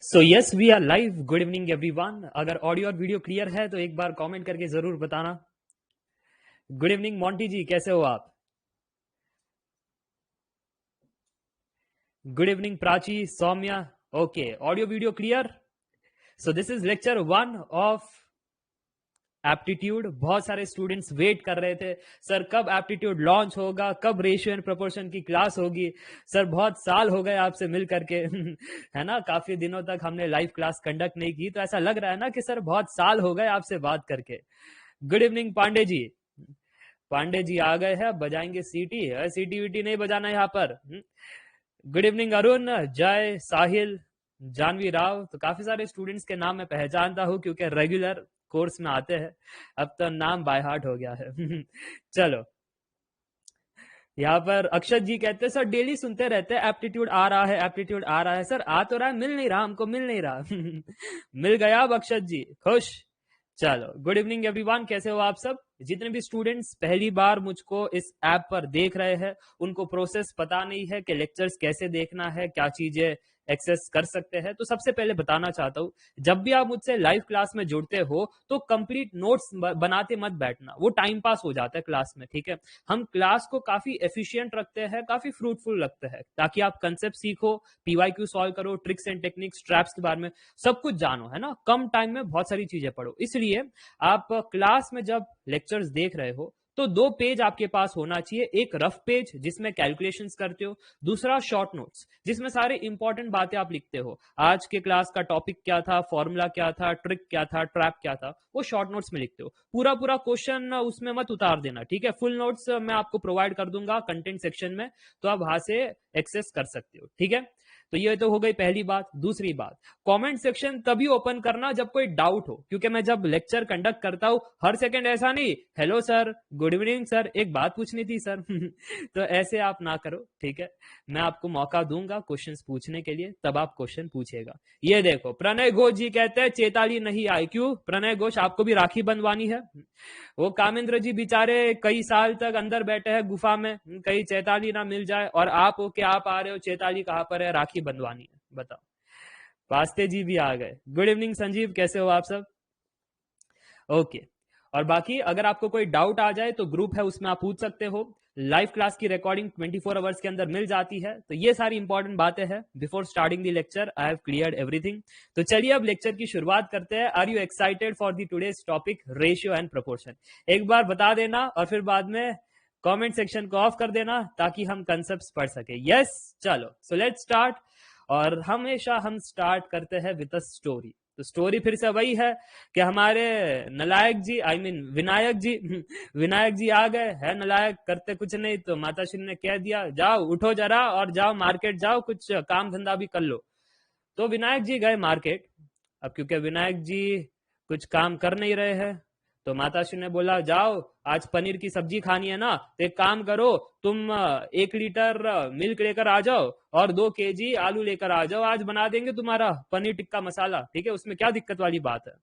So yes we are live. Good evening everyone. अगर audio और video clear है तो एक बार कमेंट करके जरूर बताना। गुड इवनिंग मोंटी जी, कैसे हो आप? Good evening Prachi, Saumya. Okay, audio video clear. So this is lecture 1 of aptitude. बहुत सारे स्टूडेंट्स वेट कर रहे थे, सर कब एप्टीट्यूड लॉन्च होगा, कब रेशियो एंड प्रोपोर्शन की क्लास होगी। सर बहुत साल हो गए आपसे मिल करके है ना, काफी दिनों तक हमने लाइव क्लास कंडक्ट नहीं की, तो ऐसा लग रहा है ना कि सर बहुत साल हो गए आपसे बात करके। Good evening Pandey ji. पांडे जी आ गए हैं, बजाएंगे सीटी। सीटी वीटी नहीं बजाना यहाँ पर। गुड इवनिंग अरुण, जय, साहिल, जानवी राव। तो काफी सारे स्टूडेंट्स के नाम मैं पहचानता हूँ क्योंकि रेगुलर कोर्स में आते हैं। अब तो नाम बाय हार्ट हो गया है चलो, यहाँ पर अक्षत जी कहते हैं सर डेली सुनते रहते हैं एप्टीट्यूड आ रहा है, एप्टीट्यूड आ रहा है। सर आ तो रहा है, मिल नहीं रहा, हमको मिल नहीं रहा मिल गया अब अक्षत जी, खुश। चलो, गुड इवनिंग एवरीवन, कैसे हो आप सब? जितने भी स्टूडेंट्स पहली बार मुझको इस ऐप पर देख रहे हैं, उनको प्रोसेस पता नहीं है कि लेक्चर्स कैसे देखना है, क्या चीजें एक्सेस कर सकते हैं, तो सबसे पहले बताना चाहता हूँ, जब भी आप मुझसे लाइव क्लास में जुड़ते हो तो कंप्लीट नोट्स बनाते मत बैठना, वो टाइम पास हो जाता है क्लास में। ठीक है, हम क्लास को काफी एफिशिएंट रखते हैं, काफी फ्रूटफुल रखते हैं, ताकि आप कंसेप्ट सीखो, पीवाईक्यू सॉल्व करो, ट्रिक्स एंड टेक्निक्स, ट्रैप्स के बारे में सब कुछ जानो, है ना। कम टाइम में बहुत सारी चीजें पढ़ो, इसलिए आप क्लास में जब लेक्चर्स देख रहे हो तो 2 पेज आपके पास होना चाहिए। एक रफ पेज जिसमें कैलकुलेशंस करते हो, दूसरा शॉर्ट नोट्स जिसमें सारे इंपॉर्टेंट बातें आप लिखते हो। आज के क्लास का टॉपिक क्या था, फॉर्मूला क्या था, ट्रिक क्या था, ट्रैप क्या था, वो शॉर्ट नोट्स में लिखते हो। पूरा पूरा क्वेश्चन उसमें मत उतार देना, ठीक है। फुल नोट्स मैं आपको प्रोवाइड कर दूंगा कंटेंट सेक्शन में, तो आप वहां से एक्सेस कर सकते हो, ठीक है। तो ये तो हो गई पहली बात। दूसरी बात, कमेंट सेक्शन तभी ओपन करना जब कोई डाउट हो, क्योंकि मैं जब लेक्चर कंडक्ट करता हूं हर सेकंड ऐसा नहीं, hello sir, good evening sir, एक बात पूछनी थी सर तो ऐसे आप ना करो, ठीक है। मैं आपको मौका दूंगा क्वेश्चंस पूछने के लिए, तब आप क्वेश्चन पूछेगा। ये देखो, प्रणय घोष जी कहते हैं चेताली नहीं आई, क्यों प्रणय घोष, आपको भी राखी बंधवानी है? वो कामेंद्र जी बेचारे कई साल तक अंदर बैठे हैं गुफा में, कहीं चैताली ना मिल जाए, और आप हो के आप आ रहे हो, चैताली कहां पर है, राखी बंधवानी है, बताओ। पास्ते जी भी आ गए। गुड इवनिंग संजीव, कैसे हो आप सब? ओके, और बाकी अगर आपको कोई डाउट आ जाए तो ग्रुप है, उसमें आप पूछ सकते हो। लाइव क्लास की रिकॉर्डिंग 24 आवर्स के अंदर मिल जाती है। तो ये सारी इंपॉर्टेंट बातें हैं। Before starting the lecture I have cleared everything. तो चलिए अब लेक्चर की शुरुआत करते हैं। Are you excited for the today's topic ratio and proportion? एक बार बता देना और फिर बाद में कमेंट सेक्शन को ऑफ कर देना ताकि हम कंसेप्ट पढ़ सके। यस, चलो, सो लेट्स स्टार्ट। और हमेशा हम स्टार्ट करते हैं विद अ स्टोरी। तो स्टोरी फिर से वही है कि हमारे नलायक जी, आई मीन विनायक जी विनायक जी आ गए है, नलायक करते कुछ नहीं, तो माताश्री ने कह दिया जाओ उठो जरा और जाओ मार्केट जाओ, कुछ काम धंधा भी कर लो। तो विनायक जी गए मार्केट। अब क्योंकि विनायक जी कुछ काम कर नहीं रहे हैं, तो माताश्री ने बोला जाओ, आज पनीर की सब्जी खानी है ना, तो एक काम करो, तुम 1 लीटर मिल्क लेकर आ जाओ और 2 केजी आलू लेकर आ जाओ, आज बना देंगे तुम्हारा पनीर टिक्का मसाला, ठीक है, उसमें क्या दिक्कत वाली बात है।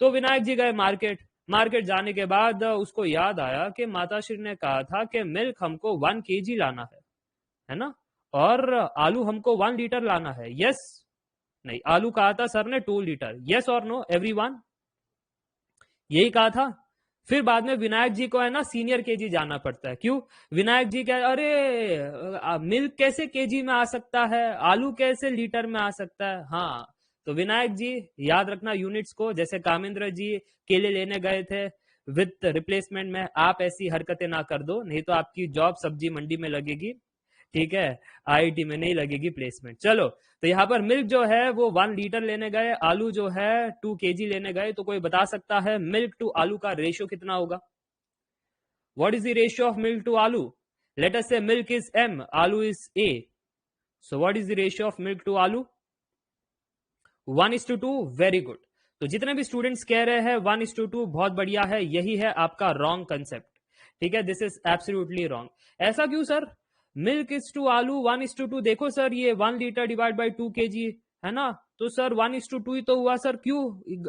तो विनायक जी गए मार्केट। मार्केट जाने के बाद उसको याद आया कि माताश्री ने कहा था कि मिल्क हमको 1 केजी लाना है ना, और आलू हमको 1 लीटर लाना है। यस, नहीं, आलू कहा था सर ने 2 लीटर। यस और नो एवरीवन, यही कहा था। फिर बाद में विनायक जी को है ना सीनियर केजी जाना पड़ता है। क्यों? विनायक जी क्या, अरे मिल्क कैसे केजी में आ सकता है, आलू कैसे लीटर में आ सकता है। हाँ, तो विनायक जी याद रखना यूनिट्स को। जैसे कामेंद्र जी केले लेने गए थे विद रिप्लेसमेंट में, आप ऐसी हरकतें ना कर दो, नहीं तो आपकी जॉब सब्जी मंडी में लगेगी, ठीक है, आईआईटी में नहीं लगेगी प्लेसमेंट। चलो, तो यहाँ पर मिल्क जो है वो 1 लीटर लेने गए, आलू जो है 2 केजी लेने गए। तो कोई बता सकता है मिल्क टू आलू का रेशियो कितना होगा? What is the ratio of milk to आलू? Let us say milk is M, आलू is A, so what is the ratio of milk to आलू? 1:2। Very good. तो जितने भी स्टूडेंट्स कह रहे हैं 1:2 बहुत बढ़िया है, यही है आपका रॉन्ग कंसेप्ट, ठीक है, दिस इज एब्सोल्युटली रॉन्ग। ऐसा क्यों सर? मिल्क इज टू आलू 1:2, देखो सर ये 1 लीटर डिवाइड बाई 2 केजी है ना, तो सर 1:2 ही तो हुआ सर, क्यों?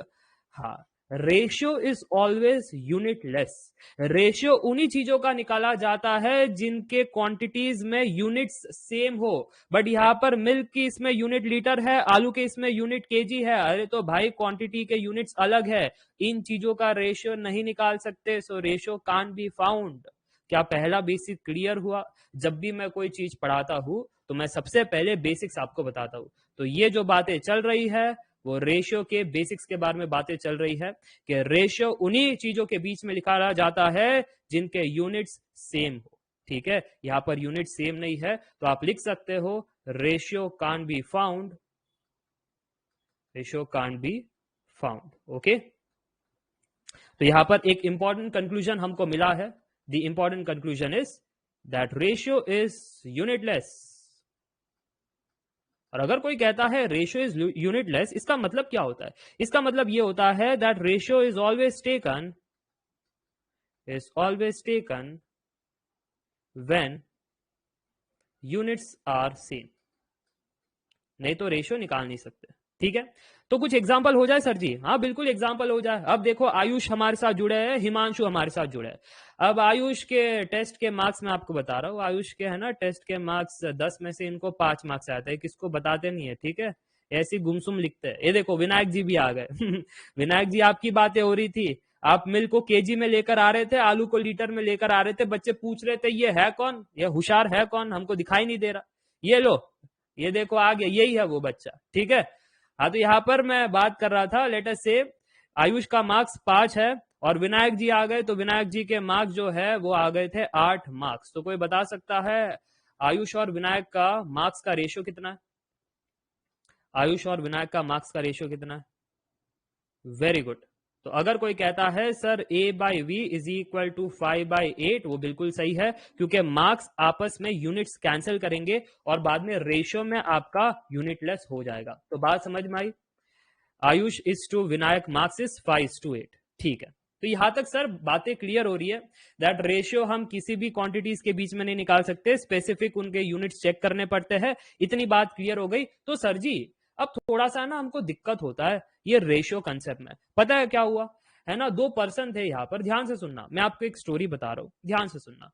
हाँ, ratio is always unitless. Ratio उन्हीं चीजों का निकाला जाता है जिनके क्वांटिटीज में यूनिट्स सेम हो। बट यहां पर मिल्क की इसमें यूनिट लीटर है, आलू के इसमें यूनिट केजी है। अरे तो भाई क्वांटिटी के यूनिट्स अलग है, इन चीजों का रेशियो नहीं निकाल सकते। So ratio can't be found. क्या पहला बेसिक क्लियर हुआ? जब भी मैं कोई चीज पढ़ाता हूं तो मैं सबसे पहले बेसिक्स आपको बताता हूं। तो ये जो बातें चल रही है वो रेशियो के बेसिक्स के बारे में बातें चल रही है कि रेशियो उन्हीं चीजों के बीच में निकाला जाता है जिनके यूनिट्स सेम हो। ठीक है, यहां पर यूनिट सेम नहीं है तो आप लिख सकते हो ratio can't be found, ratio can't be found. Okay, तो यहां पर एक इंपॉर्टेंट कंक्लूजन हमको मिला है। The important conclusion is that ratio is unitless. और अगर कोई कहता है रेशियो इज यूनिटलेस, इसका मतलब क्या होता है? इसका मतलब ये होता है that ratio is always taken when units are same. नहीं तो रेशियो निकाल नहीं सकते। ठीक है, तो कुछ एग्जांपल हो जाए सर जी? हाँ बिल्कुल एग्जांपल हो जाए। अब देखो आयुष हमारे साथ जुड़े हैं, हिमांशु हमारे साथ जुड़े हैं। अब आयुष के टेस्ट के मार्क्स मैं आपको बता रहा हूँ। आयुष के है ना टेस्ट के मार्क्स 10 में से इनको 5 मार्क्स आते हैं, किसको बताते नहीं है। ठीक है, ऐसी गुमसुम लिखते हैं। ये देखो विनायक जी भी आ गए। विनायक जी आपकी बातें हो रही थी, आप मिल्क को केजी में लेकर आ रहे थे, आलू को लीटर में लेकर आ रहे थे। बच्चे पूछ रहे थे ये है कौन, ये होशियार है कौन, हमको दिखाई नहीं दे रहा। ये लो, ये देखो आ गया, यही है वो बच्चा। ठीक है, हाँ तो यहां पर मैं बात कर रहा था, लेट अस से आयुष का मार्क्स 5 है और विनायक जी आ गए, तो विनायक जी के मार्क्स जो है वो आ गए थे 8 मार्क्स। तो कोई बता सकता है आयुष और विनायक का मार्क्स का रेशियो कितना है? आयुष और विनायक का मार्क्स का रेशियो कितना है? Very good. तो अगर कोई कहता है sir a by B is equal to 5/8, वो बिल्कुल सही है, क्योंकि मार्क्स आपस में यूनिट्स कैंसिल करेंगे और बाद में रेशियो में आपका यूनिटलेस हो जाएगा। तो बात समझ में आई? Ayush is to Vinayak marks is 5:8। ठीक है, तो यहां तक सर बातें क्लियर हो रही है दैट रेशियो हम किसी भी क्वांटिटीज के बीच में नहीं निकाल सकते, स्पेसिफिक उनके यूनिट्स चेक करने पड़ते हैं। इतनी बात क्लियर हो गई। तो सर जी अब थोड़ा सा ना हमको दिक्कत होता है ये रेशियो कंसेप्ट में। पता है क्या हुआ है ना, 2 पर्सन थे यहाँ पर। ध्यान से सुनना, मैं आपको एक स्टोरी बता रहा हूं, ध्यान से सुनना।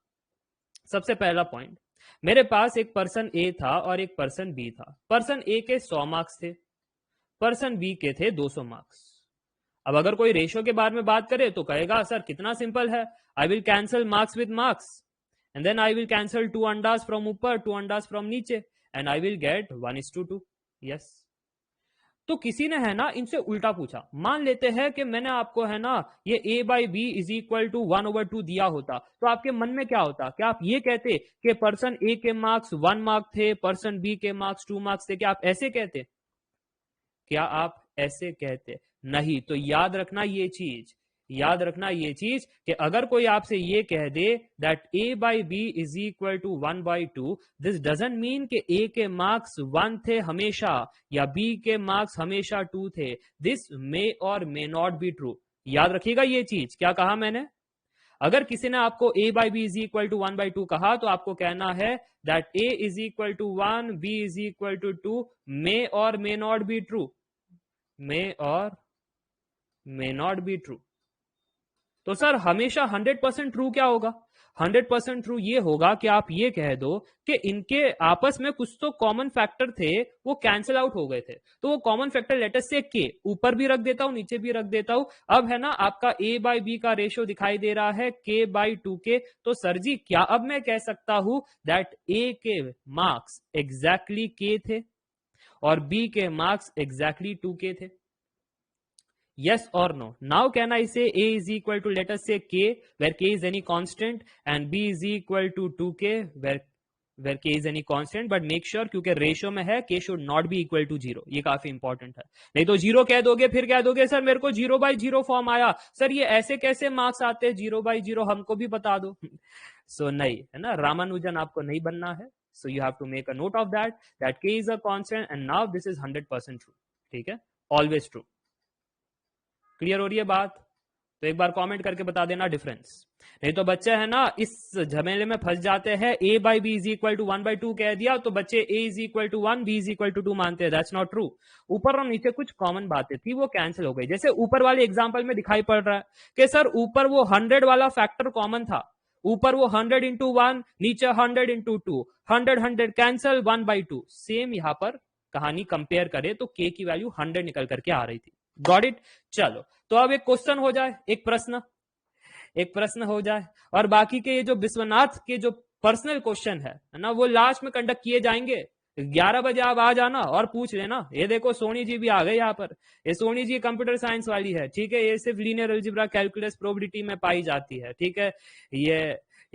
सबसे पहला पॉइंट, मेरे पास एक पर्सन ए था और एक पर्सन बी था। पर्सन ए के 100 मार्क्स थे, पर्सन बी के थे 200 मार्क्स। अब अगर कोई रेशियो के बारे में बात करे तो कहेगा सर कितना सिंपल है, I will cancel marks with marks and then I will cancel 2 अंडाज फ्रॉम ऊपर 2 अंडाज फ्रॉम नीचे and I will get 1:2। Yes, तो किसी ने है ना इनसे उल्टा पूछा। मान लेते हैं कि मैंने आपको है ना ये a by B is equal to 1/2 दिया होता, तो आपके मन में क्या होता? क्या आप ये कहते कि पर्सन ए के मार्क्स 1 मार्क थे, पर्सन बी के मार्क्स 2 मार्क्स थे? क्या आप ऐसे कहते? क्या आप ऐसे कहते? नहीं। तो याद रखना ये चीज, याद रखना ये चीज कि अगर कोई आपसे ये कह दे that a by B is equal to 1/2, this doesn't mean कि a के मार्क्स 1 थे हमेशा या b के मार्क्स हमेशा 2 थे। This may or may not be true. याद रखिएगा ये चीज। क्या कहा मैंने? अगर किसी ने आपको a by B is equal to 1/2 कहा तो आपको कहना है that a is equal to 1, b is equal to 2, may or may not be true, may or may not be true. तो सर हमेशा 100% ट्रू क्या होगा? 100% ट्रू ये होगा कि आप ये कह दो कि इनके आपस में कुछ तो कॉमन फैक्टर थे, वो कैंसिल आउट हो गए थे। तो वो कॉमन फैक्टर लेटर से के ऊपर भी रख देता हूं, नीचे भी रख देता हूं। अब है ना आपका a बाई बी का रेशियो दिखाई दे रहा है k/2k। तो सर जी क्या अब मैं कह सकता हूं दैट a के मार्क्स एग्जैक्टली k थे और b के मार्क्स एग्जैक्टली 2k थे? Yes or no? Now can I say a is equal to, let us say k, where k is any constant, and b is equal to 2k, where k is any constant, but make sure क्योंकि ratio में है k should not be equal to 0। ये काफी important है, नहीं तो 0 कह दोगे फिर कह दोगे सर मेरे को 0/0 फॉर्म आया, सर ये ऐसे कैसे मार्क्स आते हैं 0/0, हमको भी बता दो। सो नहीं, है ना, रामानुजन आपको नहीं बनना है। So you have to make a note of that k is a constant and now this is 100% true। ठीक है, ऑलवेज ट्रू। क्लियर हो रही है बात? तो एक बार कमेंट करके बता देना डिफरेंस, नहीं तो बच्चे है ना इस झमेले में फंस जाते हैं। a by B is equal to 1/2 कह दिया तो बच्चे a is equal to 1, b is equal to 2 मानते हैं। That's not true. ऊपर और नीचे कुछ कॉमन बातें थी वो कैंसिल हो गई। जैसे ऊपर वाले एग्जाम्पल में दिखाई पड़ रहा है कि सर ऊपर वो 100 वाला फैक्टर कॉमन था, ऊपर वो 100 इंटू 1, नीचे 100 इंटू 2, 100 कैंसल 1/2। सेम यहां पर कहानी कंपेयर करें तो k की वैल्यू 100 निकल करके आ रही थी। Got it. चलो तो अब एक क्वेश्चन हो जाए, एक प्रश्न हो जाए, और बाकी के ये जो विश्वनाथ के जो पर्सनल क्वेश्चन है ना वो लास्ट में कंडक्ट किए जाएंगे। 11 बजे आप आ जाना और पूछ लेना। ये देखो सोनी जी भी आ गए यहाँ पर, ये सोनी जी कंप्यूटर साइंस वाली है, ठीक है। ये सिर्फ लीनियर अलजेब्रा, कैलकुलस, प्रोबेबिलिटी में पाई जाती है, ठीक है।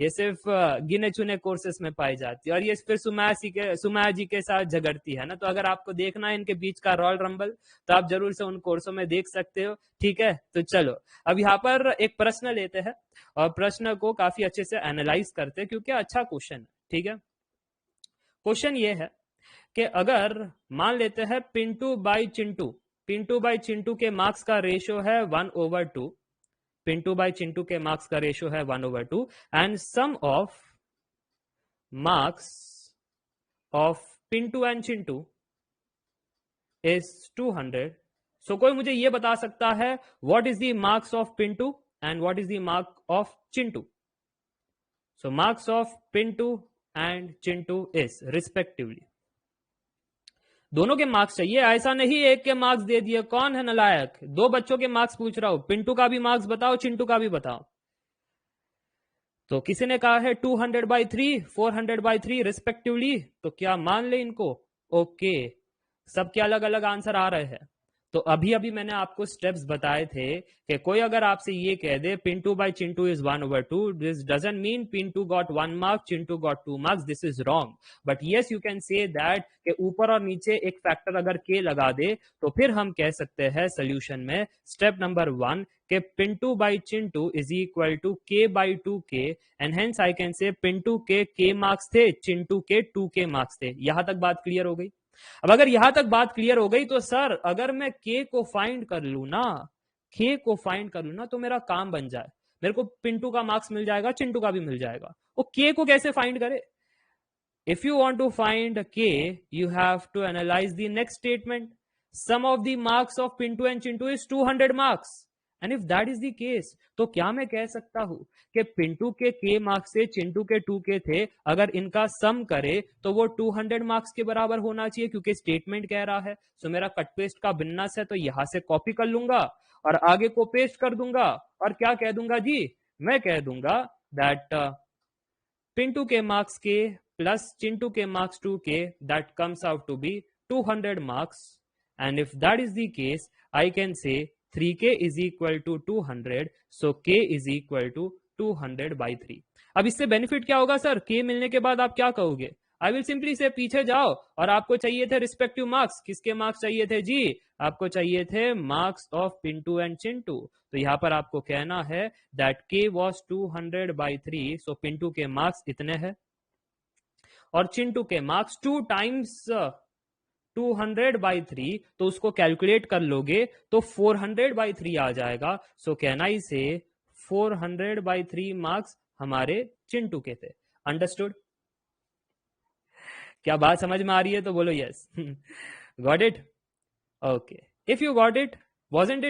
ये सिर्फ गिने चुने कोर्सेस में पाई जाती है, और ये फिर सुमाया जी के साथ झगड़ती है ना। तो अगर आपको देखना है इनके बीच का रॉयल रंबल तो आप जरूर से उन कोर्सों में देख सकते हो, ठीक है। तो चलो अब यहाँ पर एक प्रश्न लेते हैं और प्रश्न को काफी अच्छे से एनालाइज करते हैं क्योंकि अच्छा क्वेश्चन है, ठीक है। क्वेश्चन ये है कि अगर मान लेते हैं पिंटू बाई चिंटू के मार्क्स का रेशियो है 1/2, पिंटू बाई चिंटू के मार्क्स का रेशियो है 1/2, and sum of marks of Pintu and Chintu is 200। So कोई मुझे ये बता सकता है what is the marks of Pintu and what is the mark of Chintu. So marks of Pintu and Chintu is respectively, दोनों के मार्क्स चाहिए, ऐसा नहीं एक के मार्क्स दे दिए। कौन है नालायक? दो बच्चों के मार्क्स पूछ रहा हूं, पिंटू का भी मार्क्स बताओ, चिंटू का भी बताओ। तो किसी ने कहा है 200/3, 400/3 रिस्पेक्टिवली, तो क्या मान ले इनको? ओके, सबके अलग अलग आंसर आ रहे हैं। तो अभी अभी मैंने आपको स्टेप्स बताए थे कि कोई अगर आपसे ये कह दे Pintu by Chintu is 1/2, this doesn't mean Pintu got 1 mark, Chintu got 2 marks, this is wrong. But yes you can say that कि ऊपर और नीचे एक फैक्टर अगर के लगा दे तो फिर हम कह सकते हैं सोल्यूशन में स्टेप नंबर 1 के Pintu by Chintu is equal to K by 2k, and hence I can say Pintu के k मार्क्स थे, चिंटू के 2k मार्क्स थे। यहां तक बात क्लियर हो गई? अब अगर यहां तक बात क्लियर हो गई तो सर अगर मैं k को फाइंड कर लू ना तो मेरा काम बन जाए, मेरे को पिंटू का मार्क्स मिल जाएगा, चिंटू का भी मिल जाएगा। वो k को कैसे फाइंड करे? If you want to find k, you have to analyze the next statement. Sum of the marks of Pintu and Chintu is 200 marks. And if that is the case, तो क्या मैं कह सकता हूं कि पिंटू के k मार्क्स से चिंटू के 2k थे, अगर इनका सम करे तो वो 200 मार्क्स के बराबर होना चाहिए क्योंकि स्टेटमेंट कह रहा है। सो मेरा कट पेस्ट का बिन्नस है तो यहां से कॉपी कर लूंगा और आगे को पेस्ट कर दूंगा और क्या कह दूंगा जी? मैं कह दूंगा दैट पिंटू के मार्क्स के plus Chintu के marks 2k, that comes out to be 200 marks, and if that is the case I can say 3k is equal to 200, so k is equal to 200/3। अब इससे बेनिफिट क्या होगा sir? k मिलने के बाद आप क्या कहोगे? आई विल सिंपली से पीछे जाओ और आपको चाहिए थे रिस्पेक्टिव मार्क्स। किसके मार्क्स चाहिए थे जी? आपको चाहिए थे marks of Pintu and Chintu. तो यहां पर आपको कहना है दैट k was 200/3, सो पिंटू के मार्क्स इतने हैं और चिंटू के मार्क्स 2 टाइम्स 200/3, तो उसको कैलकुलेट कर लोगे तो 400/3 आ जाएगा। सो कहना ही से 400/3 मार्क्स हमारे चिंटू के थे। अंडरस्टूड? क्या बात समझ में आ रही है तो बोलो yes. Got it? Okay, if you got it, wasn't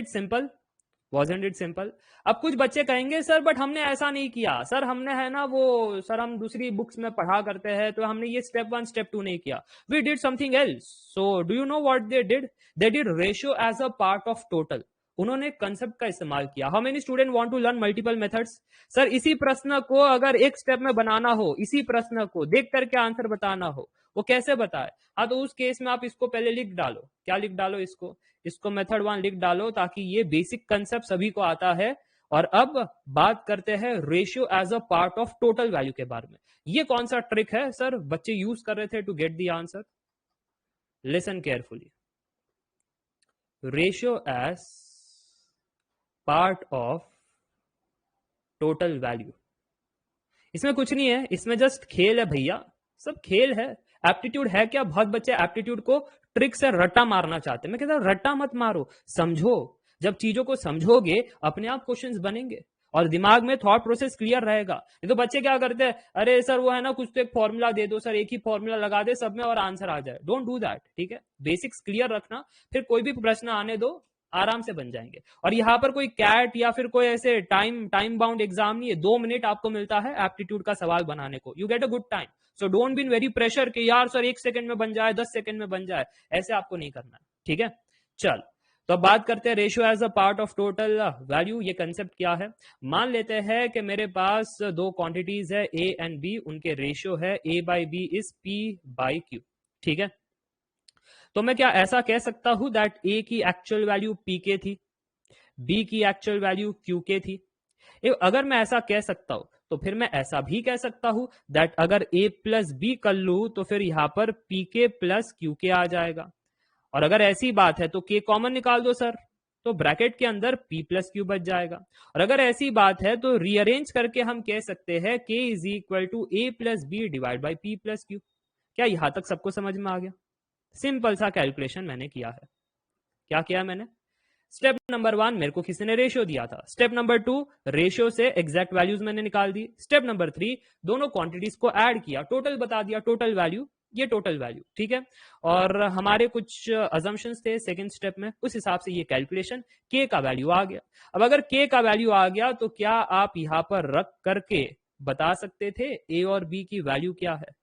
it simple? अब कुछ बच्चे कहेंगे सर बट हमने ऐसा नहीं किया सर, हमने है ना वो सर हम दूसरी बुक्स में पढ़ा करते हैं तो हमने ये स्टेप 1 स्टेप 2 नहीं किया, we did something else. So do you know what they did? They did ratio as a part of total. उन्होंने कंसेप्ट का इस्तेमाल किया। How many student want to learn multiple methods? Sir इसी प्रश्न को अगर एक स्टेप में बनाना हो, इसी प्रश्न को देख करके आंसर बताना हो, वो कैसे बताए? हाँ तो उस केस में आप इसको पहले लिख डालो। क्या लिख डालो? इसको मेथड 1 लिख डालो ताकि ये बेसिक कंसेप्ट सभी को आता है। और अब बात करते हैं ratio as a part of total value के बारे में। ये कौन सा ट्रिक है सर बच्चे यूज कर रहे थे to get the answer? Listen carefully. Ratio as part of total value, इसमें कुछ नहीं है, इसमें जस्ट खेल है भैया, सब खेल है। एप्टीट्यूड है क्या? बहुत बच्चे एप्टीट्यूड को ट्रिक से रट्टा मारना चाहते हैं। मैं कहता हूं रट्टा मत मारो, समझो। जब चीजों को समझोगे अपने आप क्वेश्चंस बनेंगे और दिमाग में थॉट प्रोसेस क्लियर रहेगा। नहीं तो बच्चे क्या करते हैं, अरे सर वो है ना कुछ तो एक फॉर्मूला दे दो सर, एक ही फॉर्मूला लगा दे सब में और आंसर आ जाए। डोंट डू दैट, ठीक है। बेसिक्स क्लियर रखना, फिर कोई भी प्रश्न आने दो, आराम से बन जाएंगे। और यहाँ पर कोई कैट या फिर कोई ऐसे टाइम बाउंड एग्जाम नहीं है। 2 मिनट आपको मिलता है एप्टीट्यूड का सवाल बनाने को। You get a good time, so don't be in very pressure कि यार सर 1 सेकंड में बन जाए, 10 सेकंड में बन जाए, ऐसे आपको नहीं करना है, ठीक है। चल, तो अब बात करते हैं ratio as a part of total value. ये कंसेप्ट क्या है? मान लेते हैं कि मेरे पास दो क्वांटिटीज है ए एंड बी, उनके रेशियो है A by B is P by Q, ठीक है। तो मैं क्या ऐसा कह सकता हूं दैट ए की एक्चुअल वैल्यू पी के थी, बी की एक्चुअल वैल्यू क्यू के थी? अगर मैं ऐसा कह सकता हूं तो फिर मैं ऐसा भी कह सकता हूं दैट अगर ए प्लस बी कर लू तो फिर यहां पर पी के प्लस क्यू के आ जाएगा। और अगर ऐसी बात है तो के कॉमन निकाल दो सर, तो ब्रैकेट के अंदर p प्लस क्यू बच जाएगा। और अगर ऐसी बात है तो रीअरेंज करके हम कह सकते हैं k is equal to A plus B divide by P plus Q. क्या यहां तक सबको समझ में आ गया? सिंपल सा कैलकुलेशन मैंने किया है। क्या किया मैंने? स्टेप नंबर 1 मेरे को किसी ने रेशियो दिया था, स्टेप नंबर 2 रेशियो से एग्जैक्ट वैल्यूज मैंने निकाल दी, स्टेप नंबर 3 दोनों क्वांटिटीज को ऐड किया, टोटल बता दिया, टोटल वैल्यू, ये टोटल वैल्यू, ठीक है। और हमारे कुछ अजम्पशंस थे सेकंड स्टेप में, उस हिसाब से ये कैलकुलेशन के का वैल्यू आ गया। अब अगर के का वैल्यू आ गया तो क्या आप यहां पर रख करके बता सकते थे ए और बी की वैल्यू क्या है?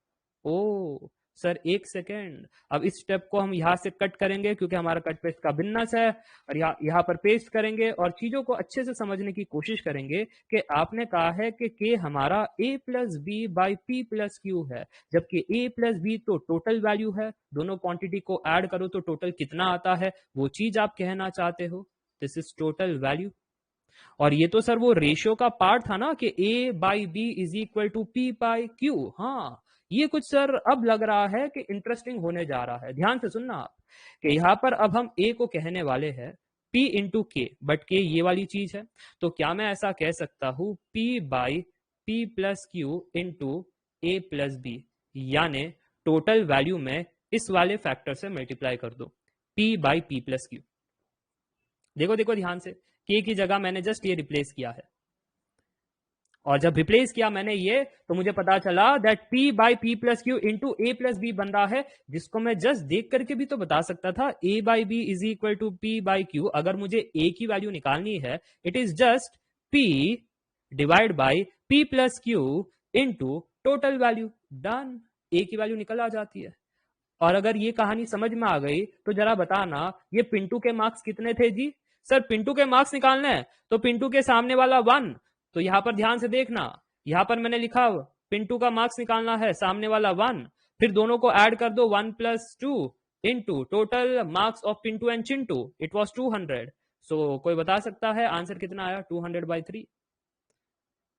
ओ सर एक सेकेंड, अब इस स्टेप को हम यहां से कट करेंगे क्योंकि हमारा कट पेस्ट का बिजनेस है, और यहाँ पर पेस्ट करेंगे और चीजों को अच्छे से समझने की कोशिश करेंगे कि आपने कहा है कि के हमारा a plus B by P plus Q है, जबकि a प्लस बी तो टोटल वैल्यू है, दोनों क्वांटिटी को ऐड करो तो टोटल कितना आता है, वो चीज आप कहना चाहते हो। This is total value. और ये तो सर वो रेशियो का पार्ट था ना कि a by B is equal to P by Q. हाँ, ये कुछ सर अब लग रहा है कि इंटरेस्टिंग होने जा रहा है। ध्यान से सुनना आप कि यहां पर अब हम a को कहने वाले हैं p इंटू के, बट के ये वाली चीज है, तो क्या मैं ऐसा कह सकता हूं p by P plus Q into A plus B, यानी टोटल वैल्यू में इस वाले फैक्टर से मल्टीप्लाई कर दो, p by P plus Q. देखो देखो ध्यान से, के की जगह मैंने जस्ट ये रिप्लेस किया है, और जब रिप्लेस किया मैंने ये तो मुझे पता चला that p by P plus Q into A plus B बन रहा है, जिसको मैं जस्ट देख करके भी तो बता सकता था a by B is equal to P by Q. अगर मुझे a की वैल्यू निकालनी है it is just p divide by P plus Q into total value, done, a की वैल्यू निकल आ जाती है। और अगर ये कहानी समझ में आ गई तो जरा बताना ये पिंटू के मार्क्स कितने थे जी? सर पिंटू के मार्क्स निकालने हैं तो पिंटू के सामने वाला 1, तो यहां पर ध्यान से देखना, यहां पर मैंने लिखा पिंटू का मार्क्स निकालना है, सामने वाला 1, फिर दोनों को ऐड कर दो 1 plus 2 into total marks of Pintu and Chintu, it was 200। So कोई बता सकता है आंसर कितना आया? 200 by 3,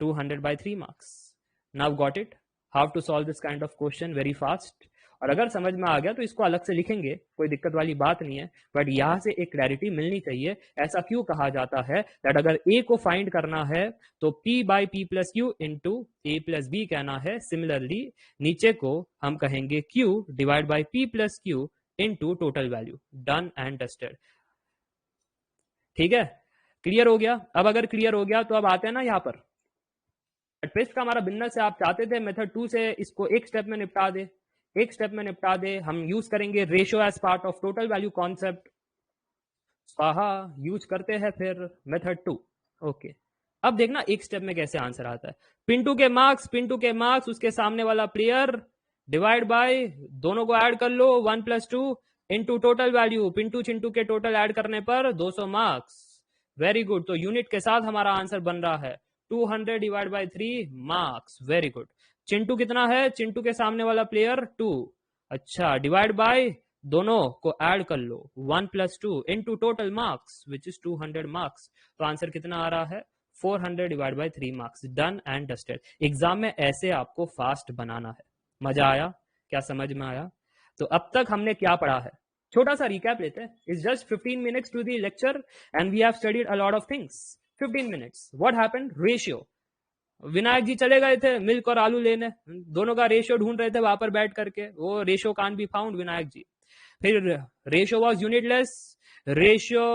200 by 3 marks. Now got it how to solve this kind of question very fast. और अगर समझ में आ गया तो इसको अलग से लिखेंगे, कोई दिक्कत वाली बात नहीं है, बट यहां से एक क्लैरिटी मिलनी चाहिए। ऐसा क्यों कहा जाता है दैट अगर a को फाइंड करना है तो p by P plus Q into A plus B कहना है, सिमिलरली नीचे को हम कहेंगे q divide by P plus Q into total value, done and dusted. ठीक है, क्लियर हो गया? अब अगर क्लियर हो गया तो अब आते हैं ना यहाँ पर पेस्ट का हमारा बिजनेस है। आप चाहते थे मेथड 2 से इसको एक स्टेप में निपटा दे, एक स्टेप में निपटा दे, हम यूज करेंगे ratio as part of total value concept, स्वाहा यूज करते हैं फिर मेथड 2। ओके, अब देखना एक स्टेप में कैसे आंसर आता है। पिंटू के मार्क्स उसके सामने वाला प्लेयर डिवाइड बाय, दोनों को ऐड कर लो 1 plus 2 into total value, Pintu Chintu के टोटल ऐड करने पर 200 मार्क्स। वेरी गुड, तो यूनिट के साथ हमारा आंसर बन रहा है 200 divide by 3 marks. Very good. Chintu कितना है? चिंटू के सामने वाला प्लेयर 2, अच्छा, डिवाइड बाय, दोनों को ऐड कर लो 1 plus 2 into total marks which is 200 marks. तो आंसर कितना आ रहा है? 400 divide by 3 marks, done and dusted. Exam में ऐसे आपको फास्ट बनाना है। मजा आया? क्या समझ में आया? तो अब तक हमने क्या पढ़ा है, छोटा सा रिकैप लेते हैं। It's just 15 minutes to the lecture and we have studied a lot of things. 15 minutes, what happened? Ratio. Vinayak ji चले गए थे मिल्क और आलू लेने, दोनों का रेशियो ढूंढ रहे थे वहां पर बैठ करके, वो ratio can be found Vinayak ji. फिर रेशियो वाज यूनिटलेस, रेशियो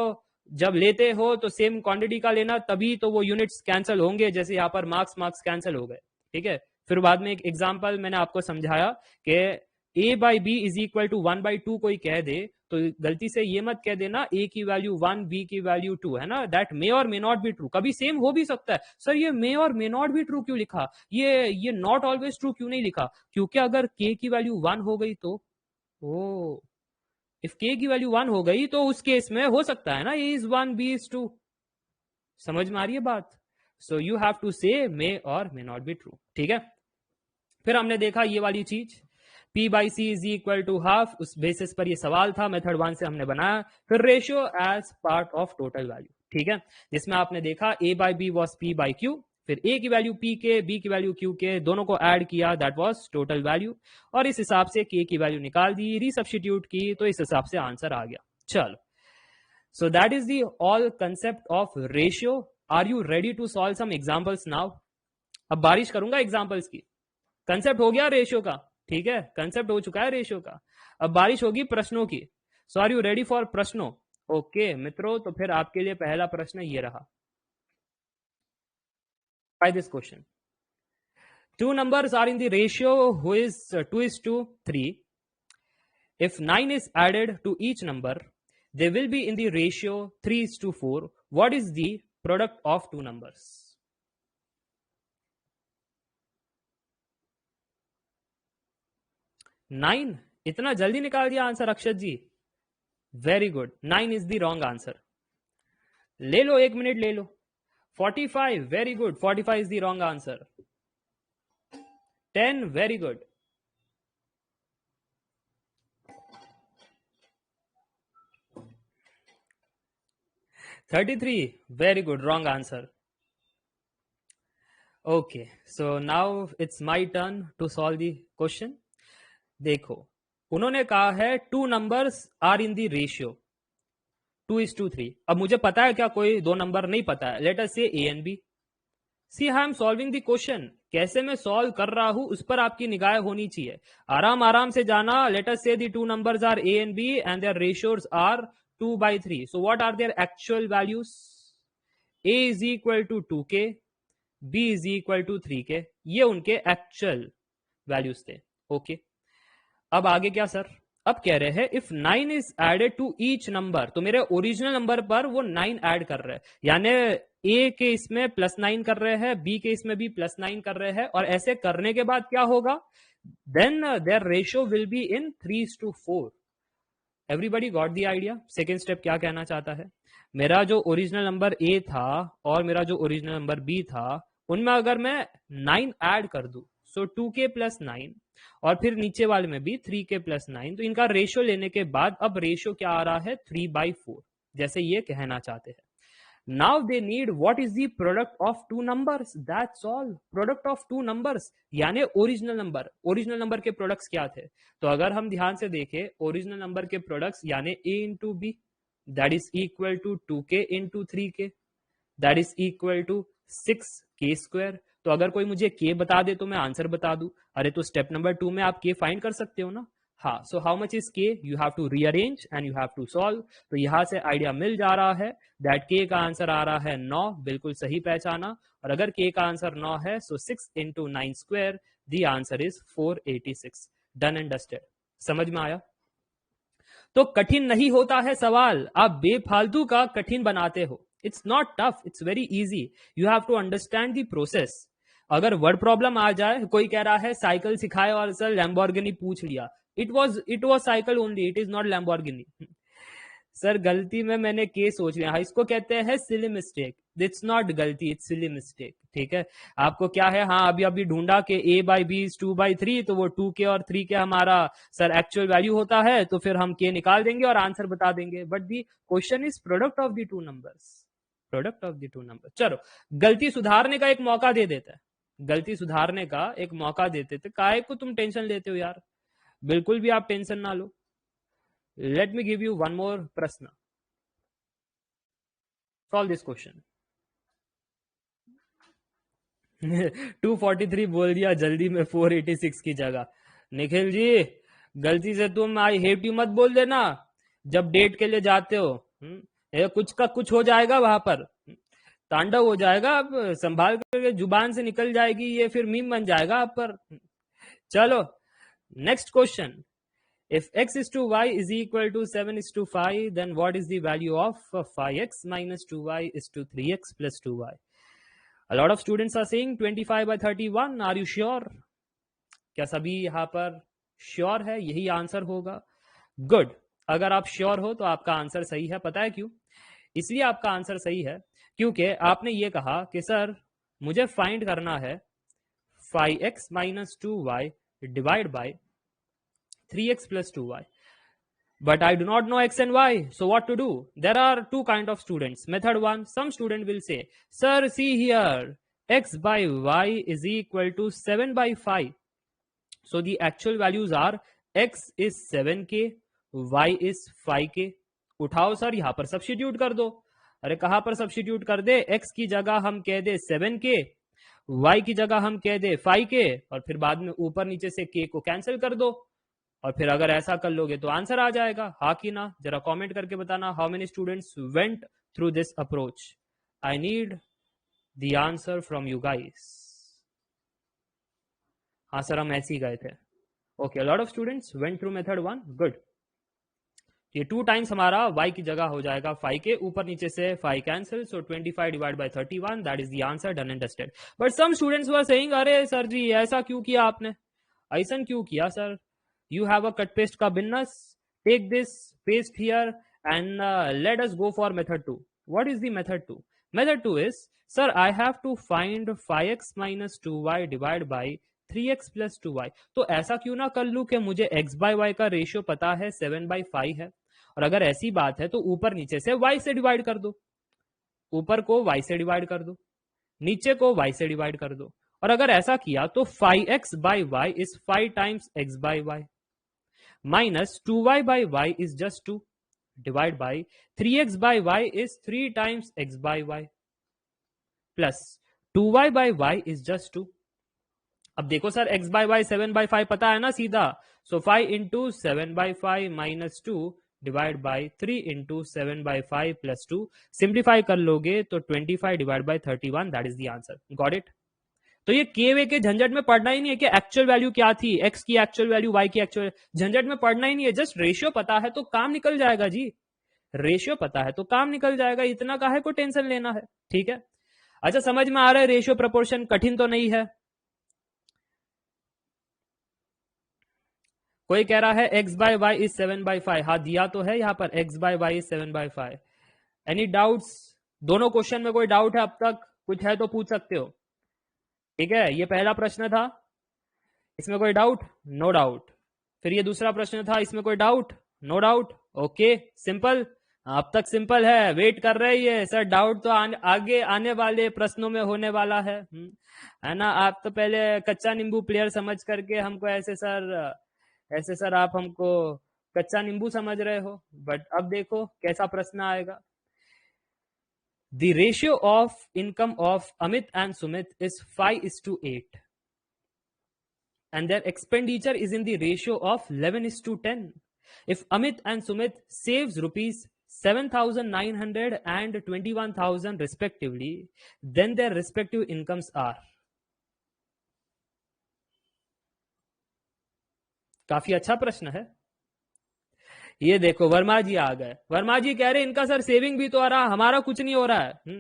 जब लेते हो तो सेम क्वांटिटी का लेना, तभी तो वो यूनिट्स कैंसिल होंगे, जैसे यहाँ पर मार्क्स मार्क्स कैंसिल हो गए, ठीक है। फिर बाद में एक एग्जांपल मैंने आपको समझाया कि a by B is equal to 1/2 कोई कह दे तो गलती से ये मत कह देना a की वैल्यू 1 b की वैल्यू 2, है ना। That may or may not be true, कभी सेम हो भी सकता है। सर ये मे or may not be true क्यों लिखा, ये नॉट ऑलवेज ट्रू क्यों नहीं लिखा, क्योंकि अगर k की वैल्यू 1 हो गई तो ओ इफ k की वैल्यू 1 हो गई तो उस केस में हो सकता है ना a इज 1 b इज 2। समझ में आ रही है बात। सो यू हैव टू से मे or may not be true, ठीक है। फिर हमने देखा ये वाली चीज P by C is equal to half, उस बेसिस पर ये सवाल था, मेथड 1 से हमने बनाया। फिर ratio as part of total value, ठीक है, जिसमें आपने देखा A by B was P by Q, फिर A की वैल्यू P के, B की वैल्यू Q के, दोनों को ऐड किया, दैट वाज टोटल वैल्यू, और इस हिसाब से K की वैल्यू निकाल दी, रीसब्स्टिट्यूट की, तो इस हिसाब से आंसर आ गया। चलो, so that is the all concept of ratio. Are you ready to solve some examples now? अब बारिश करूंगा एग्जांपल्स की। कंसेप्ट हो गया रेशियो का, ठीक है, कंसेप्ट हो चुका है रेशियो का, अब बारिश होगी प्रश्नों की। So are you ready for प्रश्नों? ओके मित्रों, तो फिर आपके लिए पहला प्रश्न ये रहा। By this question, two numbers are in the ratio who is 2:3. If 9 is added to each number, they will be in the ratio 3:4. What is the product of two numbers? 9, इतना जल्दी निकाल दिया answer Akshat ji, very good. 9 is the wrong answer. ले लो, 1 minute ले लो। 45, very good, 45 is the wrong answer. 10, very good. 33, very good, wrong answer. Okay, so now it's my turn to solve the question. देखो, उन्होंने कहा है two numbers are in the ratio 2:3. अब मुझे पता है क्या कोई दो नंबर नहीं पता है? Let us say A and B. See, I am solving the question. कैसे मैं सॉल्व कर रहा हूं उस पर आपकी निगाह होनी चाहिए। आराम आराम से जाना। Let us say the two numbers are A and B and their ratios are 2/3. So what are their actual values? A is equal to 2k, B is equal to 3k. ये उनके एक्चुअल वैल्यूज थे। Okay, अब आगे क्या sir? अब कह रहे हैं if 9 is added to each number, तो मेरे ओरिजिनल नंबर पर वो 9 ऐड कर रहे हैं, यानी ए के इसमें +9 कर रहे हैं, बी के इसमें भी +9 कर रहे हैं, और ऐसे करने के बाद क्या होगा? Then their ratio will be in 3:4. Everybody got the idea? Second step क्या कहना चाहता है? मेरा जो ओरिजिनल नंबर ए था और मेरा जो ओरिजिनल नंबर बी था, उनमें अगर मैं 9 ऐड कर दूं, सो 2k + 9, और फिर नीचे वाले में भी 3k + 9, तो इनका रेशियो लेने के बाद अब रेशियो क्या आ रहा है? 3/4, जैसे ये कहना चाहते हैं। Now they need what is the product of two numbers, that's all. Product of two numbers यानी ओरिजिनल नंबर। ओरिजिनल नंबर के प्रोडक्ट्स क्या थे? तो अगर हम ध्यान से देखें, ओरिजिनल नंबर के प्रोडक्ट्स यानी a into B, that is equal to 2k into 3k, that is equal to 6k²। तो अगर कोई मुझे k बता दे तो मैं आंसर बता दूं। अरे तो स्टेप नंबर 2 में आप k फाइंड कर सकते हो ना। हाँ, so how much is k? You have to rearrange and you have to solve. तो यहां से आइडिया मिल जा रहा है दैट k का आंसर आ रहा है 9, बिल्कुल सही पहचाना। और अगर k का आंसर 9 है, सो 6 into 9², the answer is 486। Done and dusted. समझ में आया? तो कठिन नहीं होता है सवाल, आप बेफालतू का कठिन बनाते हो। It's not tough, it's very easy. You have to understand the process. अगर वर्ड प्रॉब्लम आ जाए, कोई कह रहा है साइकिल सिखाए और सर लैम्बोर्गिनी पूछ लिया, it was cycle only, it is not Lamborghini. Sir गलती में मैंने के सोच लिया, इसको कहते हैं सिली मिस्टेक। इट्स नॉट गलती, इट्स सिली मिस्टेक, ठीक है। आपको क्या है, हाँ अभी अभी ढूंढा कि a बाई बी इज 2/3, तो वो 2k और 3k हमारा सर एक्चुअल वैल्यू होता है, तो फिर हम k निकाल देंगे और आंसर बता देंगे। But the question is product of the two numbers, product of the two number. चलो, गलती सुधारने का एक मौका दे देता है, गलती सुधारने का एक मौका देते थे। काहे को तुम टेंशन लेते हो यार? बिल्कुल भी आप टेंशन ना लो। Let me give you one more प्रश्न। Solve this question. 243 बोल दिया जल्दी में 486 की जगह। निखिल जी, गलती से तुम आई हेट यू मत बोल देना जब डेट के लिए जाते हो। कुछ का कुछ हो जाएगा वहां पर, तांडव हो जाएगा। अब संभाल करके जुबान से निकल जाएगी ये, फिर मीम बन जाएगा आप पर। चलो next question. If x is to y is equal to 7 is to 5, then what is the value of 5x minus 2y is to 3x plus 2y? A lot of students are saying 25 by 31. Are you sure? क्या सभी यहाँ पर sure है यही answer होगा? Good. अगर आप sure हो तो आपका आंसर सही है। पता है क्यों? इसलिए आपका आंसर सही है क्योंकि आपने ये कहा कि सर मुझे फाइंड करना है 5x minus 2y divide by 3x plus 2y. But I do not know x and y. So what to do? There are two kind of students. Method 1, some student will say, sir, see here, x by y is equal to 7 by 5. So the actual values are x is 7k, y is 5k. उठाओ sir यहाँ पर substitute कर दो। अरे कहाँ पर substitute कर दे? x की जगह हम कह दे 7k, y की जगह हम कह दे 5k, और फिर बाद में ऊपर नीचे से k को कैंसिल कर दो, और फिर अगर ऐसा कर लोगे तो आंसर आ जाएगा। हाँ कि ना? जरा कमेंट करके बताना how many students went through this approach. I need the answer from you guys. हाँ सर हम ऐसे ही गए थे। Okay, lot of students went through method 1। Good. ये 2 टाइम्स हमारा y की जगह हो जाएगा 5 के, ऊपर नीचे से 5 cancel, so 25 divide by 31, that is the answer, done and dusted. But some students were saying, अरे सर जी ऐसा क्यों किया आपने, ऐसा क्यों किया sir? You have a cut paste ka business. Take this, paste here, and let us go for method 2. What is the method 2? Method 2 is, sir, I have to find 5x minus 2y divided by 3x plus 2y. तो ऐसा क्यों ना कर लूं कि मुझे x by y का ratio पता है 7 by 5 है, और अगर ऐसी बात है तो ऊपर नीचे से y से डिवाइड कर दो। ऊपर को y से डिवाइड कर दो, नीचे को y से डिवाइड कर दो, और अगर ऐसा किया तो 5x by y is 5 times x by y. Minus 2y by y is just 2 divided by 3x by y is 3 times x by y plus 2y by y is just 2. अब देखो sir x by y 7 by 5 पता है ना सीधा, so 5 into 7 by 5 minus 2 divided by 3 into 7 by 5 plus 2. Simplify कर लोगे तो 25 divided by 31, that is the answer. Got it? तो ये के वे के झंझट में पढ़ना ही नहीं है कि एक्चुअल वैल्यू क्या थी, एक्स की एक्चुअल वैल्यू, वाई की एक्चुअल, झंझट में पढ़ना ही नहीं है। जस्ट रेशियो पता है तो काम निकल जाएगा जी। रेशियो पता है तो काम निकल जाएगा, इतना काहे को टेंशन लेना है। ठीक है, अच्छा समझ में आ रहा है? रेशियो प्रोपोर्शन कठिन तो नहीं है। कोई कह रहा है X by Y is 7 by 5। हाँ दिया तो है यहाँ पर, X by Y is 7 by 5। Any doubts? दोनों क्वेश्चन में कोई डाउट है अब तक? कुछ है तो पूछ सकते हो। ठीक है, ये पहला प्रश्न था, इसमें कोई डाउट? No doubt. फिर ये दूसरा प्रश्न था, इसमें कोई doubt? No doubt. Okay, simple. अब तक सिंपल है, वेट कर रही है सर, डाउट तो आगे आने वाले प्रश्नों में होने वाला है ना? आप तो पहले कच्चा नींबू प्लेयर समझ करके हमको ऐसे सर आप हमको कच्चा नींबू समझ रहे हो, बट अब देखो कैसा प्रश्न आएगा। The ratio of income of Amit and Sumit is 5:8, and their expenditure is in the ratio of 11:10. If Amit and Sumit saves rupees 7,900 and 21,000 respectively, then their respective incomes are. काफी अच्छा प्रश्न है ये। देखो वर्मा जी आ गए। वर्मा जी कह रहे इनका सर सेविंग भी तो आ रहा, हमारा कुछ नहीं हो रहा है।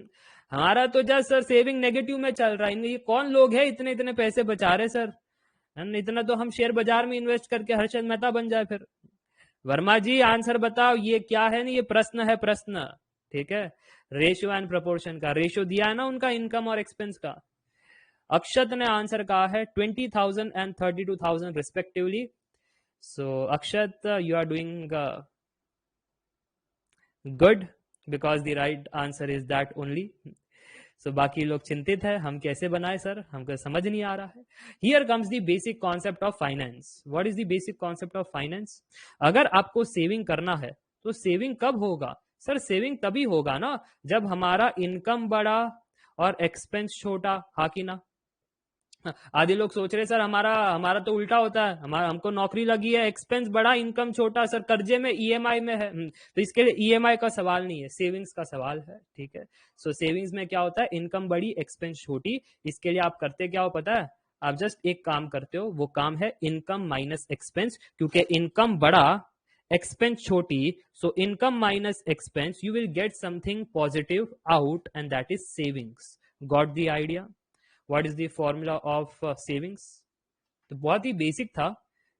हमारा तो जस्ट सर सेविंग नेगेटिव में चल रहा है। ये कौन लोग है इतने इतने पैसे बचा रहे सर? इतना तो हम शेयर बाजार में इन्वेस्ट करके हर्षद मेहता बन जाए फिर। वर्मा जी आंसर बताओ, ये क्या है ना? ये प्रश्न है, प्रश्न। ठीक है, रेशियो एंड प्रोपोर्शन का रेशियो दिया है ना उनका इनकम और एक्सपेंस का। अक्षत ने आंसर कहा है 20,000 and 32,000 respectively. So Akshat, you are doing good because the right answer is that only. So बाकी लोग चिंतित है हम कैसे बनाए सर, हमको समझ नहीं आ रहा है। Here comes the basic concept of finance. What is the basic concept of finance? अगर आपको सेविंग करना है तो सेविंग कब होगा सर? सेविंग तभी होगा ना जब हमारा इनकम बड़ा और एक्सपेंस छोटा। हाँ कि ना? आधे लोग सोच रहे सर हमारा हमारा तो उल्टा होता है, हमारा हमको नौकरी लगी है, एक्सपेंस बड़ा, इनकम छोटा, सर कर्जे में, ईएमआई में है। तो इसके लिए ईएमआई का सवाल नहीं है, सेविंग्स का सवाल है, ठीक है। सो सेविंग्स में क्या होता है, इनकम बड़ी एक्सपेंस छोटी। इसके लिए आप करते क्या हो पता है, आप जस्ट एक काम करते हो, वो काम है इनकम माइनस एक्सपेंस, क्योंकि इनकम बड़ा expense choti, so income minus expense, you will get something positive out, and that is savings. Got the idea? What is the formula of savings? तो बहुत ही बेसिक था,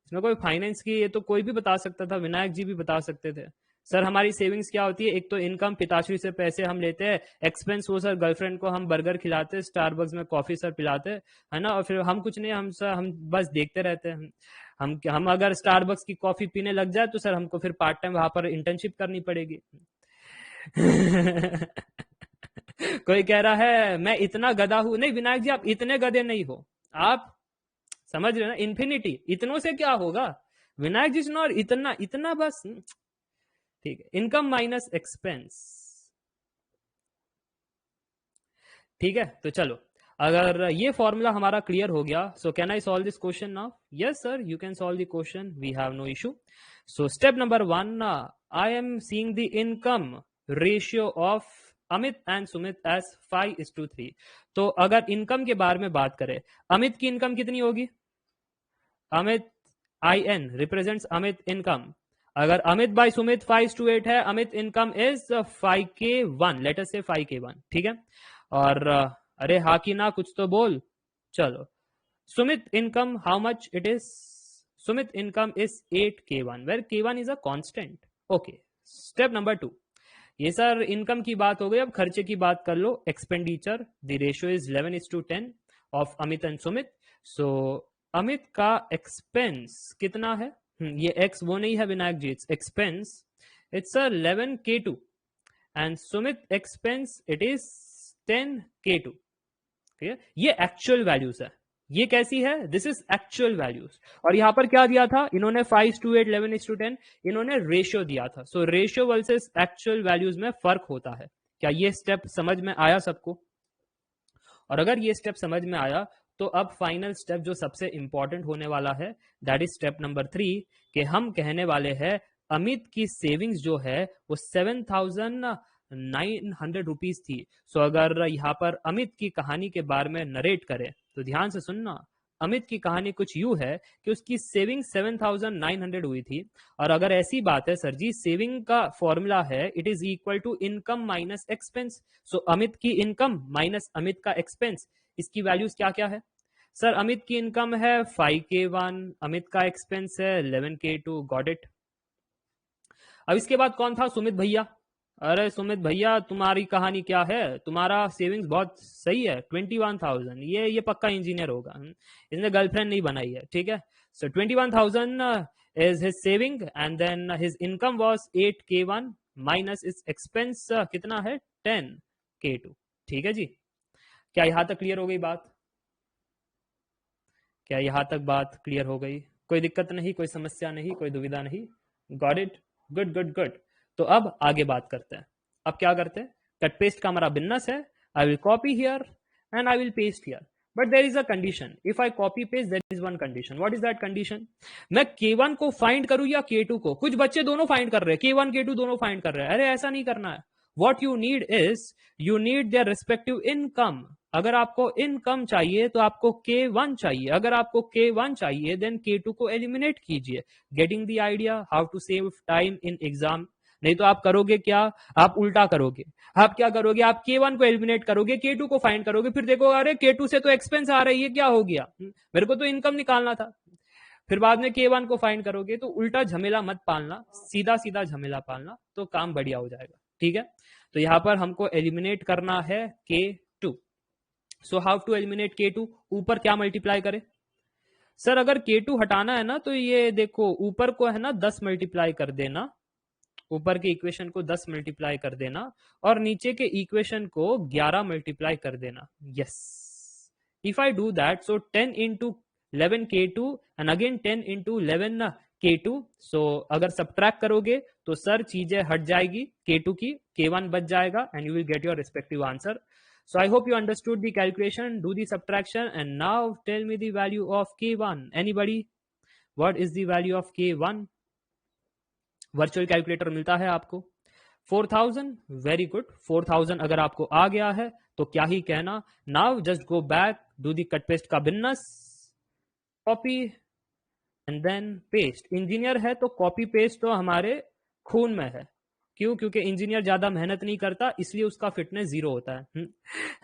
इसमें कोई फाइनेंस की, ये तो कोई भी बता सकता था, विनायक जी भी बता सकते थे। सर हमारी सेविंग्स क्या होती है, एक तो इनकम पिताश्री से पैसे हम लेते हैं, एक्सपेंस वो सर गर्लफ्रेंड को हम बर्गर खिलाते हैं, स्टारबक्स में कॉफी सर पिलाते हैं, है ना, और फिर हम कुछ नहीं, हम सर हम बस देखते रहते हैं। हम अगर स्टारबक्स की कॉफी पीने लग जाए तो सर हमको फिर पार्ट टाइम वहां पर इंटर्नशिप करनी पड़ेगी। कोई कह रहा है मैं इतना गधा हूं, नहीं विनायक जी आप इतने गधे नहीं हो, आप समझ रहे ना, इन्फिनिटी इतनों से क्या होगा, विनायक जी सुनो, और इतना इतना बस, ठीक है। इनकम माइनस एक्सपेंस, ठीक है। तो चलो, अगर ये फॉर्मूला हमारा क्लियर हो गया, so can I solve this question now? Yes sir, you can solve the question, we have no issue. So step number 1, I am seeing the income ratio of Amit and Sumit as 5:3। तो अगर income के बारे में बात करें, अमित की income कितनी होगी, Amit IN represents Amit income, अगर अमित बाय सुमित 5:8 है, Amit income is 5K1, late us से 5K1, ठीक है। और अरे हा की ना, कुछ तो बोल, चलो। Sumit income how much it is, Sumit income is 8K1, where K1 is a constant, okay. Step number 2, ये सर इनकम की बात हो गई, अब खर्चे की बात कर लो। Expenditure, the ratio is 11:10 of Amit and Sumit. So Amit का एक्सपेंस कितना है, ये एक्स वो नहीं है Vinayak ji, it's expense, it's 11K2, and Sumit expense it is 10K2, ठीक है। ये एक्चुअल वैल्यूज है, ये कैसी है, दिस इज एक्चुअल वैल्यूज। और यहां पर क्या दिया था इन्होंने, 5:8, 11:10, इन्होंने रेशियो दिया था। So ratio versus actual values में फर्क होता है। क्या ये स्टेप समझ में आया सबको? और अगर ये स्टेप समझ में आया, तो अब फाइनल स्टेप जो सबसे इंपॉर्टेंट होने वाला है, दैट इज स्टेप नंबर 3, कि हम कहने वाले हैं अमित की सेविंग्स जो है वो 7,900 रुपीज थी। सो अगर यहाँ पर अमित की कहानी के बारे में नरेट करें, तो ध्यान से सुनना, अमित की कहानी कुछ यूं है कि उसकी सेविंग 7,900 हुई थी। और अगर ऐसी बात है सर जी, सेविंग का फॉर्मूला है it is equal to income minus expense, so Amit की इनकम माइनस अमित का एक्सपेंस, इसकी वैल्यूज क्या क्या है सर? अमित की इनकम है 5K1, अमित का एक्सपेंस है 11K2, गॉट इट। अब इसके बाद कौन था, सुमित भैया। अरे सुमित भैया तुम्हारी कहानी क्या है, तुम्हारा सेविंग्स बहुत सही है, 21,000, ये पक्का इंजीनियर होगा, इसने गर्लफ्रेंड नहीं बनाई है, ठीक है। So 21,000 is his saving, and then his income was 8K1 minus is expense कितना है, 10K2, ठीक है जी। क्या यहां तक क्लियर हो गई बात? क्या यहां तक बात क्लियर हो गई? कोई दिक्कत नहीं, कोई समस्या नहीं, कोई दुविधा नहीं? Got it, good good good. तो अब आगे बात करते हैं। अब क्या करते हैं, कट पेस्ट का हमारा बिजनेस है। I will copy here and I will paste here, but there is a condition, if I copy paste there is one condition. What is that condition? मैं K1 को फाइंड करूं या K2 को? कुछ बच्चे दोनों फाइंड कर रहे हैं, K1 K2 दोनों फाइंड कर रहे हैं। अरे ऐसा नहीं करना है, what you need is, you need their respective income. अगर आपको इनकम चाहिए तो आपको K1 चाहिए, अगर आपको K1 चाहिए देन K2 को एलिमिनेट कीजिए। Getting the idea how to save time in exam? नहीं तो आप करोगे क्या, आप उल्टा करोगे। आप क्या करोगे, आप K1 को एलिमिनेट करोगे, K2 को फाइंड करोगे, फिर देखो अरे K2 से तो एक्सपेंस आ रही है, क्या हो गया, मेरे को तो इनकम निकालना था। फिर बाद में K1 को फाइंड करोगे, तो उल्टा झमेला मत पालना, सीधा सीधा झमेला पालना, तो काम बढ़िया हो जाएगा, ठीक है। तो यहां पर हमको एलिमिनेट करना है K2। So how to eliminate K2? ऊपर क्या मल्टीप्लाई करें सर? अगर K2 हटाना है ना, तो ये देखो ऊपर को है ना 10 मल्टीप्लाई कर देना, ऊपर के इक्वेशन को 10 मल्टीप्लाई कर देना, और नीचे के इक्वेशन को 11 मल्टीप्लाई कर देना। Yes, if I do that, so 10 into 11K2 and again 10 into 11 K2। सो अगर सब्ट्रैक्ट करोगे तो सर चीजें हट जाएगी K2 की, K1 बच जाएगा and you will get your respective answer. So I hope you understood the calculation. Do the subtraction and now tell me the value of K1. Anybody? What is the value of K1? Virtual calculator मिलता है आपको 4000। Very good, 4000 अगर आपको आ गया है तो क्या ही कहना। Now just go back, do the cut paste का business, copy and then paste. Engineer है तो कॉपी पेस्ट तो हमारे खून में है। क्यों? क्योंकि इंजीनियर ज्यादा मेहनत नहीं करता, इसलिए उसका फिटनेस 0 होता है।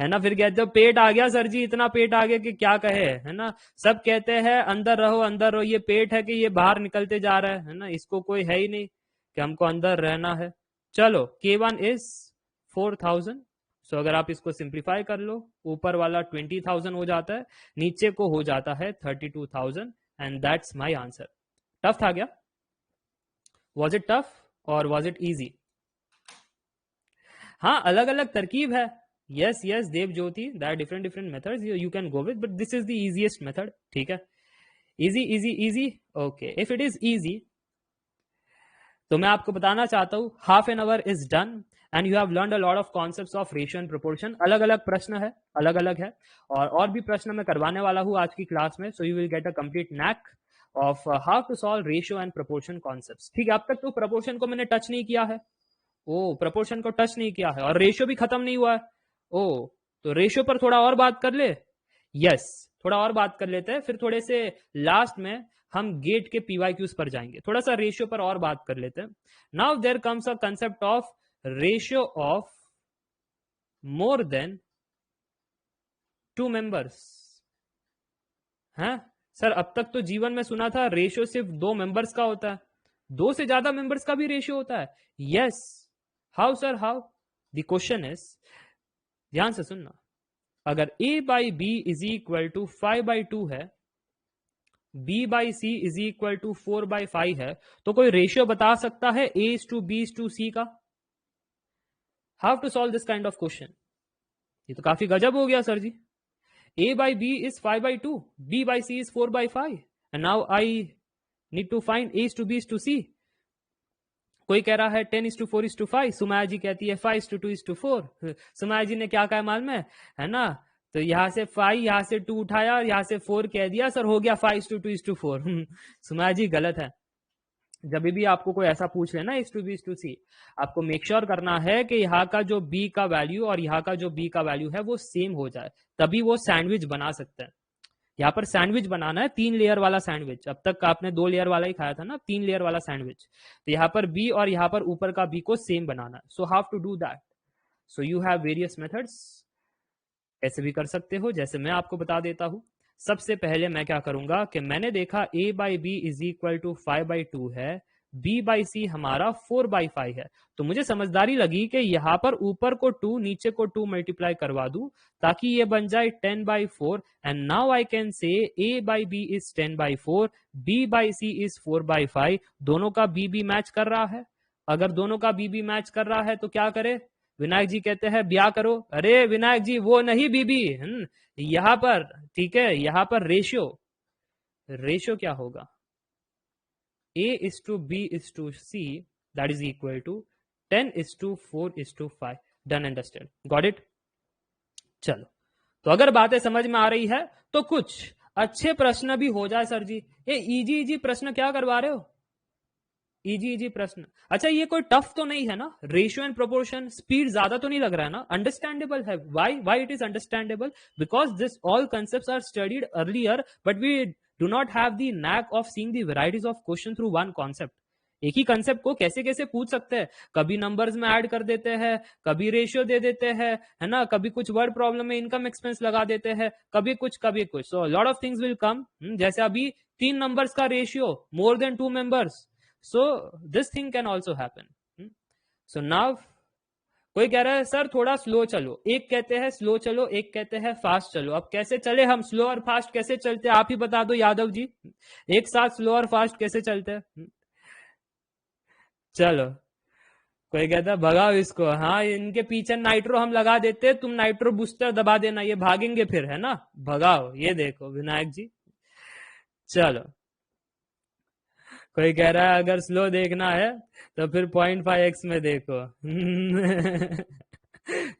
है ना? फिर कहते हो पेट आ गया सर जी, इतना पेट आ गया कि क्या कहे, है ना? सब कहते हैं अंदर रहो अंदर रहो, ये पेट है कि ये बाहर निकलते जा रहा है ना? इसको कोई है ही नहीं कि हमको अंदर रहना है। चलो K1 इज 4000। सो अगर आप इसको सिंप्लीफाई कर लो, ऊपर वाला 20,000 हो जाता है, नीचे को हो जाता है 32,000 and that's my answer. Tough था क्या? वॉज इट टफ और वॉज इट इजी? हाँ, अलग अलग तरकीब है। Yes yes Dev Jyoti, that different different methods you can go with, but this is the easiest method. ठीक है, easy easy easy. Okay, if it is easy तो मैं आपको बताना चाहता हूं half an hour is done and you have learned a lot of concepts of ratio and proportion. अलग अलग प्रश्न है, अलग अलग है, और भी प्रश्न मैं करवाने वाला हूं आज की क्लास में। So you will get a complete knack of how to solve ratio and proportion concepts. ठीक है, अब तक तो प्रोपोर्शन को मैंने टच नहीं किया है। ओ, प्रोपोर्शन को टच नहीं किया है और रेशियो भी खत्म नहीं हुआ है। ओ, तो रेशियो पर थोड़ा और बात कर ले। यस, थोड़ा और बात कर लेते हैं, फिर थोड़े से लास्ट में हम गेट के पीवाईक्यूज पर जाएंगे। थोड़ा सा रेशियो पर और बात कर लेते हैं। Now there comes a concept of ratio of more than 2 members. हैं सर, अब तक तो जीवन में सुना था रेशियो सिर्फ 2 मेंबर्स का होता है, 2 से ज्यादा मेंबर्स का भी रेशियो होता है। Yes, how sir, how? The question is, ध्यान से सुनना, अगर a by B is equal to 5/2 है, b by C is equal to 4/5 है, तो कोई रेशियो बता सकता है a is to b is to c का? How to solve this kind of question? ये तो काफी गजब हो गया sir ji. a by b is 5/2, b by c is 4/5, and now I need to find a is to b is to c. कोई कह रहा है 10:4:5, सुमाया जी कहती है 5:2:4। सुमाया जी ने क्या कहा मालूम है ना? तो यहां से 5, यहां से 2 उठाया और यहां से 4 कह दिया, सर हो गया 5:2:4। सुमाया जी गलत है। जब भी आपको कोई ऐसा पूछ लेना इस टू बी इस टू सी, आपको मेक श्योर करना है कि यहाँ का जो बी का वैल्यू और यहाँ का जो बी का वैल्यू है वो सेम हो जाए, तभी वो सैंडविच बना सकते हैं। यहाँ पर सैंडविच बनाना है, 3 लेयर वाला सैंडविच। अब तक आपने 2 लेयर वाला ही खाया था ना, 3 लेयर वाला सैंडविच। तो यहाँ पर बी और यहाँ पर ऊपर का बी को सेम बनाना है। So how to do that? So you have various methods. ऐसे भी कर सकते हो, जैसे मैं आपको बता देता हूं। सबसे पहले मैं क्या करूंगा कि मैंने देखा a by B is equal to 5/2 है, b बाई सी हमारा 4/5 है, तो मुझे समझदारी लगी कि यहां पर ऊपर को 2 नीचे को 2 मल्टीप्लाई करवा दूं ताकि ये बन जाए 10/4। And now I can say a by B is 10/4, b by C is 4/5। दोनों का b मैच कर रहा है। अगर दोनों का b मैच कर रहा है तो क्या करे? विनायक जी कहते हैं ब्याह करो। अरे विनायक जी, वो नहीं बीबी, यहां पर, ठीक है, यहां पर रेशियो क्या होगा? a is to b is to c, that is equal to 10:4:5। Done, understand, got it? चलो, तो अगर बातें समझ में आ रही है तो कुछ अच्छे प्रश्न भी हो जाए सर जी। ये इजी इजी प्रश्न क्या करवा रहे हो? इजी इजी प्रश्न। अच्छा, ये कोई टफ तो नहीं है ना? रेशियो एंड प्रोपोर्शन, स्पीड ज्यादा तो नहीं लग रहा है ना? अंडरस्टैंडेबल है। Why it is understandable? Because this all concepts are studied earlier, but we do not have the knack of seeing the varieties of question through one concept. एक ही कंसेप्ट को कैसे कैसे पूछ सकते हैं, कभी नंबर्स में ऐड कर देते हैं, कभी रेशियो दे देते हैं, है ना, कभी कुछ वर्ड प्रॉब्लम में इनकम एक्सपेंस लगा देते हैं, कभी कुछ कभी कुछ। So lot of things will come. जैसे अभी 3 नंबर्स का ratio, more than 2 members. So this thing can also happen. So now कोई कह रहा है सर थोड़ा स्लो चलो, एक कहते हैं स्लो चलो, एक कहते हैं फास्ट चलो। अब कैसे चले हम? स्लो और फास्ट कैसे चलते हैं आप ही बता दो यादव जी, एक साथ स्लो और फास्ट कैसे चलते हैं? चलो, कोई कहता है भगाओ इसको। हाँ, इनके पीछे नाइट्रो हम लगा देते, तुम नाइट्रो बूस्टर दबा देना, ये भागेंगे फिर, है ना? भगाओ। ये देखो विनायक जी। चलो, कोई कह रहा है अगर स्लो देखना है तो फिर 0.5x में देखो।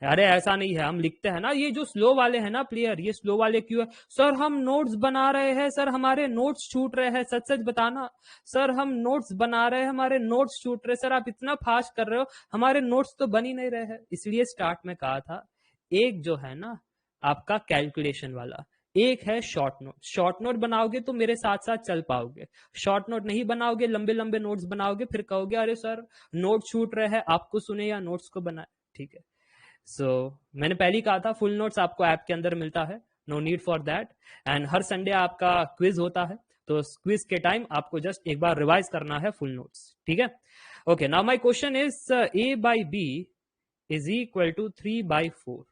अरे ऐसा नहीं है, हम लिखते हैं ना, ये जो स्लो वाले हैं ना प्लेयर, ये स्लो वाले क्यों है? सर हम नोट्स बना रहे हैं, सर हमारे नोट्स छूट रहे हैं, सच सच बताना। सर हम नोट्स बना रहे हैं, हमारे नोट्स छूट रहे, सर आप इतना फास्ट कर रहे हो, हमारे नोट्स तो बन ही नहीं रहे हैं। इसलिए स्टार्ट में कहा था, एक जो है ना आपका कैलकुलेशन वाला, एक है शॉर्ट नोट। शॉर्ट नोट बनाओगे तो मेरे साथ साथ चल पाओगे, शॉर्ट नोट नहीं बनाओगे, लंबे लंबे नोट्स बनाओगे, फिर कहोगे अरे सर नोट छूट रहे हैं, आपको सुने या नोट्स को बनाए। ठीक है, मैंने पहले ही कहा था फुल नोट्स आपको ऐप के अंदर मिलता है, no need for that. And हर संडे आपका क्विज होता है, तो क्विज के टाइम आपको जस्ट एक बार रिवाइज करना है फुल नोट्स। ठीक है, okay, now my question is a by b is equal to 3/4.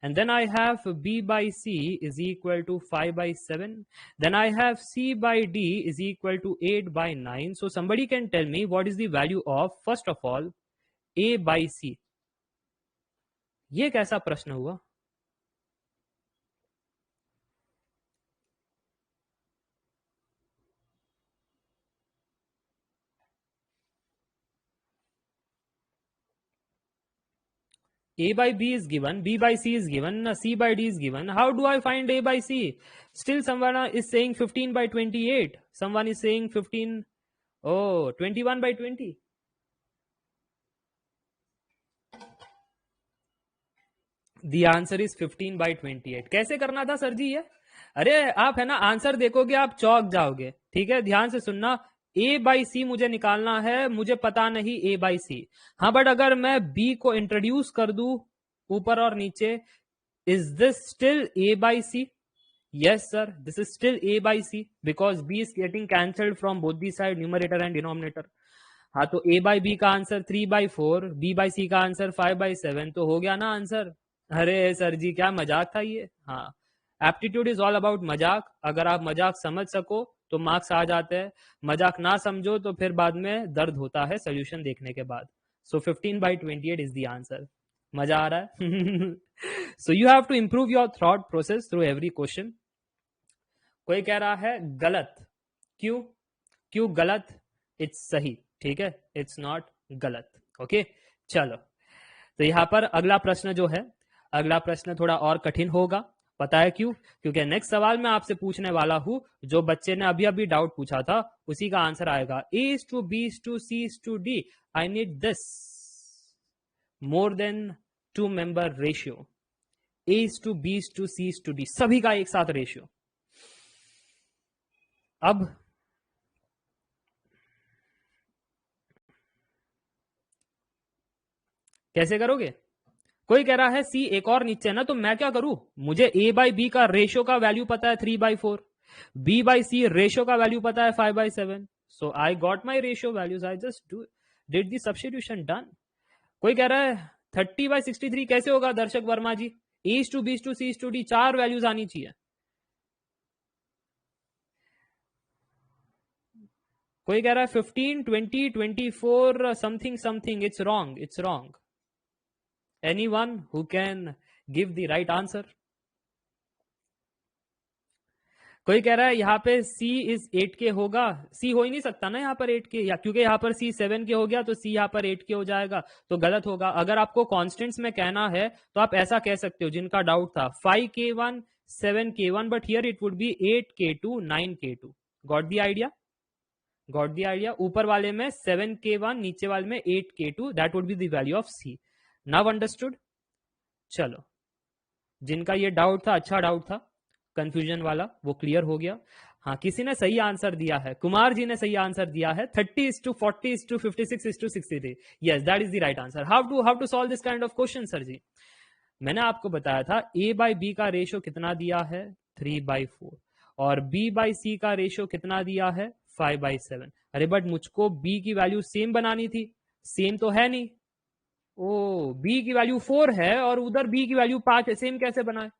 And then I have b by c is equal to 5/7. Then I have c by d is equal to 8/9. So somebody can tell me what is the value of, first of all, a by c. ये कैसा प्रश्न हुआ? A by B is given, B by C is given, C by D is given. How do I find A by C? Still someone is saying 15/28. Someone is saying 15, 21/20. The answer is 15/28. कैसे करना था sir जी ये? अरे आप है ना answer देखोगे आप चौंक जाओगे। ठीक है, ध्यान से सुनना। A बाई सी मुझे निकालना है, मुझे पता नहीं A बाई सी। हाँ, बट अगर मैं B को इंट्रोड्यूस कर दूं ऊपर और नीचे, is this still A by C? Yes, sir. This is still A by C because B is getting cancelled from both the side, numerator and denominator. हाँ, तो A by B का answer 3/4, B by C का answer 5/7, तो हो गया ना answer. अरे sir जी क्या मजाक था ये। हाँ, एप्टीट्यूड इज ऑल अबाउट मजाक। अगर आप मजाक समझ सको तो मार्क्स आ जाते हैं, मजाक ना समझो तो फिर बाद में दर्द होता है सोल्यूशन देखने के बाद। So 15/28 is the answer. मजा आ रहा है? So you have to improve your thought process through every question. कोई कह रहा है गलत, क्यों? क्यों गलत? इट्स सही। ठीक है, इट्स नॉट गलत। ओके, चलो, तो यहां पर अगला प्रश्न जो है, अगला प्रश्न थोड़ा और कठिन होगा। पता है क्यों? क्योंकि नेक्स्ट सवाल मैं आपसे पूछने वाला हूं, जो बच्चे ने अभी अभी डाउट पूछा था उसी का आंसर आएगा। A is to B is to C is to D, I need this more than 2 member ratio. A is to B is to C is to D, सभी का एक साथ रेशियो। अब कैसे करोगे? कोई कह रहा है सी एक और नीचे है ना, तो मैं क्या करूं? मुझे ए बाई बी का रेशियो का वैल्यू पता है 3/4, बी बाई सी रेशियो का वैल्यू पता है 5/7। So I got my ratio values, I just did the substitution, done. कोई कह रहा है 30/63 कैसे होगा Darshak Verma ji? A is to B is to C is to D, 4 values आनी चाहिए। कोई कह रहा है 15, 20, 24 something something, it's wrong, it's wrong. Anyone who can give the right answer? कोई कह रहा है यहाँ पे C is 8K होगा। C हो ही नहीं सकता ना यहाँ पर 8K, या क्योंकि यहाँ पर C 7K हो गया तो C यहाँ पर 8K हो जाएगा, तो गलत होगा। अगर आपको कॉन्स्टेंट्स में कहना है तो आप ऐसा कह सकते हो, जिनका डाउट था 5K1 7K1, but here it would B 8K2 9K2। Got the idea? Got the idea? ऊपर वाले में 7K1, नीचे वाले में 8K2, that would be the value of C। Now understood? चलो, जिनका ये डाउट था, अच्छा डाउट था, कंफ्यूजन वाला, वो क्लियर हो गया। हाँ, किसी ने सही आंसर दिया है, कुमार जी ने सही आंसर दिया है, 30:40:56:63। Yes, that is the right answer. How to solve this kind of question sir ji? मैंने आपको बताया था A बाई बी का रेशियो कितना दिया है, 3/4, और B बाई सी का रेशियो कितना दिया है, 5/7। अरे बट मुझको B की वैल्यू सेम बनानी थी, सेम तो है नहीं। ओ, B की वैल्यू 4 है और उधर B की वैल्यू 5 है, सेम कैसे बनाए?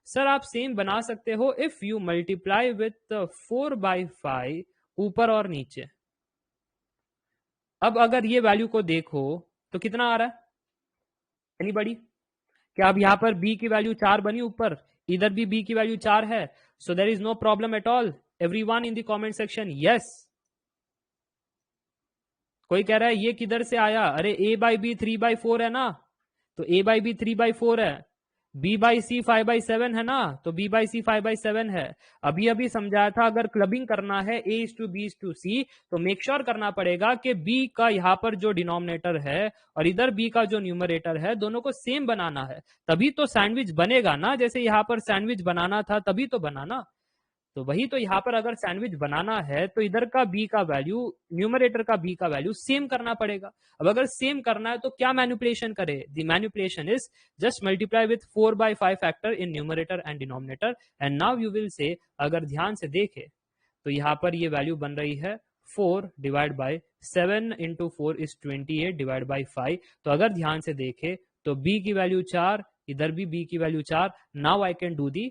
सर आप सेम बना सकते हो इफ यू मल्टीप्लाई विथ 4/5 ऊपर और नीचे। अब अगर ये वैल्यू को देखो तो कितना आ रहा है? एनीबॉडी? क्या अब यहां पर B की वैल्यू 4 बनी ऊपर, इधर भी B की वैल्यू 4 है, so there is no problem at all. Everyone in the comment section yes. कोई कह रहा है ये किधर से आया, अरे a बाई बी 3/4 है ना, तो a बाई बी 3/4 है, b बाई सी 5/7 है ना, तो b बाई सी 5/7 है। अभी अभी समझाया था अगर क्लबिंग करना है a:b:c तो मेक श्योर करना पड़ेगा कि b का यहाँ पर जो डिनोमिनेटर है और इधर b का जो न्यूमरेटर है दोनों को सेम बनाना है, तभी तो सैंडविच बनेगा ना। जैसे यहाँ पर सैंडविच बनाना था तभी तो बनाना, तो वही तो यहाँ पर अगर सैंडविच बनाना है तो इधर का b का वैल्यू, न्यूमरेटर का b का वैल्यू सेम करना पड़ेगा। अब अगर सेम करना है तो क्या मैनिपुलेशन करे, the manipulation is just multiply with 4/5 factor in numerator and denominator and now you will say, अगर ध्यान से देखे तो यहाँ पर ये वैल्यू बन रही है 4 divide by 7 into 4 is 28 divide by 5। तो अगर ध्यान से देखे तो b की वैल्यू 4, इधर भी b की value 4। Now I can do the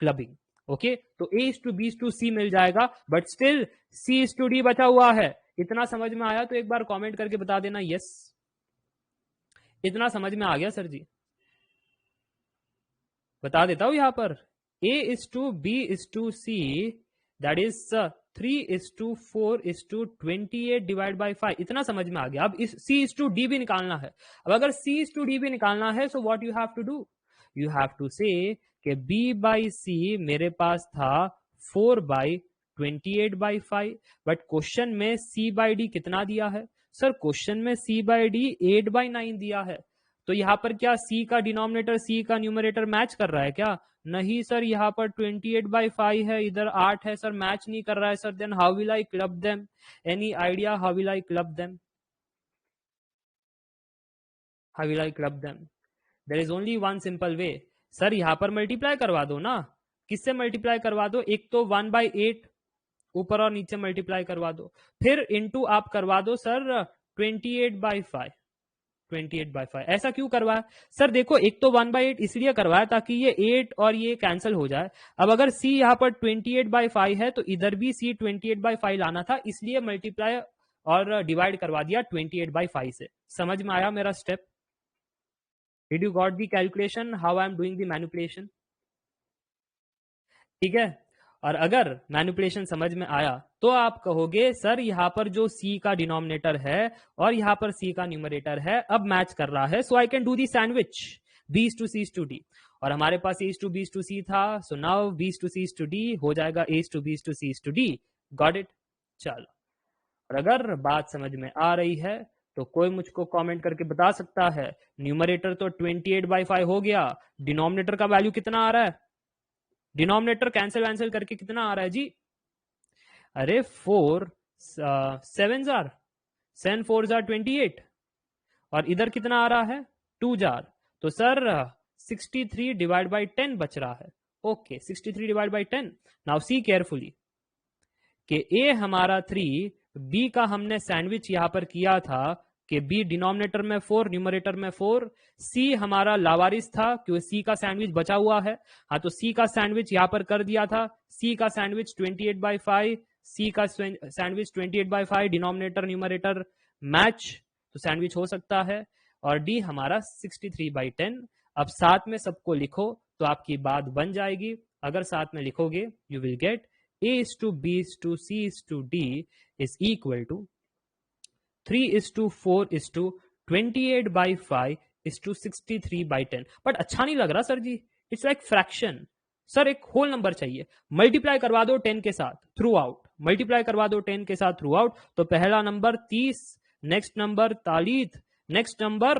clubbing. Okay तो a:b:c मिल जाएगा, बट स्टिल c:d बचा हुआ है। इतना समझ में आया तो एक बार कमेंट करके बता देना यस, इतना समझ में आ गया सर जी। बता देता हूं यहां पर a:b:c that is 3:4:28 divide by 5, इतना समझ में आ गया। अब इस c:d भी निकालना है। अब अगर c:d भी निकालना है so what you have to do, you have to say कि b बाई सी मेरे पास था 4/28/5, बट क्वेश्चन में c बाई डी कितना दिया है सर, क्वेश्चन में c बाई डी 8/9 दिया है। तो यहाँ पर क्या c का डिनोमिनेटर c का न्यूमरेटर मैच कर रहा है क्या, नहीं सर, यहाँ पर 28/5 है, इधर 8 है सर, मैच नहीं कर रहा है sir. Then how will I club them, any idea how will I club them, how will I club them? There is only one simple way sir, यहां पर मल्टीप्लाई करवा दो ना। किससे मल्टीप्लाई करवा दो, एक तो 1/8 ऊपर और नीचे मल्टीप्लाई करवा दो, फिर इनटू आप करवा दो सर 28/5, 28/5। ऐसा क्यों करवाया सर, देखो एक तो 1/8 इसलिए करवाया ताकि ये 8 और ये कैंसिल हो जाए। अब अगर c यहाँ पर 28/5 है तो इधर भी c 28/5 लाना था, इसलिए मल्टीप्लाई और डिवाइड करवा दिया 28/5 से। समझ में आया मेरा step? Did you got the calculation how I am doing the manipulation? ठीक है, और अगर मैनिपुलेशन समझ में आया तो आप कहोगे सर यहाँ पर जो c का डिनोमिनेटर है और यहाँ पर c का न्यूमरेटर है अब मैच कर रहा है, so I can do the sandwich b:c:d, और हमारे पास a:b:c था, सो नाउ b:c:d हो जाएगा a:b:c:d। Got it? चलो, और अगर बात समझ में आ रही है तो कोई मुझको कमेंट करके बता सकता है, न्यूमरेटर तो 28/5 हो गया, डिनोमिनेटर का वैल्यू कितना आ रहा है, डिनोमिनेटर कैंसिल वैंसिल करके कितना आ रहा है जी, अरे 4 7 जार 7 4 जार 28, और इधर कितना आ रहा है 2 जार, तो सर 63 डिवाइड बाई 10 बच रहा है। Okay 63 divide by 10। Now see carefully कि ए हमारा 3, बी का हमने सैंडविच यहां पर किया था कि बी डिनोमिनेटर में 4 न्यूमरेटर में 4, सी हमारा लावारिस था क्योंकि सी का सैंडविच बचा हुआ है, हाँ तो सी का सैंडविच यहां पर कर दिया था, सी का सैंडविच 28/5, सी का सैंडविच 28/5, डिनोमिनेटर न्यूमरेटर मैच, तो सैंडविच हो सकता है, और डी हमारा 63/10। अब साथ में सबको लिखो तो आपकी बात बन जाएगी। अगर साथ में लिखोगे you will get a:b:c:d is equal to 3:4:28/5 63/10। But अच्छा नहीं लग रहा sir ji, it's like fraction. Sir एक होल नंबर चाहिए, मल्टीप्लाई करवा दो 10 के साथ थ्रू आउट, मल्टीप्लाई करवा दो 10 के साथ थ्रू आउट, तो पहला number 30, next number 43, next number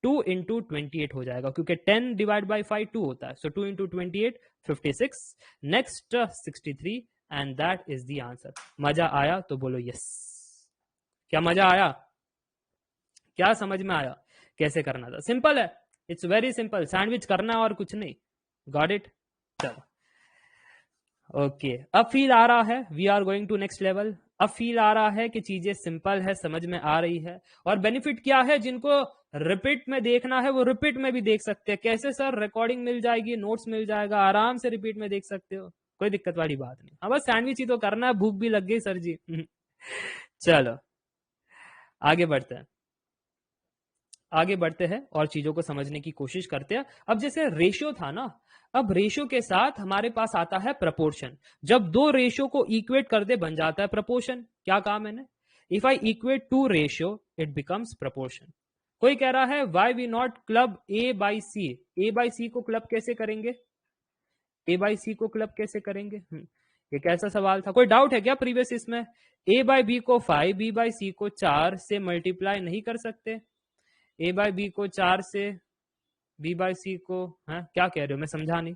2 into 28 हो जाएगा क्योंकि 10 डिवाइड बाई 5 2 होता है, सो 2 into 28 56, next 63, and that is the answer. मजा आया तो बोलो यस। क्या मजा आया, क्या समझ में आया कैसे करना था? सिंपल है, इट्स वेरी सिंपल, सैंडविच करना और कुछ नहीं। Got it? चलो ओके, अब फील आ रहा है, we are going to next level. अब फील आ रहा है कि चीजें सिंपल है, समझ में आ रही है, और बेनिफिट क्या है, जिनको रिपीट में देखना है वो रिपीट में भी देख सकते हैं। कैसे सर? रिकॉर्डिंग मिल जाएगी, नोट्स मिल जाएगा, आराम से रिपीट में देख सकते हो, कोई दिक्कत वाली बात नहीं। हाँ बस सैंडविच ही तो करना है, भूख भी लग गई सर जी। चलो आगे बढ़ते हैं, आगे बढ़ते हैं और चीजों को समझने की कोशिश करते हैं। अब जैसे रेशियो था ना, अब रेशियो के साथ हमारे पास आता है प्रपोर्शन। जब दो रेशियो को इक्वेट कर दे बन जाता है प्रपोर्शन। क्या कहा मैंने? If I equate two ratio it becomes proportion. कोई कह रहा है why we not club A by C. A by C को क्लब कैसे करेंगे? ए बाई सी को क्लब कैसे करेंगे? ये कैसा सवाल था? कोई डाउट है क्या प्रीवियस इसमें? ए बाई बी को 5, बी बाई सी को 4 से मल्टीप्लाई नहीं कर सकते? ए बाई बी को 4 से, बी बाई सी को, है क्या कह रहे हो? मैं समझा नहीं।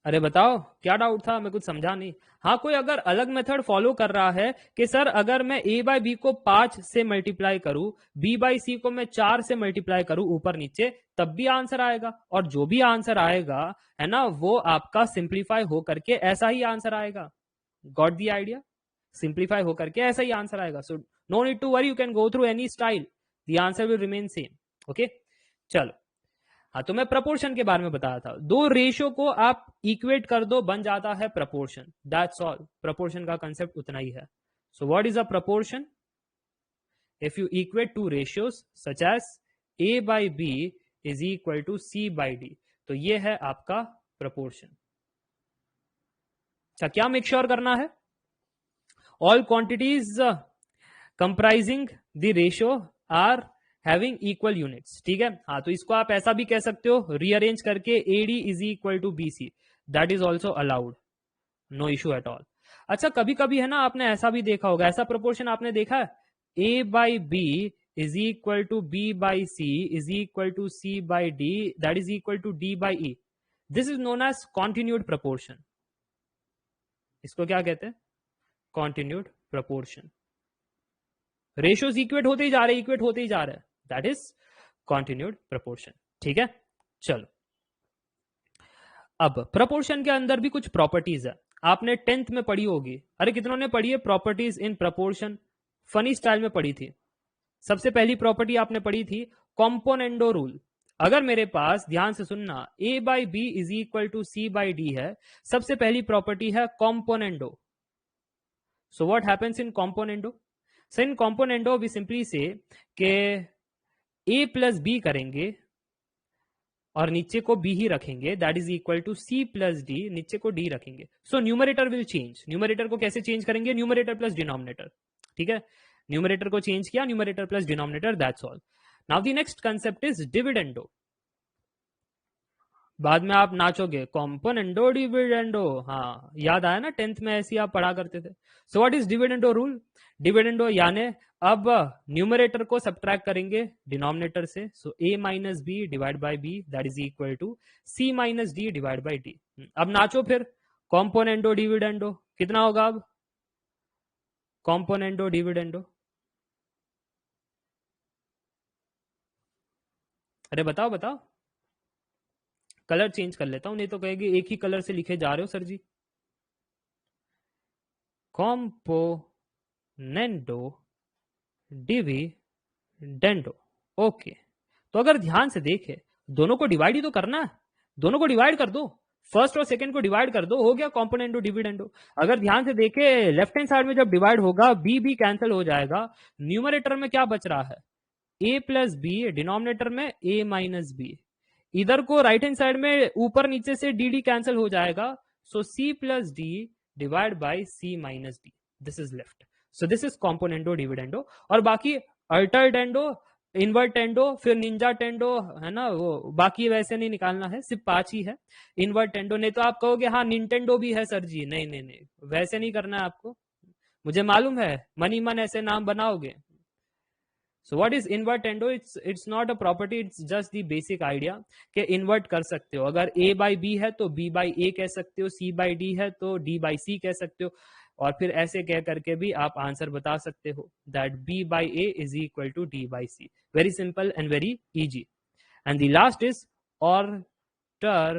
अरे बताओ क्या डाउट था? मैं कुछ समझा नहीं। हाँ, कोई अगर अलग मेथड फॉलो कर रहा है कि सर अगर मैं ए बाई बी को 5 से मल्टीप्लाई करूं, बी बाई सी को मैं 4 से मल्टीप्लाई करूं ऊपर नीचे, तब भी आंसर आएगा। और जो भी आंसर आएगा है ना, वो आपका सिंप्लीफाई हो करके ऐसा ही आंसर आएगा। Got the idea? सिंप्लीफाई हो करके ऐसा ही आंसर आएगा। So no need to worry, you can go through any style, the answer will remain same. Okay, चलो। हाँ, तो मैं प्रपोर्शन के बारे में बताया था। दो रेशियो को आप इक्वेट कर दो, बन जाता है प्रपोर्शन। That's all. प्रपोर्शन का कंसेप्ट उतना ही है। So what is a proportion? If you equate two ratios such as A by B is equal to C by D, तो ये है आपका प्रपोर्शन। अच्छा, क्या मेक श्योर करना है? All quantities comprising the ratio are having equal units. ठीक है। हाँ, तो इसको आप ऐसा भी कह सकते हो, रीअरेंज करके AD is equal to BC, that is also allowed, no issue at all. अच्छा, कभी कभी है ना, आपने ऐसा भी देखा होगा, ऐसा प्रोपोर्शन आपने देखा है, A by B is equal to B by C is equal to C by D, that is equal to D by E. This is known as continued proportion. इसको क्या कहते हैं? Continued proportion. रेशियोज इक्वेट होते ही जा रहे, equate होते ही जा रहे हैं, दैट इज कॉन्टिन्यूड प्रपोर्शन। ठीक है, चलो। अब प्रपोर्शन के अंदर भी कुछ प्रॉपर्टीज है, आपने 10th में पढ़ी होगी। अरे कितनों ने पढ़ी है properties in proportion? Funny style में पढ़ी थी। सबसे पहली प्रॉपर्टी आपने पढ़ी थी कॉम्पोनेंडो रूल। अगर मेरे पास, ध्यान से सुनना, A by B is equal to C by D है, सबसे पहली प्रॉपर्टी है componendo. So what happens in componendo? So in componendo we simply say K A plus B करेंगे और नीचे को बी ही रखेंगे, that is equal to C plus D, नीचे को डी रखेंगे। So numerator will change. Numerator को कैसे चेंज करेंगे? Numerator plus denominator. ठीक है, न्यूमरेटर को चेंज किया, numerator plus denominator, that's all. Now the next concept is dividendo. बाद में आप नाचोगे, कॉम्पोनेंडो डिविडेंडो, हाँ याद आया ना, 10th में ऐसी आप पढ़ा करते थे। So what is dividendo rule? Dividendo यानी अब न्यूमरेटर को सब्ट्रैक्ट करेंगे डिनोमिनेटर से, so a minus B divide by B, that is equal to c minus D divide by D. अब नाचो फिर, कॉम्पोनेंडो डिविडेंडो कितना होगा अब? कॉम्पोनेंडो डिविडेंडो, अरे बताओ बताओ। कलर चेंज कर लेता हूं, नहीं तो कहेगी एक ही कलर से लिखे जा रहे हो sir ji. Componendo dividendo, okay. तो अगर ध्यान से देखे, दोनों को डिवाइड ही तो करना है, दोनों को डिवाइड कर दो, फर्स्ट और सेकंड को डिवाइड कर दो, हो गया कॉम्पोनेंडो डिविडेंडो। अगर ध्यान से देखे, लेफ्ट हैंड साइड में जब डिवाइड होगा, बी बी कैंसिल हो जाएगा, न्यूमरेटर में क्या बच रहा है? ए प्लस बी, डिनोमिनेटर में ए माइनस बी। इधर को राइट हैंड साइड में ऊपर नीचे से डी डी कैंसिल हो जाएगा, so C plus D divide by C minus D, this is left. So this is componendo dividendo. और बाकी अल्टरडेंडो, इन्वर्टेंडो, फिर निंजा टेंडो, है ना, वो बाकी वैसे नहीं निकालना है, सिर्फ 5 ही है। इन्वर्टेंडो, नहीं तो आप कहोगे हाँ निंटेंडो भी है सर जी, नहीं नहीं नहीं, वैसे नहीं करना है आपको, मुझे मालूम है, मनी मन ऐसे नाम बनाओगे। सो what is invertendo? It's not a property, it's just the basic idea कि इन्वर्ट कर सकते हो। अगर ए बाई बी है तो बी बाई ए कह सकते हो, सी बाई डी है तो डी बाई सी कह सकते हो, और फिर ऐसे कह करके भी आप आंसर बता सकते हो, that B by A is equal to D by C. Very simple and very easy. And the last is alternendo.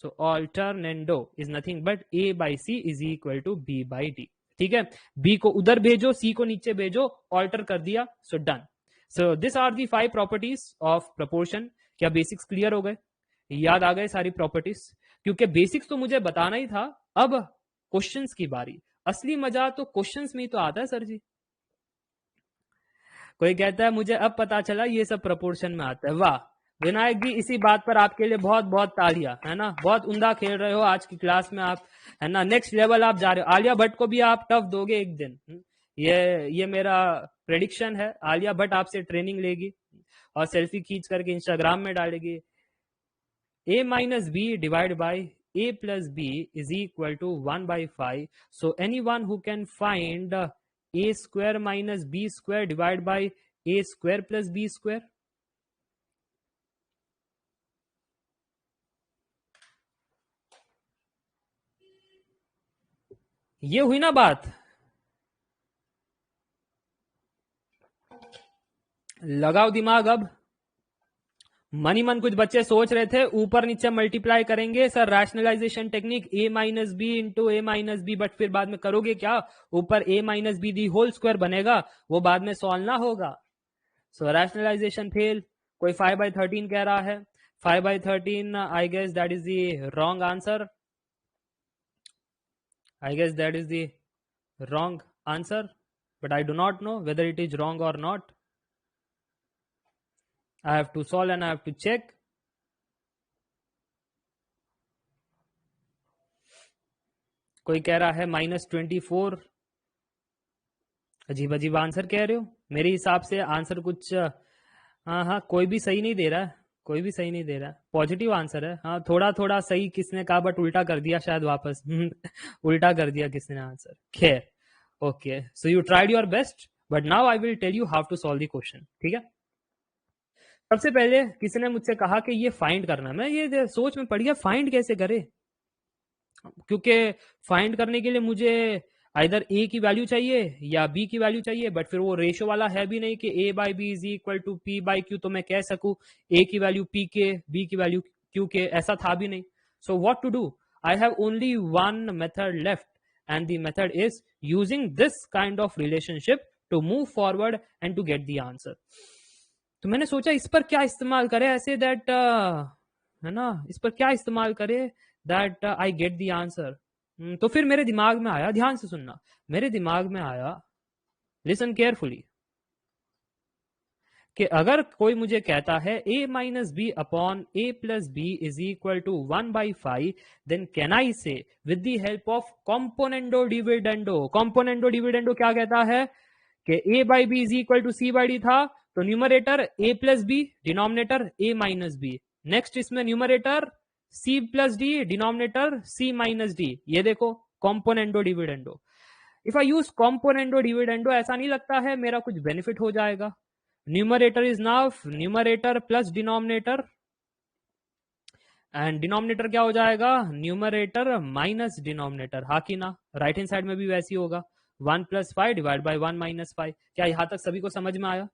So alternendo is nothing but A by C is equal to B by D. ठीक है, B को उधर भेजो, सी को नीचे भेजो, alter कर दिया, so done. So this are the 5 properties of proportion. क्या बेसिक्स क्लियर हो गए? याद आ गए सारी प्रॉपर्टीज? क्योंकि बेसिक्स तो मुझे बताना ही था, अब क्वेश्चंस की बारी। असली मजा तो क्वेश्चंस में ही तो आता है सर जी। कोई कहता है मुझे अब पता चला ये सब प्रपोर्शन में आता है, वाह, विनायक जी इसी बात पर आपके लिए बहुत बहुत तालियां, है ना, बहुत उम्दा खेल रहे हो आज की क्लास में आप, है ना, नेक्स्ट लेवल आप जा रहे हो। आलिया भट्ट को भी आप टफ दोगे एक दिन, ये मेरा प्रेडिक्शन है। आलिया भट्ट आपसे ट्रेनिंग लेगी और सेल्फी खींच करके इंस्टाग्राम में डालेगी। a minus b divided by a plus b is equal to 1 by 5. So anyone who can find a square minus b square divided by a square plus b square? ये हुई ना बात। लगाओ दिमाग अब। मनी मन कुछ बच्चे सोच रहे थे ऊपर नीचे मल्टीप्लाई करेंगे sir, rationalization technique a minus B into A minus B, but फिर बाद में करोगे क्या, ऊपर a minus B the whole square बनेगा, वो बाद में सॉल्व ना होगा। So rationalization fail. कोई 5/13 कह रहा है, 5/13 I guess that is the wrong answer, I guess that is the wrong answer, but I do not know whether it is wrong or not. I have to solve and I have to check. कोई कह रहा है -24। अजीब अजीब answer कह रहे हो, मेरे हिसाब से आंसर कुछ, हाँ कोई भी सही नहीं दे रहा है, कोई भी सही नहीं दे रहा है, पॉजिटिव आंसर है। हाँ थोड़ा थोड़ा सही किसने कहा, बट उल्टा कर दिया शायद वापस उल्टा कर दिया किसने आंसर। खैर okay, so you tried your best, but now I will tell you how to solve the question, ठीक है। सबसे पहले किसी ने मुझसे कहा कि ये फाइंड करना, मैं ये सोच में पड़ गया फाइंड कैसे करे, क्योंकि फाइंड करने के लिए मुझे इधर ए की वैल्यू चाहिए या बी की वैल्यू चाहिए, बट फिर वो रेशो वाला है भी नहीं कि A by B is equal to P by Q, तो मैं कह सकूं ए की वैल्यू पी के, बी की वैल्यू क्यू के, ऐसा था भी नहीं। So what to do, I have only one method left and the method is using this kind of relationship to move forward and to get the answer. तो मैंने सोचा इस पर क्या इस्तेमाल करे ऐसे दैट, है ना, इस पर क्या इस्तेमाल करे that I get the answer. तो फिर मेरे दिमाग में आया, ध्यान से सुनना, मेरे दिमाग में आया, लिसन केयरफुली, कि अगर कोई मुझे कहता है a minus B upon a plus B is equal to 1/5, then can I say with the help of componendo dividendo. Componendo dividendo क्या कहता है कि a by B is equal to C by D था, तो numerator a plus B, denominator a minus B. Next इसमें numerator c plus D, denominator c minus D. ये देखो componendo dividendo. If I use componendo dividendo, ऐसा नहीं लगता है मेरा कुछ बेनिफिट हो जाएगा। Numerator is now numerator plus denominator, and denominator क्या हो जाएगा, न्यूमरेटर माइनस डिनोमिनेटर, हाँ कि ना। राइट हैंड साइड में भी वैसी होगा, 1 + 5 डिवाइड बाई 1 - 5। क्या यहां तक सभी को समझ में आया?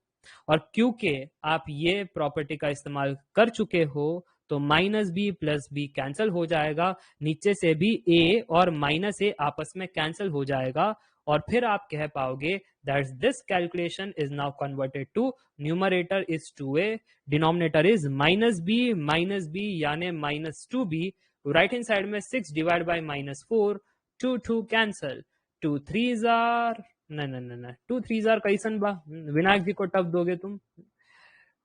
और क्योंकि आप ये प्रॉपर्टी का इस्तेमाल कर चुके हो, तो -b + b कैंसिल हो जाएगा, नीचे से भी a और -a आपस में कैंसिल हो जाएगा, और फिर आप कह पाओगे that this calculation is now converted to numerator is 2a, denominator is -b यानी -2b। राइट हैंड साइड में 6 divide by -4, 2 cancel, 2 3s are, न 2 3s आर कैसन बा, विनायक जी को टफ दोगे तुम,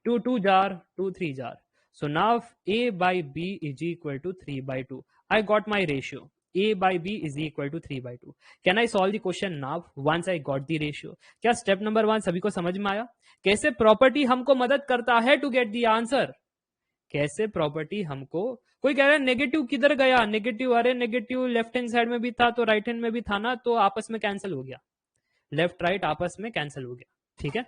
2 2 jar, 2 3 jar. So now a by b is equal to 3/2. I got my ratio. A by b is equal to 3/2. Can I solve the question now once I got the ratio? क्या step number 1 सभी को समझ में आया? कैसे property हमको मदद करता है टू गेट द आंसर? कैसे प्रॉपर्टी हमको, कोई कह रहा है नेगेटिव किधर गया, नेगेटिव, अरे नेगेटिव लेफ्ट हैंड साइड में भी था तो राइट हैंड में भी था ना, तो आपस में कैंसिल हो गया, लेफ्ट राइट आपस में कैंसिल हो गया, ठीक है।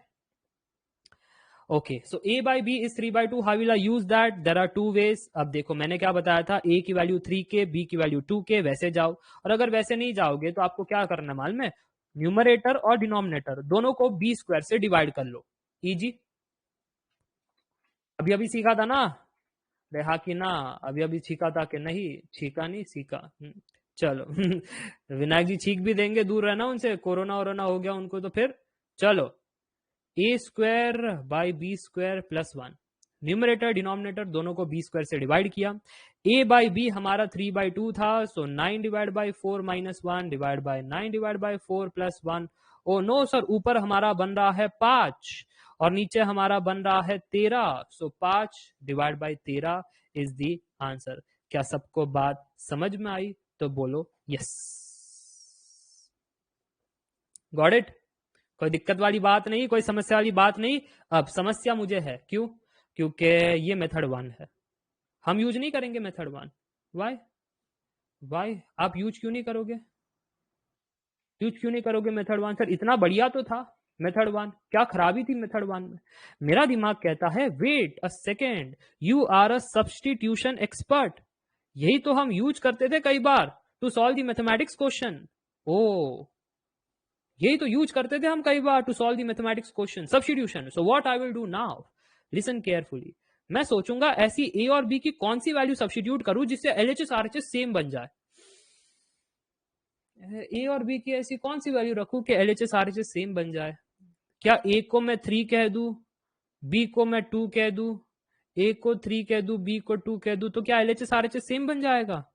Okay, so a by b is 3/2. How will I use that? There are 2 ways. अब देखो मैंने क्या बताया था, a की वैल्यू 3k, b की वैल्यू 2k, वैसे जाओ। और अगर वैसे नहीं जाओगे तो आपको क्या करना मालूम है, न्यूमरेटर और डिनोमिनेटर दोनों को b स्क्वायर से डिवाइड कर लो, इजी। अभी अभी सीखा था ना, रेहा कि ना, अभी अभी सीखा था कि नहीं, छीका नहीं सीखा। चलो विनायक जी छीक भी देंगे, दूर रहना उनसे, कोरोना वोरोना हो गया उनको तो फिर। चलो, a square by B square plus 1, numerator denominator दोनों को b स्क्वायर से डिवाइड किया। a बाई बी हमारा 3/2 था, so 9 divide by 4 - 1 divide by 9 divide by 4 plus 1, oh no sir, ऊपर हमारा बन रहा है 5 और नीचे हमारा बन रहा है 13, सो 5 divide by 13 is the answer. क्या सबको बात समझ में आई? तो बोलो यस। Got it? कोई दिक्कत वाली बात नहीं, कोई समस्या वाली बात नहीं। अब समस्या मुझे है, क्यों? क्योंकि ये मेथड 1 है, हम यूज नहीं करेंगे मेथड 1। वाई? वाई आप यूज क्यों नहीं करोगे? यूज क्यों नहीं करोगे मेथड 1? सर इतना बढ़िया तो था मेथड 1, क्या खराबी थी मेथड 1 में? मेरा दिमाग कहता है wait a second, you are a substitution expert. यही तो हम यूज करते थे कई बार to solve the mathematics question. ओ, यही तो यूज करते थे हम कई बार to solve the mathematics question, substitution. So what I will do now, listen carefully. मैं सोचूंगा ऐसी ए और बी की कौन सी वैल्यू सब्स्टिट्यूट करूं जिससे एलएचएस आरएचएस सेम बन जाए। ए और बी की ऐसी कौन सी वैल्यू रखूं कि एलएचएस आरएचएस सेम बन जाए? क्या ए को मैं 3 कह दूं, बी को मैं 2 कह दूं, ए को 3 कह दूं, बी को 2 कह दूं, तो क्या एलएचएस आरएचएस सेम बन जाएगा?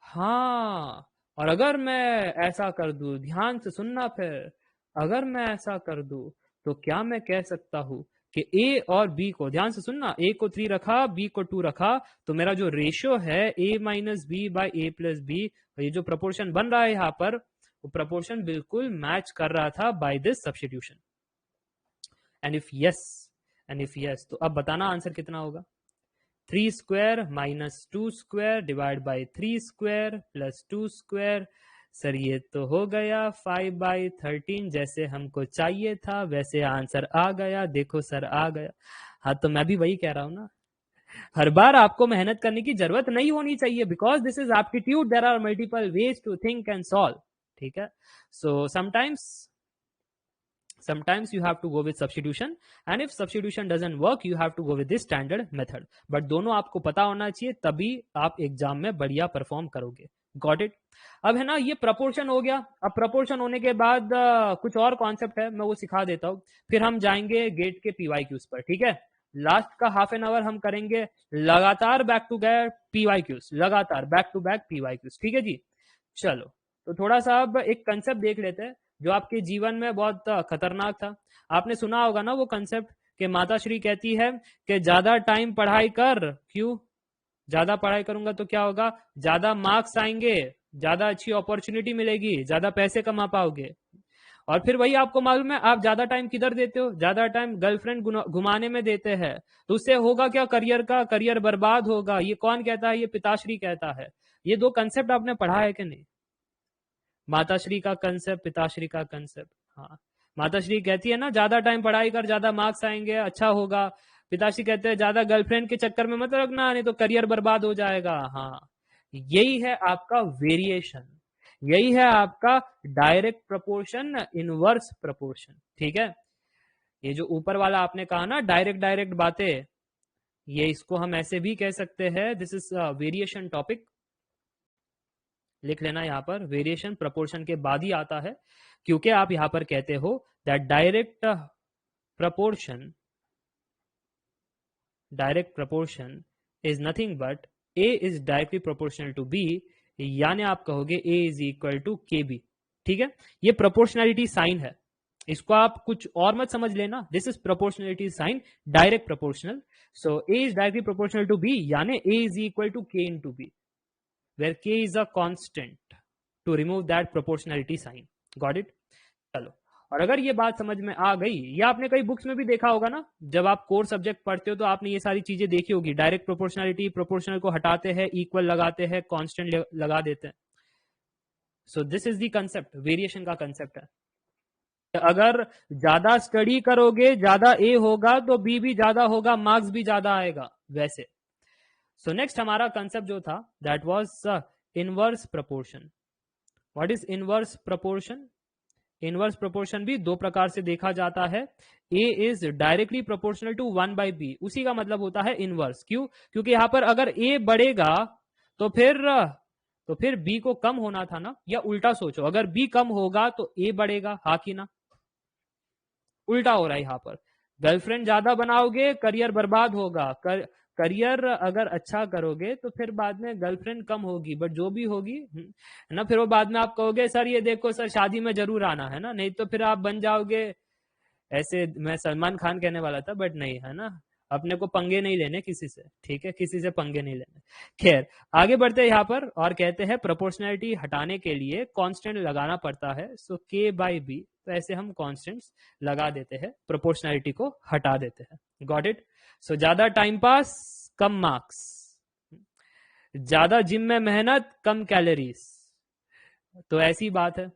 हाँ, और अगर मैं ऐसा कर दूं, ध्यान से सुनना फिर, अगर मैं ऐसा कर दूं तो क्या मैं कह सकता हूं कि ए और बी को, ध्यान से सुनना, ए को 3 रखा, बी को 2 रखा, तो मेरा जो रेशियो है A minus B by A plus B, ये जो प्रपोर्शन बन रहा है यहाँ पर, वो प्रपोर्शन बिल्कुल मैच कर रहा था by this substitution. And if yes तो अब बताना आंसर कितना होगा? 3 square minus 2 square divide by 3 square plus 2 square. Sir ये तो हो गया 5/13, जैसे हमको चाहिए था वैसे आंसर आ गया। देखो सर आ गया। हाँ तो मैं भी वही कह रहा हूं ना, हर बार आपको मेहनत करने की जरूरत नहीं होनी चाहिए, because this is aptitude, there are multiple ways to think and solve. ठीक है, सो sometimes you have to go with substitution, and if substitution doesn't work you have to go with this standard method, but दोनों आपको पता होना चाहिए, तभी आप exam में बढ़िया परफॉर्म करोगे। Got it? अब है ना, ये प्रपोर्शन हो गया। अब प्रपोर्शन होने के बाद कुछ और कॉन्सेप्ट है, मैं वो सिखा देता हूँ, फिर हम जाएंगे गेट के पीवाईक्यूज पर। ठीक है, लास्ट का हाफ एन आवर हम करेंगे लगातार बैक टू बैक पीवाईक्यूज, लगातार बैक टू बैक पीवाईक्यूज। ठीक है जी, चलो तो थोड़ा सा अब एक कंसेप्ट देख लेते हैं जो आपके जीवन में बहुत खतरनाक था। आपने सुना होगा ना वो कंसेप्ट कि माता श्री कहती है कि ज्यादा टाइम पढ़ाई कर। क्यों? ज्यादा पढ़ाई करूंगा तो क्या होगा? ज्यादा मार्क्स आएंगे, ज्यादा अच्छी अपॉर्चुनिटी मिलेगी, ज्यादा पैसे कमा पाओगे। और फिर वही आपको मालूम है, आप ज्यादा टाइम किधर देते हो? ज्यादा टाइम गर्लफ्रेंड घुमाने में देते हैं, तो उससे होगा क्या? करियर बर्बाद होगा। ये कौन कहता है? ये पिताश्री कहता है। ये दो कंसेप्ट आपने पढ़ा है कि नहीं? माताश्री का कंसेप्ट, पिताश्री का कंसेप्ट। हाँ, माताश्री कहती है ना ज्यादा टाइम पढ़ाई कर, ज्यादा मार्क्स आएंगे, अच्छा होगा। पिताश्री कहते हैं ज्यादा गर्लफ्रेंड के चक्कर में मत रखना, नहीं तो करियर बर्बाद हो जाएगा। हाँ, यही है आपका वेरिएशन, यही है आपका डायरेक्ट प्रपोर्शन, इनवर्स प्रपोर्शन। ठीक है, ये जो ऊपर वाला आपने कहा ना डायरेक्ट बातें, ये इसको हम ऐसे भी कह सकते हैं, दिस इज वेरिएशन टॉपिक। लिख लेना यहाँ पर, वेरिएशन प्रपोर्शन के बाद ही आता है, क्योंकि आप यहां पर कहते हो that direct proportion is nothing but A is directly proportional to B, यानी आप कहोगे A is equal to K B. ठीक है, ये प्रोपोर्शनलिटी साइन है, इसको आप कुछ और मत समझ लेना। This is proportionality sign, direct proportional. So A is directly proportional to B, यानी A is equal to K into B, where k is a constant to remove that proportionality sign. Got it? चलो, और अगर ये बात समझ में आ गई, या आपने कई बुक्स में भी देखा होगा ना, जब आप कोर सब्जेक्ट पढ़ते हो तो आपने ये सारी चीजें देखी होगी, डायरेक्ट प्रोपोर्शनलिटी, प्रोपोर्शनल को हटाते हैं, इक्वल लगाते हैं, कांस्टेंट लगा देते हैं। सो this is the concept, variation का कंसेप्ट है। अगर ज्यादा स्टडी करोगे, ज्यादा ए होगा तो बी भी ज्यादा होगा, मार्क्स भी ज्यादा आएगा वैसे। सो नेक्स्ट हमारा कंसेप्ट जो था that was inverse proportion. What is inverse proportion? Inverse proportion भी दो प्रकार से देखा जाता है। A is directly proportional to 1/b, उसी का मतलब होता है इनवर्स। क्यों? क्योंकि यहां पर अगर ए बढ़ेगा तो फिर बी को कम होना था ना, या उल्टा सोचो, अगर बी कम होगा तो ए बढ़ेगा, हा कि ना? उल्टा हो रहा है यहां पर, गर्लफ्रेंड ज्यादा बनाओगे करियर बर्बाद होगा, करियर अगर अच्छा करोगे तो फिर बाद में गर्लफ्रेंड कम होगी, बट जो भी होगी है ना, फिर वो बाद में आप कहोगे सर ये देखो सर शादी में जरूर आना, है ना, नहीं तो फिर आप बन जाओगे ऐसे, मैं सलमान खान कहने वाला था बट नहीं, है ना, अपने को पंगे नहीं लेने किसी से, ठीक है, किसी से पंगे नहीं लेने। खैर आगे बढ़ते हैं यहाँ पर और कहते हैं प्रोपोर्शनैलिटी हटाने के लिए कांस्टेंट लगाना पड़ता है, सो के बाई बी, तो ऐसे हम कांस्टेंट्स लगा देते हैं, प्रोपोर्शनैलिटी को हटा देते हैं। Got it? सो ज्यादा टाइम पास कम मार्क्स, ज्यादा जिम में मेहनत कम कैलोरीज, तो ऐसी बात है,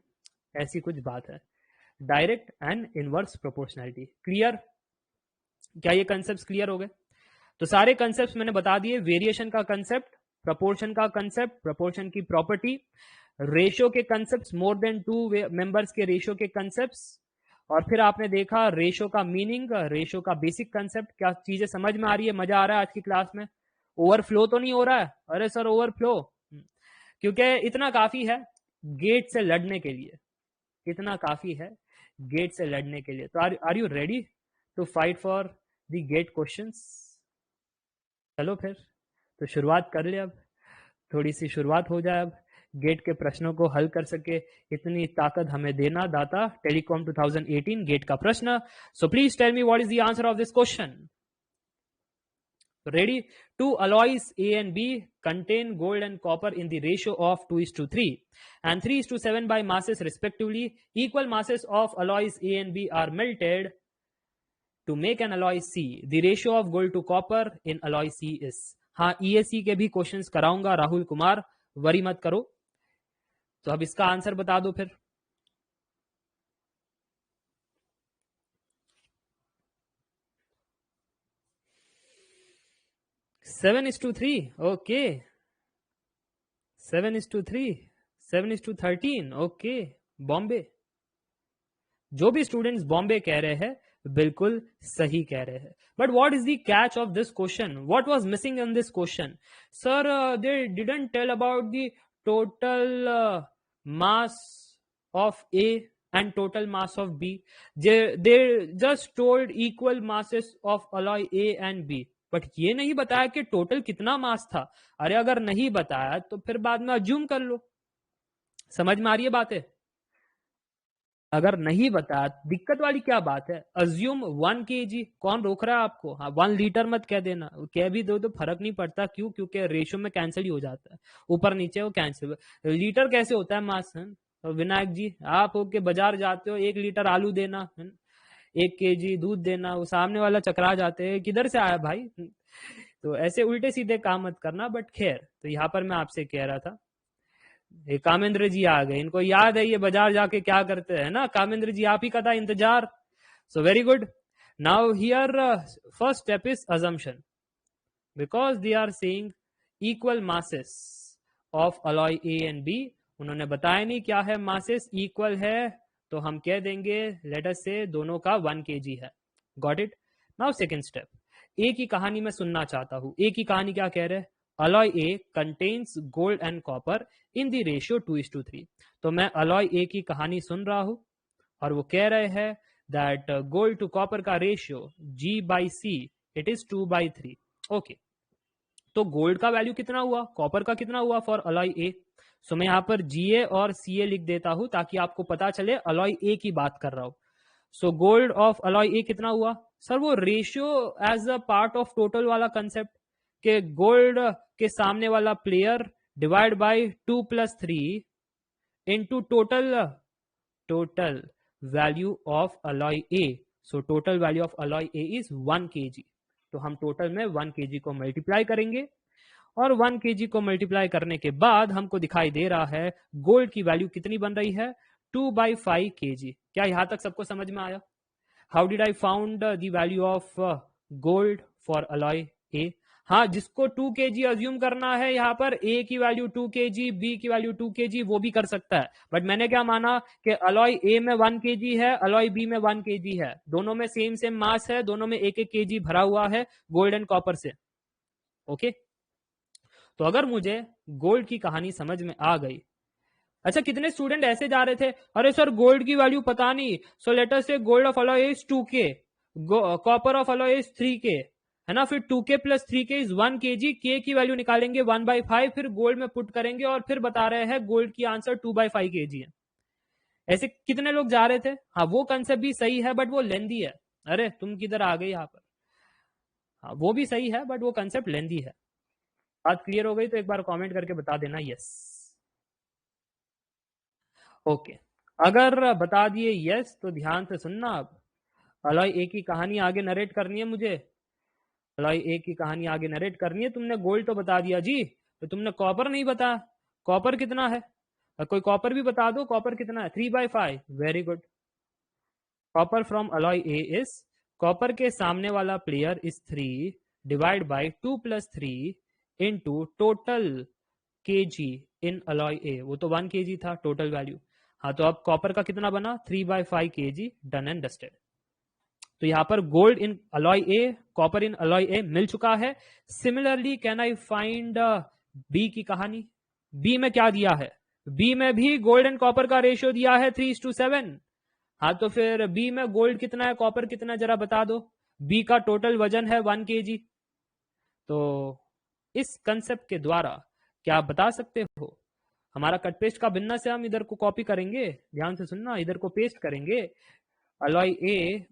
ऐसी कुछ बात है। Direct and inverse proportionality clear? क्या ये कंसेप्ट क्लियर हो गए? तो सारे कंसेप्ट मैंने बता दिए, वेरिएशन का कंसेप्ट, प्रपोर्शन का कंसेप्ट, प्रपोर्शन की प्रॉपर्टी, रेशियो के कंसेप्ट, मोर देन 2 मेंबर्स के रेशियो के कंसेप्ट, और फिर आपने देखा रेशियो का मीनिंग, रेशियो का बेसिक कंसेप्ट, क्या चीजें समझ में आ रही है, मजा आ रहा है आज की क्लास में? ओवरफ्लो तो नहीं हो रहा है? अरे सर ओवरफ्लो, क्योंकि इतना काफी है गेट से लड़ने के लिए, इतना काफी है गेट से लड़ने के लिए। तो are you ready to fight for the GATE questions? चलो फिर तो शुरुआत कर ले, अब थोड़ी सी शुरुआत हो जाए, अब गेट के प्रश्नों को हल कर सके, इतनी ताकत हमें देना दाता। टेलीकॉम 2018 गेट का प्रश्न। So please tell me what is the answer of this question. Ready? 2 alloys A and B contain gold and copper in the ratio of 2:3 and 3:7 by masses respectively. Equal masses of alloys A and B are melted to make an alloy C. The ratio of gold to copper in alloy C is. हाँ EAC के भी questions कराऊंगा Rahul Kumar, worry मत करो। तो अब इसका answer बता दो फिर। Seven is two three, okay, 7:3, 7:13, okay. Bombay, जो भी स्टूडेंट्स बॉम्बे कह रहे हैं बिल्कुल सही कह रहे हैं, but what is the catch of this question? What was missing in this question? Sir they didn't tell about the total mass of A and total mass of B. They just told equal masses of alloy A and B. But ये नहीं बताया कि total कितना मास था। अरे अगर नहीं बताया तो फिर बाद में अज्यूम कर लो। समझ में आ रही है बातें? अगर नहीं बताया, दिक्कत वाली क्या बात है? अज्यूम 1 kg, कौन रोक रहा है आपको? हाँ 1 लीटर मत कह देना, कह भी दो तो फर्क नहीं पड़ता। क्यों? क्योंकि रेशियो में कैंसिल ही हो जाता है, ऊपर नीचे वो कैंसिल। लीटर कैसे होता है मास? तो विनायक जी आप होके बाजार जाते हो, 1 लीटर आलू देना, 1 kg दूध देना, वो सामने वाला चकरा जाते हैं किधर से आया भाई। तो ऐसे उल्टे सीधे काम मत करना। बट खैर, तो यहाँ पर मैं आपसे कह रहा था, ये कामेंद्र जी आ गए, इनको याद है ये बाजार जाके क्या करते हैं ना। कामेंद्र जी आप ही का था इंतजार। So very good. Now here first step is assumption, because they are saying equal masses of alloy A and B. उन्होंने बताया नहीं क्या है मासेस, इक्वल है तो हम कह देंगे लेट अस से दोनों का 1 kg है। Got it? Now second step, A की कहानी मैं सुनना चाहता हूं। ए की कहानी क्या कह रहे हैं? Alloy A contains gold and copper in the ratio 2:3। तो मैं अलॉय ए की कहानी सुन रहा हूं और वो कह रहे हैं दैट गोल्ड टू कॉपर का ratio G/C it is 2/3। Okay, तो गोल्ड का वैल्यू कितना हुआ, कॉपर का कितना हुआ फॉर अलॉय ए? सो मैं यहां पर Ga और Ca लिख देता हूं ताकि आपको पता चले अलॉय ए की बात कर रहा हूं। So gold of alloy A कितना हुआ? सर वो ratio as a part of total वाला कंसेप्ट के गोल्ड के सामने वाला player divide by 2+3 into total value of alloy A. So total value of alloy A is 1 kg। तो हम टोटल में 1 kg को मल्टीप्लाई करेंगे और 1 kg को मल्टीप्लाई करने के बाद हमको दिखाई दे रहा है गोल्ड की वैल्यू कितनी बन रही है? 2/5 kg। क्या यहां तक सबको समझ में आया? How did I found the value of gold for alloy A? हाँ, जिसको 2 kg अज्यूम करना है यहाँ पर, ए की वैल्यू 2 kg, बी की वैल्यू 2 kg, वो भी कर सकता है। बट मैंने क्या माना कि अलॉय ए में 1 kg है, अलॉय बी में 1 kg है, दोनों में सेम मास है, दोनों में 1-1 kg भरा हुआ है गोल्ड एंड कॉपर से। ओके, तो अगर मुझे गोल्ड की कहानी समझ में आ गई। अच्छा, कितने स्टूडेंट ऐसे जा रहे थे, अरे सर गोल्ड की वैल्यू पता नहीं, सो लेट अस से gold of alloy is 2K, copper of alloy is 3K, है ना। फिर 2K plus 3K is 1 kg, के की वैल्यू निकालेंगे 1/5, फिर गोल्ड में पुट करेंगे और फिर बता रहे हैं गोल्ड की आंसर 2/5 kg है। ऐसे कितने लोग जा रहे थे। हाँ वो कंसेप्ट भी सही है बट वो लेंदी है। अरे तुम किधर आ गई यहाँ पर। हाँ वो भी सही है बट वो कंसेप्ट लेंदी है। बात क्लियर हो गई तो एक बार कमेंट करके बता देना यस। ओके, अगर बता दिए यस तो ध्यान से सुनना। अब अलॉय ए की कहानी आगे नरेट करनी है मुझे। अलॉय ए की कहानी आगे नरेट करनी है। तुमने गोल्ड तो बता दिया जी, तो तुमने कॉपर नहीं बताया। कॉपर कितना है, कोई कॉपर भी बता दो। कॉपर कितना है, 3/5। Very good. Copper from alloy A is, copper के सामने वाला player is 3 divide by 2 plus 3 into total KG in alloy A. वो तो 1 kg था टोटल वैल्यू। हाँ तो अब कॉपर का कितना बना, 3/5 kg। Done and dusted. तो यहां पर gold in alloy A, copper in alloy A मिल चुका है। Similarly can I find B की कहानी। बी में क्या दिया है, बी में भी गोल्ड एंड कॉपर का रेशियो दिया है 3:7। हाँ तो फिर बी में गोल्ड कितना है, कॉपर कितना है, जरा बता दो। बी का टोटल वजन है 1 kg। तो इस कंसेप्ट के द्वारा क्या आप बता सकते हो, हमारा कट पेस्ट का भिन्ना से हम इधर को कॉपी करेंगे। ध्यान से सुनना, इधर को पेस्ट करेंगे। अलॉय ए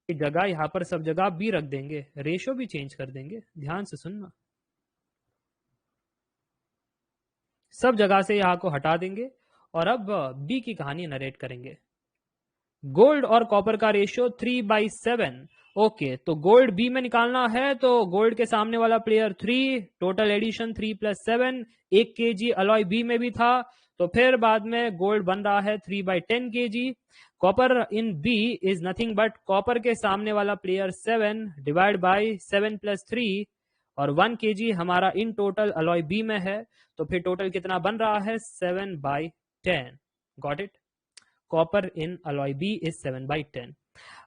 की जगह यहां पर सब जगह बी रख देंगे, रेशो भी चेंज कर देंगे। ध्यान से सुनना, सब जगह से यहां को हटा देंगे और अब बी की कहानी नरेट करेंगे। गोल्ड और कॉपर का रेशियो 3/7। ओके, तो गोल्ड बी में निकालना है तो गोल्ड के सामने वाला player 3, total addition 3+7। 1 kg alloy B में भी था, तो फिर बाद में गोल्ड बन रहा है 3/10 kg। Copper in B is nothing but copper के सामने वाला प्लेयर 7 डिवाइड बाई 7+3 और 1 kg हमारा इन टोटल अलॉय बी में है। तो फिर टोटल कितना बन रहा है, 7/10। Got it. Copper in alloy B is 7/10।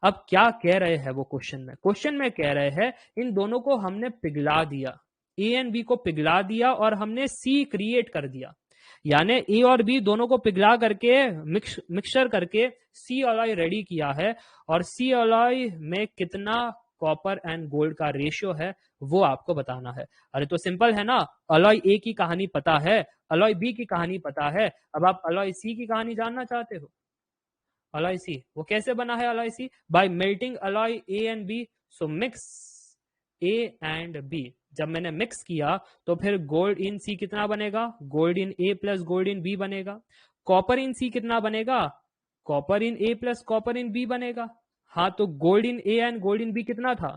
अब क्या कह रहे हैं वो क्वेश्चन में कह रहे हैं इन दोनों को हमने पिघला दिया, ए एंड बी को पिघला दिया और हमने सी क्रिएट कर दिया। यानी ए और बी दोनों को पिघला करके मिक्सचर करके सी अलॉय रेडी किया है। और सी अलॉय में कितना कॉपर एंड गोल्ड का रेशियो है वो आपको बताना है। अरे तो सिंपल है ना, अलॉय ए की कहानी पता है, अलॉय बी की कहानी पता है, अब आप अलॉय सी की कहानी जानना चाहते हो। अलॉय सी वो कैसे बना है, alloy C by melting alloy A and B. So mix A and B. जब मैंने मिक्स किया तो फिर गोल्ड इन सी कितना बनेगा, gold in A plus gold in B बनेगा। कॉपर इन सी कितना बनेगा, copper in A plus copper in B बनेगा। हाँ तो gold in A and gold in B कितना था,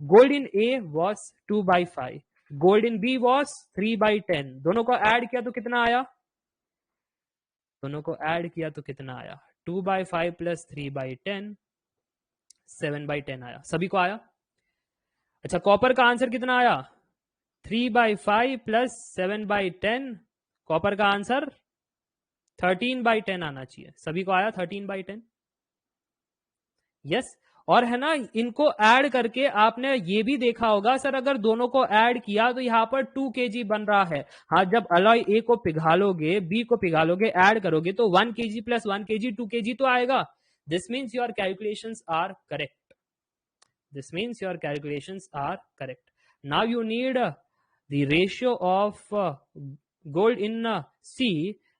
gold in A was 2/5, gold in B was 3/10। दोनों को ऐड किया तो कितना आया, दोनों को ऐड किया तो कितना आया, 2/5 प्लस 3/10, 7/10 आया। सभी को आया। अच्छा कॉपर का आंसर कितना आया, 3/5 प्लस 7/10। कॉपर का आंसर 13/10 आना चाहिए। सभी को आया 13/10। यस। और है ना, इनको ऐड करके आपने ये भी देखा होगा सर, अगर दोनों को ऐड किया तो यहां पर 2 kg बन रहा है। हाँ जब अलॉय ए को पिघालोगे, बी को पिघालोगे, ऐड करोगे तो 1 kg प्लस 1 kg 2 kg तो आएगा। This means your calculations are correct. This means your calculations are correct. Now you need the ratio of gold in C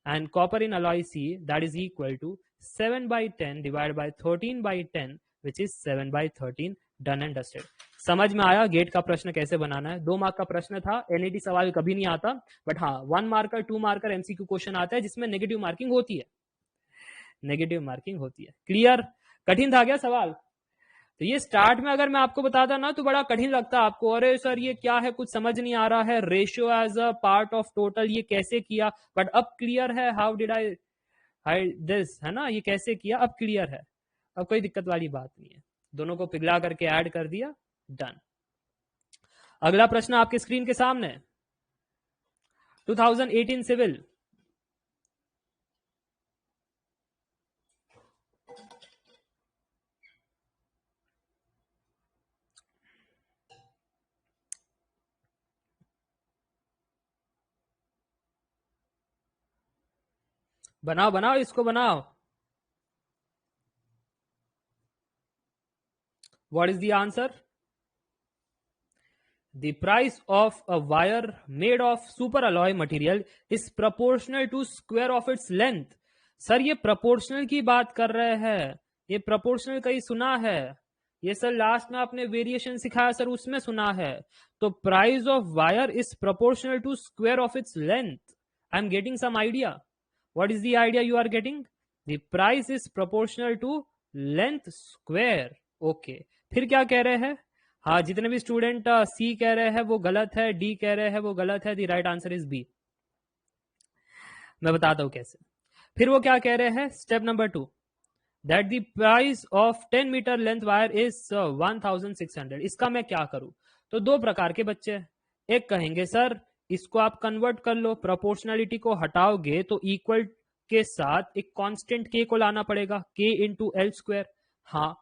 and copper in alloy C, that is equal to 7/10 divided by 13/10 which is 7/13। Done and dusted. समझ में आया gate का प्रश्न कैसे बनाना है। 2 mark का प्रश्न था, एनईटी सवाल कभी नहीं आता, बट हाँ 1 मार्कर 2 मार्कर एमसीक्यू क्वेश्चन आता है जिसमें नेगेटिव मार्किंग होती है, नेगेटिव मार्किंग होती है। क्लियर। कठिन था क्या सवाल। तो ये स्टार्ट में अगर मैं आपको बताता ना तो बड़ा कठिन लगता आपको, अरे सर ये क्या है, कुछ समझ नहीं आ रहा है, ratio as a part of total ये कैसे किया। बट अब क्लियर है, how did I hide this, है ना, ये कैसे किया अब क्लियर है। अब कोई दिक्कत वाली बात नहीं है, दोनों को पिघला करके ऐड कर दिया, डन। अगला प्रश्न आपके स्क्रीन के सामने, 2018 सिविल। बनाओ बनाओ इसको बनाओ। What is the answer, The price of a wire made of superalloy material is proportional to square of its length. Sir ये proportional की बात कर रहे हैं, ये proportional कहीं सुना है? ये सर लास्ट में आपने वेरिएशन सिखाया सर, उसमें सुना है. तो price of wire is proportional to square of its length. I am getting some idea. What is the idea you are getting? The price is proportional to length square. Okay. फिर क्या कह रहे हैं? हाँ, जितने भी स्टूडेंट सी कह रहे हैं वो गलत है, डी कह रहे हैं वो गलत है. The right answer is B. मैं बताता हूं कैसे. फिर वो क्या कह रहे हैं? Step number 2, that the price of 10 metre length wire is 1600. इसका मैं क्या करूं? तो दो प्रकार के बच्चे हैं. एक कहेंगे सर इसको आप कन्वर्ट कर लो, प्रोपोर्शनलिटी को हटाओगे तो इक्वल के साथ एक कांस्टेंट के को लाना पड़ेगा, के इंटू एल स्क्वायर. हाँ,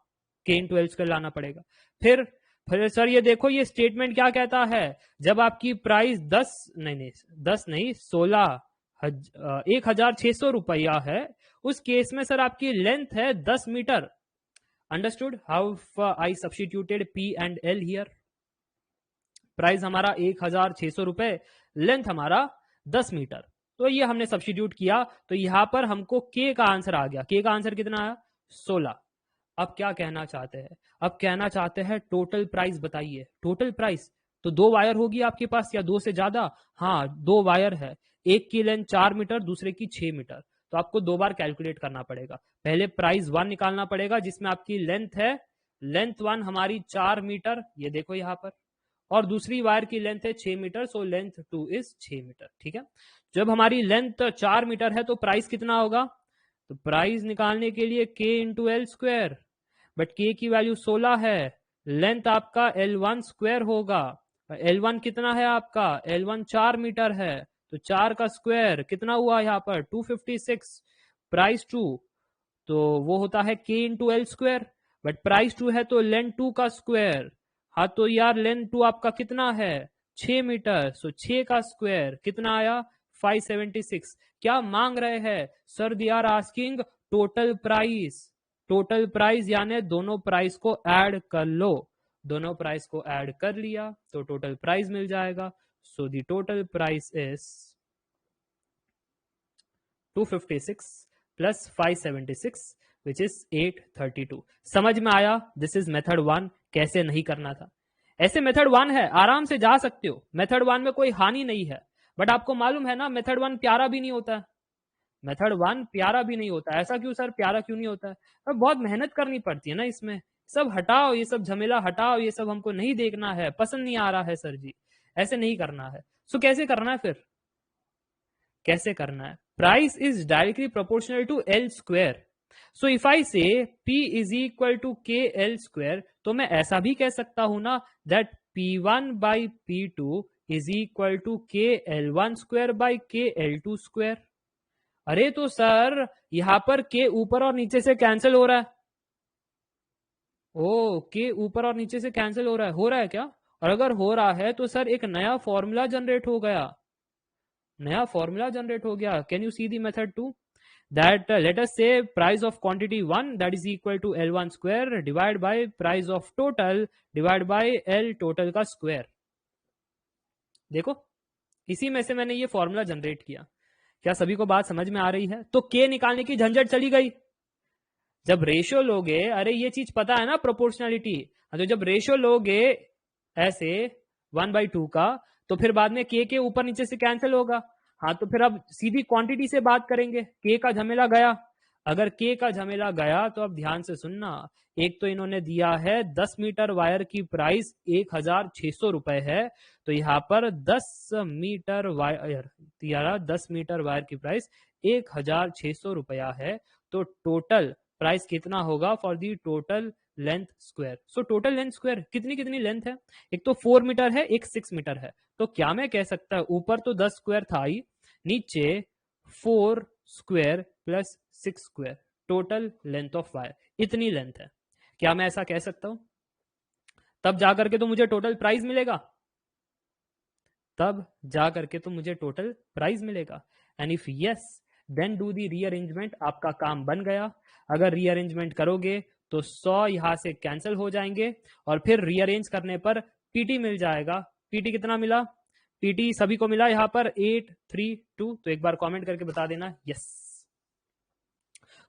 के इंटू एल स्क्वायर लाना पड़ेगा. फिर सर ये देखो ये स्टेटमेंट क्या कहता है, जब आपकी प्राइस 1600 रुपया है, उस केस में सर आपकी लेंथ है 10 metre. Understood how I substituted P and L here. Price हमारा 1600 रुपए, लेंथ हमारा 10 मीटर. तो ये हमने सब्स्टिट्यूट किया तो यहां पर हमको के का आंसर आ गया. के का आंसर कितना आया? 16. अब क्या कहना चाहते हैं? अब कहना चाहते हैं टोटल प्राइस बताइए. टोटल प्राइस तो दो वायर होगी आपके पास या दो से ज्यादा? हाँ, दो वायर है. एक की लेंथ 4 मीटर, दूसरे की 6 मीटर. तो आपको दो बार कैलकुलेट करना पड़ेगा. पहले प्राइस 1 निकालना पड़ेगा जिसमें आपकी लेंथ है, लेंथ 1 हमारी 4 मीटर, ये देखो यहां पर, और दूसरी वायर की लेंथ है 6 metre, so length 2 is 6 metre. ठीक है. जब हमारी लेंथ 4 मीटर है तो प्राइस कितना होगा? तो प्राइस निकालने के लिए के इंटू एल स्क्वायर, बट के की वैल्यू 16 है, लेंथ आपका L1 स्क्वायर होगा. L1 कितना है आपका? L1 4 मीटर है, तो 4 का स्क्वायर कितना हुआ यहाँ पर? 256. प्राइस 2 तो वो होता है के into L square, but price 2 है तो लेंथ 2 का स्क्वायर. हाँ तो यार लेंथ 2 आपका कितना है? 6 मीटर, सो 6 का स्क्वायर कितना आया? 576. क्या मांग रहे हैं sir? They are asking total price. Total price यानी दोनों प्राइस को ऐड कर लो. दोनों प्राइस को ऐड कर लिया तो टोटल प्राइस मिल जाएगा. So the total price is 256 plus 576 which is 832. समझ में आया? This is method 1. कैसे नहीं करना था. ऐसे मेथड 1 है, आराम से जा सकते हो. मेथड 1 में कोई हानि नहीं है, बट आपको मालूम है ना मेथड 1 प्यारा भी नहीं होता है. मेथड 1 प्यारा भी नहीं होता. ऐसा क्यों सर? प्यारा क्यों नहीं होता है? अब बहुत मेहनत करनी पड़ती है ना इसमें. सब हटाओ, ये सब झमेला हटाओ, ये सब हमको नहीं देखना है, पसंद नहीं आ रहा है सर जी, ऐसे नहीं करना है. सो कैसे करना है? फिर कैसे करना है? Price is directly proportional to L square. So if I say P is equal to K L square, तो मैं ऐसा भी कह सकता हूं ना that P1 by P2 is equal to K L1 square by के L2 स्क्वायर. अरे तो सर यहां पर के ऊपर और नीचे से कैंसिल हो रहा है. ओ, के ऊपर और नीचे से कैंसिल हो रहा है. हो रहा है क्या? और अगर हो रहा है तो सर एक नया फॉर्मूला जनरेट हो गया. नया फॉर्मूला जनरेट हो गया. Can you see the method 2? that let us say price of quantity 1 that is equal to L1 square divided by price of total divided by L total का square. देखो इसी में से मैंने ये फॉर्मूला जनरेट किया. क्या सभी को बात समझ में आ रही है? तो के निकालने की झंझट चली गई. जब रेशियो लोगे, अरे ये चीज पता है ना प्रोपोर्शनलिटी, तो जब रेशियो लोगे ऐसे 1/2 का, तो फिर बाद में के ऊपर नीचे से कैंसिल होगा. हाँ तो फिर अब सीधी क्वांटिटी से बात करेंगे. के का झमेला गया. अगर के का झमेला गया तो अब ध्यान से सुनना. एक तो इन्होंने दिया है 10 मीटर वायर की प्राइस 1600 रुपए है, तो यहाँ पर 10 मीटर वायर दिया, 10 मीटर वायर की प्राइस 1600 रुपया है. तो टोटल प्राइस कितना होगा for the total length square? So total length square कितनी कितनी लेंथ है? एक तो 4 मीटर है, एक 6 मीटर है. तो क्या मैं कह सकता हूं, ऊपर तो 10 स्क्वायर था ही, नीचे 4 square plus 6 square, total length of wire इतनी लेंथ है. क्या मैं ऐसा कह सकता हूं? तब जाकर के तो मुझे टोटल प्राइस मिलेगा. तब जाकर के तो मुझे टोटल प्राइस मिलेगा. And if yes then do the rearrangement. आपका काम बन गया. अगर रीअरेंजमेंट करोगे तो 100 यहां से कैंसिल हो जाएंगे और फिर रीअरेंज करने पर पीटी मिल जाएगा. पीटी कितना मिला? पीटी सभी को मिला यहाँ पर 832, तो एक बार कमेंट करके बता देना यस।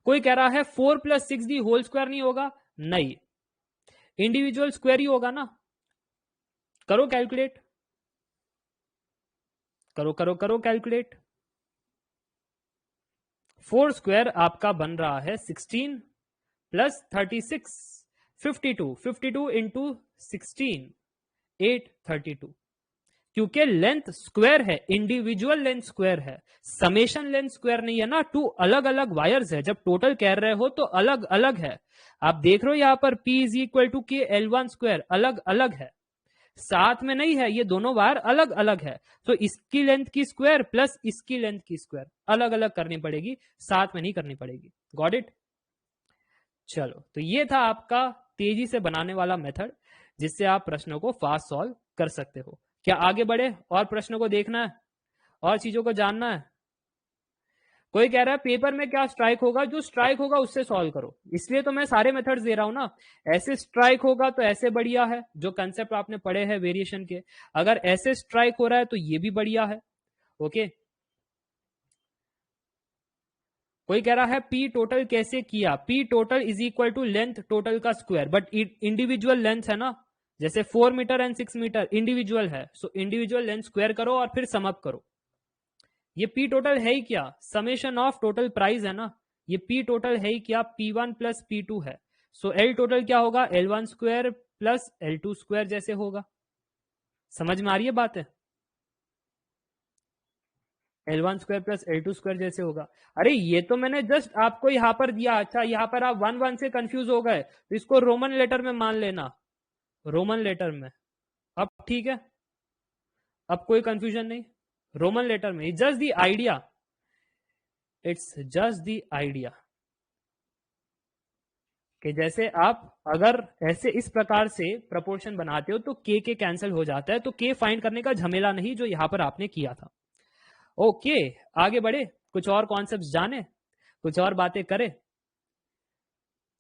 कोई कह रहा है 4 + 6d होल स्क्वायर नहीं होगा? नहीं, इंडिविजुअल स्क्वायर ही होगा ना। करो कैलकुलेट, करो करो करो कैलकुलेट। 4 स्क्वायर आपका बन रहा है 16 + 36 52, 52 इंटू 16 832, क्योंकि लेंथ स्क्वायर है, इंडिविजुअल लेंथ स्क्वायर है, समेशन लेंथ स्क्वायर नहीं है ना। 2 अलग अलग वायर्स है, जब टोटल कह रहे हो तो अलग अलग है। आप देख रहे हो यहाँ पर P = K L1 स्क्वायर अलग अलग है, साथ में नहीं है, ये दोनों वायर अलग अलग है। तो इसकी लेंथ की स्क्वायर प्लस इसकी लेंथ की स्क्वायर अलग अलग करनी पड़ेगी, साथ में नहीं करनी पड़ेगी। Got it? चलो, तो ये था आपका तेजी से बनाने वाला मेथड, जिससे आप प्रश्नों को फास्ट सॉल्व कर सकते हो। क्या आगे बढ़े और प्रश्नों को देखना है और चीजों को जानना है? कोई कह रहा है पेपर में क्या स्ट्राइक होगा? जो स्ट्राइक होगा उससे सॉल्व करो, इसलिए तो मैं सारे मेथड्स दे रहा हूं ना। ऐसे स्ट्राइक होगा तो ऐसे बढ़िया है, जो कंसेप्ट आपने पढ़े हैं वेरिएशन के। अगर ऐसे स्ट्राइक हो रहा है तो ये भी बढ़िया है। ओके, कोई कह रहा है पी टोटल कैसे किया? पी टोटल = लेंथ टोटल का स्क्वायर, बट इंडिविजुअल लेंथ है ना, जैसे 4 मीटर एंड 6 मीटर इंडिविजुअल है, सो इंडिविजुअल लेंथ स्क्वायर करो और फिर सम अप करो। ये पी टोटल है ही क्या? समेशन ऑफ टोटल प्राइस है ना। ये पी टोटल है ही क्या? P1 + P2 है। सो एल टोटल क्या होगा? L1 square plus L2 square जैसे होगा। समझ में आ रही है बात है? L1 square plus L2 square जैसे होगा। अरे ये तो मैंने जस्ट आपको यहाँ पर दिया। अच्छा, यहाँ पर आप 1 1 से कंफ्यूज हो गए, तो इसको रोमन लेटर में मान लेना, रोमन लेटर में। अब ठीक है, अब कोई कंफ्यूजन नहीं, रोमन लेटर में। Just the idea, it's just the idea कि जैसे आप अगर ऐसे इस प्रकार से प्रपोर्शन बनाते हो तो के कैंसिल हो जाता है, तो के फाइंड करने का झमेला नहीं जो यहां पर आपने किया था। ओके, आगे बढ़े, कुछ और कॉन्सेप्ट जाने, कुछ और बातें करें।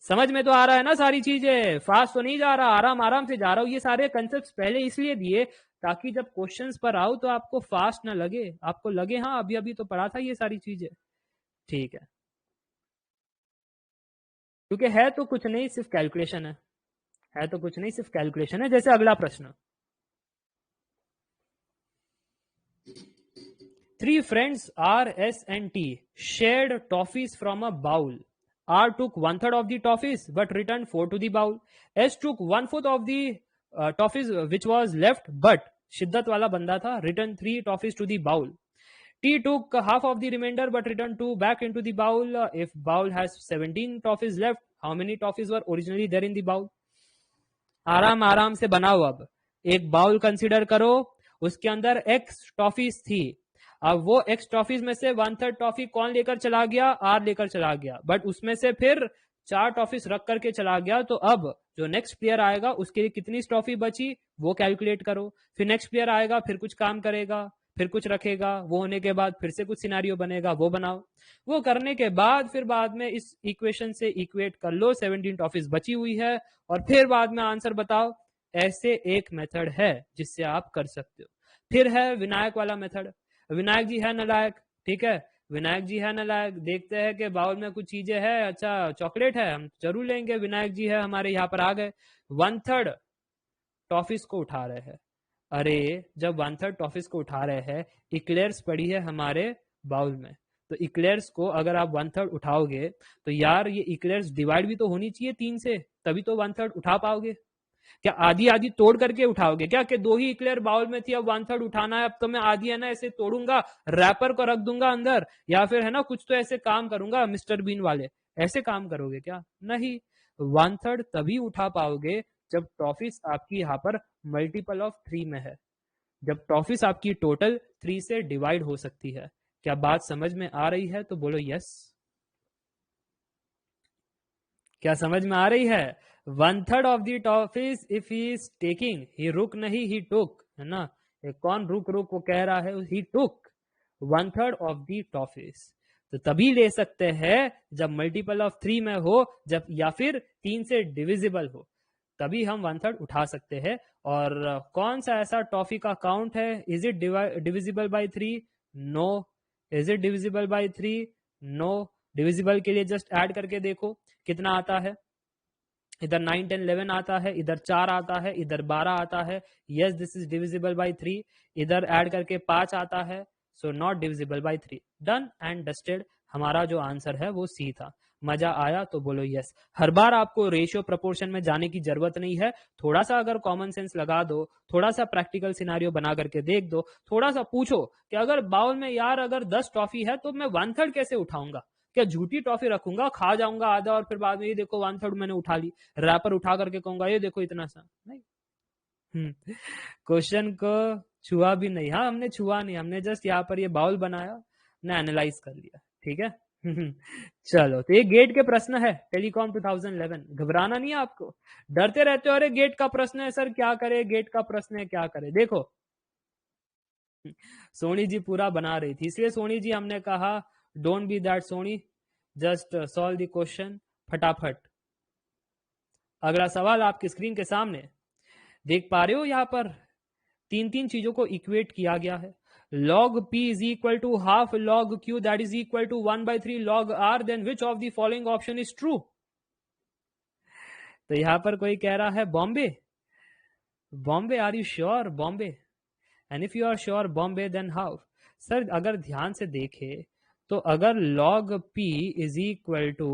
समझ में तो आ रहा है ना सारी चीजें? फास्ट तो नहीं जा रहा, आराम आराम से जा रहा हूं। ये सारे कंसेप्ट पहले इसलिए दिए ताकि जब क्वेश्चंस पर आओ तो आपको फास्ट ना लगे, आपको लगे हाँ अभी अभी तो पढ़ा था ये सारी चीजें। ठीक है, क्योंकि है तो कुछ नहीं, सिर्फ कैलकुलेशन है तो कुछ नहीं, सिर्फ कैलकुलेशन है। जैसे अगला प्रश्न, 3 friends R, S and T shared toffees from a bowl. R took 1/3 of the toffees but returned 4 to the bowl. S took 1/4 of the toffees which was left, but शिद्दत वाला बंदा था, returned 3 toffees to the bowl. T took half of the remainder but returned 2 back into the bowl. If bowl has 17 toffees left, how many toffees were originally there in the bowl? आराम आराम से बनाओ। अब एक bowl consider करो, उसके अंदर x toffees थी। अब वो एक्स टॉफीज में से 1/3 टॉफी कौन लेकर चला गया? आर लेकर चला गया, बट उसमें से फिर 4 टॉफीज रख करके चला गया। तो अब जो नेक्स्ट प्लेयर आएगा उसके लिए कितनी टॉफी बची वो कैलकुलेट करो। फिर नेक्स्ट प्लेयर आएगा, फिर कुछ काम करेगा, फिर कुछ रखेगा, वो होने के बाद फिर से कुछ सिनारियो बनेगा, वो बनाओ। वो करने के बाद फिर बाद में इस इक्वेशन से इक्वेट कर लो, 17 टॉफीज बची हुई है, और फिर बाद में आंसर बताओ। ऐसे एक मेथड है जिससे आप कर सकते हो। फिर है विनायक वाला मेथड। विनायक जी है नालायक, ठीक है, विनायक जी है नालायक, देखते हैं कि बाउल में कुछ चीजें है, अच्छा चॉकलेट है, हम जरूर लेंगे, विनायक जी है हमारे, यहाँ पर आ गए, 1/3 टॉफीज को उठा रहे हैं। अरे जब 1/3 टॉफीज को उठा रहे हैं, इक्लेयर्स पड़ी है हमारे बाउल में, तो इक्लेयर्स को अगर आप 1/3 उठाओगे तो यार ये इक्लेयर्स डिवाइड भी तो होनी चाहिए 3 से, तभी तो 1/3 उठा पाओगे। क्या आधी आधी तोड़ करके उठाओगे क्या? कि 2 ही इक्लेयर बाउल में थी, अब 1/3 उठाना है, अब तो मैं आधी है ना ऐसे तोड़ूंगा, रैपर को रख दूंगा अंदर, या फिर है ना कुछ तो ऐसे काम करूंगा मिस्टर बीन वाले, ऐसे काम करोगे क्या? नहीं, 1/3 तभी उठा पाओगे जब टॉफीज आपकी यहाँ पर मल्टीपल ऑफ 3 में है, जब टॉफीज आपकी टोटल 3 से डिवाइड हो सकती है। क्या बात समझ में आ रही है? तो बोलो यस। क्या समझ में आ रही है? 1/3 of the toffees if he is taking, he रुक नहीं, ही टुक, है ना, ये कौन रुक रुक वो कह रहा है, ही टुक 1/3 ऑफ दी टॉफीज। तो तभी ले सकते हैं जब मल्टीपल ऑफ 3 में हो, जब या फिर 3 से डिविजिबल हो। तभी हम 1/3 उठा सकते हैं। और कौन सा ऐसा टॉफी का काउंट है? Is it divisible by 3? No. Is it divisible by 3? No. Divisible के लिए जस्ट ऐड करके देखो कितना आता है। इधर 9, 10, 11 आता है, इधर 4 आता है, इधर 12 आता है। Yes, this is divisible by 3। इधर ऐड करके 5 आता है, so not divisible by 3। Done and dusted. हमारा जो आंसर है वो सी था। मजा आया तो बोलो यस। हर बार आपको रेशियो प्रपोर्शन में जाने की जरूरत नहीं है। थोड़ा सा अगर कॉमन सेंस लगा दो, थोड़ा सा प्रैक्टिकल सिनारियो बना करके देख दो, थोड़ा सा पूछो कि अगर बाउल में यार अगर 10 टॉफी है तो मैं 1/3 कैसे उठाऊंगा? क्या झूठी टॉफी रखूंगा, खा जाऊंगा आधा और फिर बाद में ये देखो 1/3 मैंने उठा ली, रैपर उठा करके कहूंगा ये देखो इतना सा? नहीं। क्वेश्चन को छुआ भी नहीं। हाँ, हमने छुआ नहीं, हमने जस्ट यहाँ पर ये बाउल बनाया, ने एनालाइज कर लिया। ठीक है। चलो, तो ये गेट के प्रश्न है टेलीकॉम 2011। घबराना नहीं है आपको, डरते रहते हो अरे गेट का प्रश्न है सर क्या करे, गेट का प्रश्न है क्या करे। देखो सोनी जी पूरा बना रही थी, इसलिए सोनी जी हमने कहा don't be that Soni, just solve the question फटाफट। अगला सवाल आपकी स्क्रीन के सामने देख पा रहे हो, यहां पर तीन तीन चीजों को इक्वेट किया गया है। log p is equal to half log q that is equal to 1/3 log r, then which of the following option is true? तो यहां पर कोई कह रहा है Bombay. Bombay, are you sure Bombay? And if you are sure Bombay then how? Sir अगर ध्यान से देखे तो अगर log p is equal to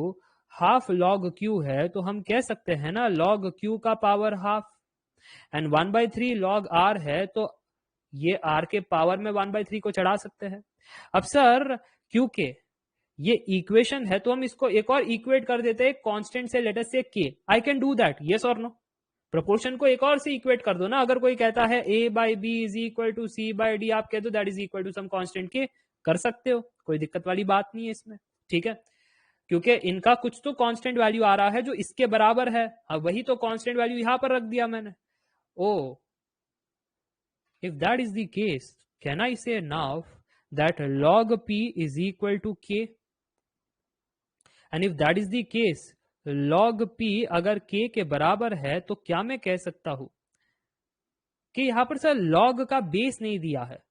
half log q है तो हम कह सकते हैं ना log q का power half, and 1/3 log r है तो ये r के पावर में 1/3 को चढ़ा सकते हैं। अब सर क्योंकि ये इक्वेशन है तो हम इसको एक और इक्वेट कर देते हैं कांस्टेंट से, लेट अस से k। I can do that, yes और नो? प्रोपोर्शन को एक और से इक्वेट कर दो ना। अगर कोई कहता है a by B is equal to C by D, आप कह दो that is equal to some constant K, कर सकते हो, कोई दिक्कत वाली बात नहीं है इसमें। ठीक है, क्योंकि इनका कुछ तो कांस्टेंट वैल्यू आ रहा है जो इसके बराबर है। अब वही तो कांस्टेंट वैल्यू यहां पर रख दिया मैंने। ओ, if that is the case, can I say now that log p is equal to k? And if that is the case, log p अगर k के बराबर है तो क्या मैं कह सकता हूं कि यहां पर सर log का बेस नहीं दिया है,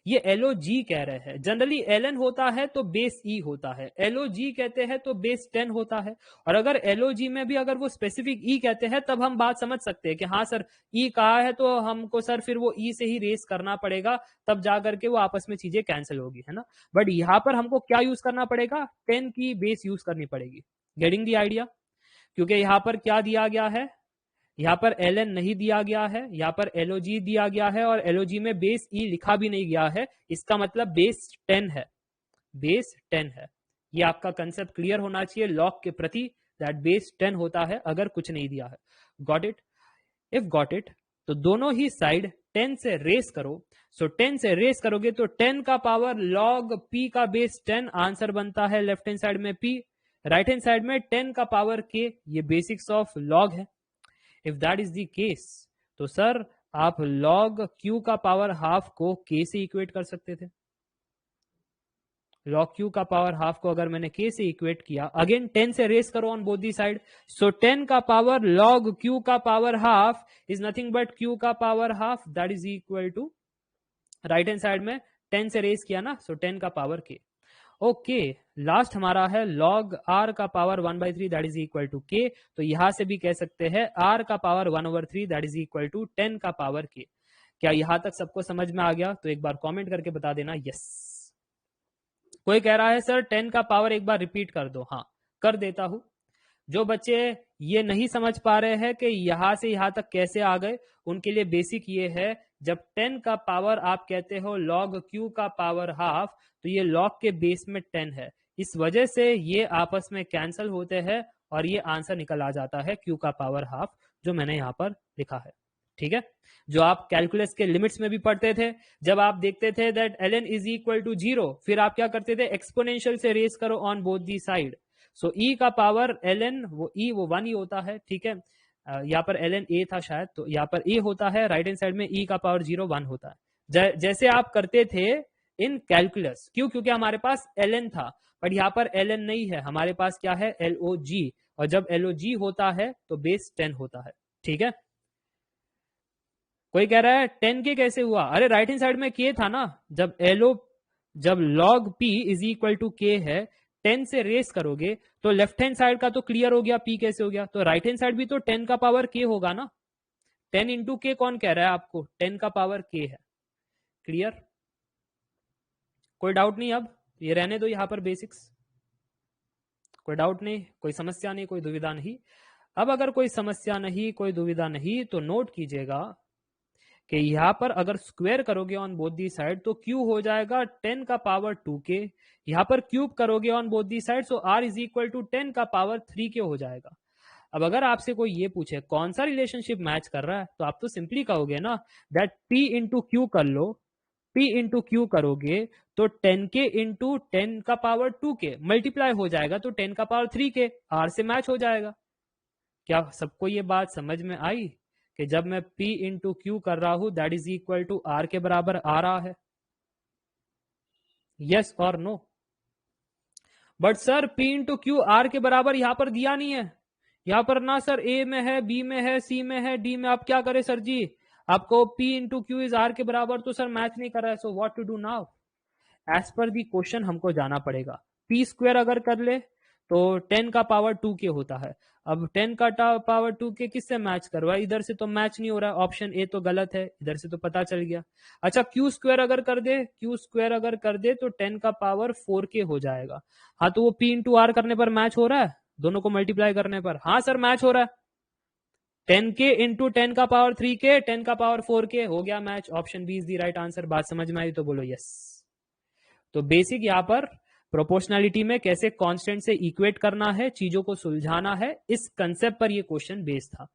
ये LOG कह रहे हैं। जनरली ln होता है तो बेस e होता है, LOG कहते हैं तो बेस 10 होता है। और अगर LOG में भी अगर वो स्पेसिफिक e कहते हैं तब हम बात समझ सकते हैं कि हाँ सर e कहा है तो हमको सर फिर वो e से ही रेस करना पड़ेगा, तब जा करके वो आपस में चीजें कैंसिल होगी, है ना। बट यहाँ पर हमको क्या यूज करना पड़ेगा? 10 की बेस यूज करनी पड़ेगी। Getting the idea? क्योंकि यहाँ पर क्या दिया गया है, यहाँ पर ln नहीं दिया गया है, यहाँ पर LOG दिया गया है, और LOG में बेस e लिखा भी नहीं गया है। इसका मतलब बेस 10 है, बेस 10 है। ये आपका कंसेप्ट क्लियर होना चाहिए लॉग के प्रति, दैट बेस 10 होता है अगर कुछ नहीं दिया है। Got it? If got it, तो दोनों ही साइड 10 से रेस करो। सो 10 से रेस करोगे तो 10 का पावर log p का बेस 10, आंसर बनता है लेफ्ट हैंड साइड में p, राइट हैंड साइड में 10 का पावर k। ये बेसिक्स ऑफ लॉग है। If that is the case, तो सर आप log q का पावर हाफ को k से इक्वेट कर सकते थे। log q का पावर हाफ को अगर मैंने k से इक्वेट किया, अगेन 10 से रेस करो on both the side, so 10 का पावर log q का power half is nothing but q का power half, that is equal to, right hand side में 10 से रेस किया ना, सो 10 का पावर k। ओके, लास्ट हमारा है log r का power 1/3 that is equal to k। तो यहां से भी कह सकते हैं r का power 1/3 that is equal to 10 का पावर k। क्या यहां तक सबको समझ में आ गया? तो एक बार कमेंट करके बता देना यस। कोई कह रहा है सर 10 का पावर एक बार रिपीट कर दो। हाँ, कर देता हूं। जो बच्चे ये नहीं समझ पा रहे हैं कि यहां से यहां तक कैसे आ गए, उनके लिए बेसिक ये है, जब 10 का पावर आप कहते हो log q का पावर हाफ, तो ये log के बेस में 10 है, इस वजह से ये आपस में कैंसल होते हैं और ये आंसर निकल आ जाता है q का पावर हाफ, जो मैंने यहां पर लिखा है। ठीक है, जो आप कैलकुलस के लिमिट्स में भी पढ़ते थे, जब आप देखते थे that ln is equal to 0, फिर आप क्या करते थे? एक्सपोनेंशियल से रेस करो on both the side. So e का पावर ln, वो e वो 1 ही होता है। ठीक है, यहाँ पर ln a था शायद, तो यहाँ पर a होता है, राइट हैंड साइड में e का पावर 0 1 होता है, जैसे आप करते थे इन कैलकुलस। क्यों? क्योंकि हमारे पास ln था, बट यहाँ पर ln नहीं है, हमारे पास क्या है? LOG, और जब LOG होता है तो बेस 10 होता है। ठीक है। कोई कह रहा है 10k कैसे हुआ? अरे राइट हैंड साइड में k था ना, जब log p is equal to k है, 10 से रेस करोगे तो लेफ्ट हैंड साइड का तो क्लियर हो गया, p कैसे हो गया, तो राइट हैंड साइड भी तो 10 का पावर k होगा ना। 10 इंटू के कौन कह रहा है आपको? 10 का पावर k है। क्लियर? कोई डाउट नहीं? अब ये रहने दो यहां पर बेसिक्स, कोई डाउट नहीं, कोई समस्या नहीं, कोई दुविधा नहीं। अब अगर कोई समस्या नहीं, कोई दुविधा नहीं, तो नोट कीजिएगा कि यहां पर अगर स्क्वायर करोगे ऑन बोथ दी साइड तो क्यू हो जाएगा 10 का पावर 2k। यहां पर क्यूब करोगे on both the side, so r is equal to 10 का पावर 3k हो जाएगा। अब अगर आपसे कोई ये पूछे कौन सा रिलेशनशिप मैच कर रहा है, तो आप तो सिंपली कहोगे ना दैट p इंटू क्यू कर लो। p इंटू क्यू करोगे तो 10k इंटू 10 का पावर 2k मल्टीप्लाई हो जाएगा, तो 10 का पावर 3k r से मैच हो जाएगा। क्या सबको ये बात समझ में आई कि जब मैं p इंटू क्यू कर रहा हूं that is equal to r के बराबर आ रहा है? यस और no? But sir p into Q r के बराबर यहां पर दिया नहीं है। यहां पर ना सर a में है, b में है, c में है, d में। आप क्या करें सर जी? आपको p into Q is r के बराबर तो सर मैच नहीं कर रहा है। So what to do now? As per the question हमको जाना पड़ेगा। p स्क्वायर अगर कर ले तो 10 का पावर 2k होता है। अब 10 का पावर 2k किससे मैच करवा? इधर से तो मैच नहीं हो रहा है, ऑप्शन ए तो गलत है, इधर से तो पता चल गया। अच्छा क्यू स्क्वायर अगर कर दे, क्यू स्क्वायर अगर कर दे तो 10 का पावर 4k हो जाएगा। हाँ तो वो p इंटू आर करने पर मैच हो रहा है, दोनों को मल्टीप्लाई करने पर। हाँ सर मैच हो रहा है। 10k इंटू 10 का पावर 3k, 10 का पावर 4k हो गया match. Option B is the right answer. बात समझ में आई तो बोलो यस। तो बेसिक यहां पर प्रोपोर्शनैलिटी में कैसे कांस्टेंट से इक्वेट करना है, चीजों को सुलझाना है, इस कंसेप्ट पर ये क्वेश्चन बेस्ड था।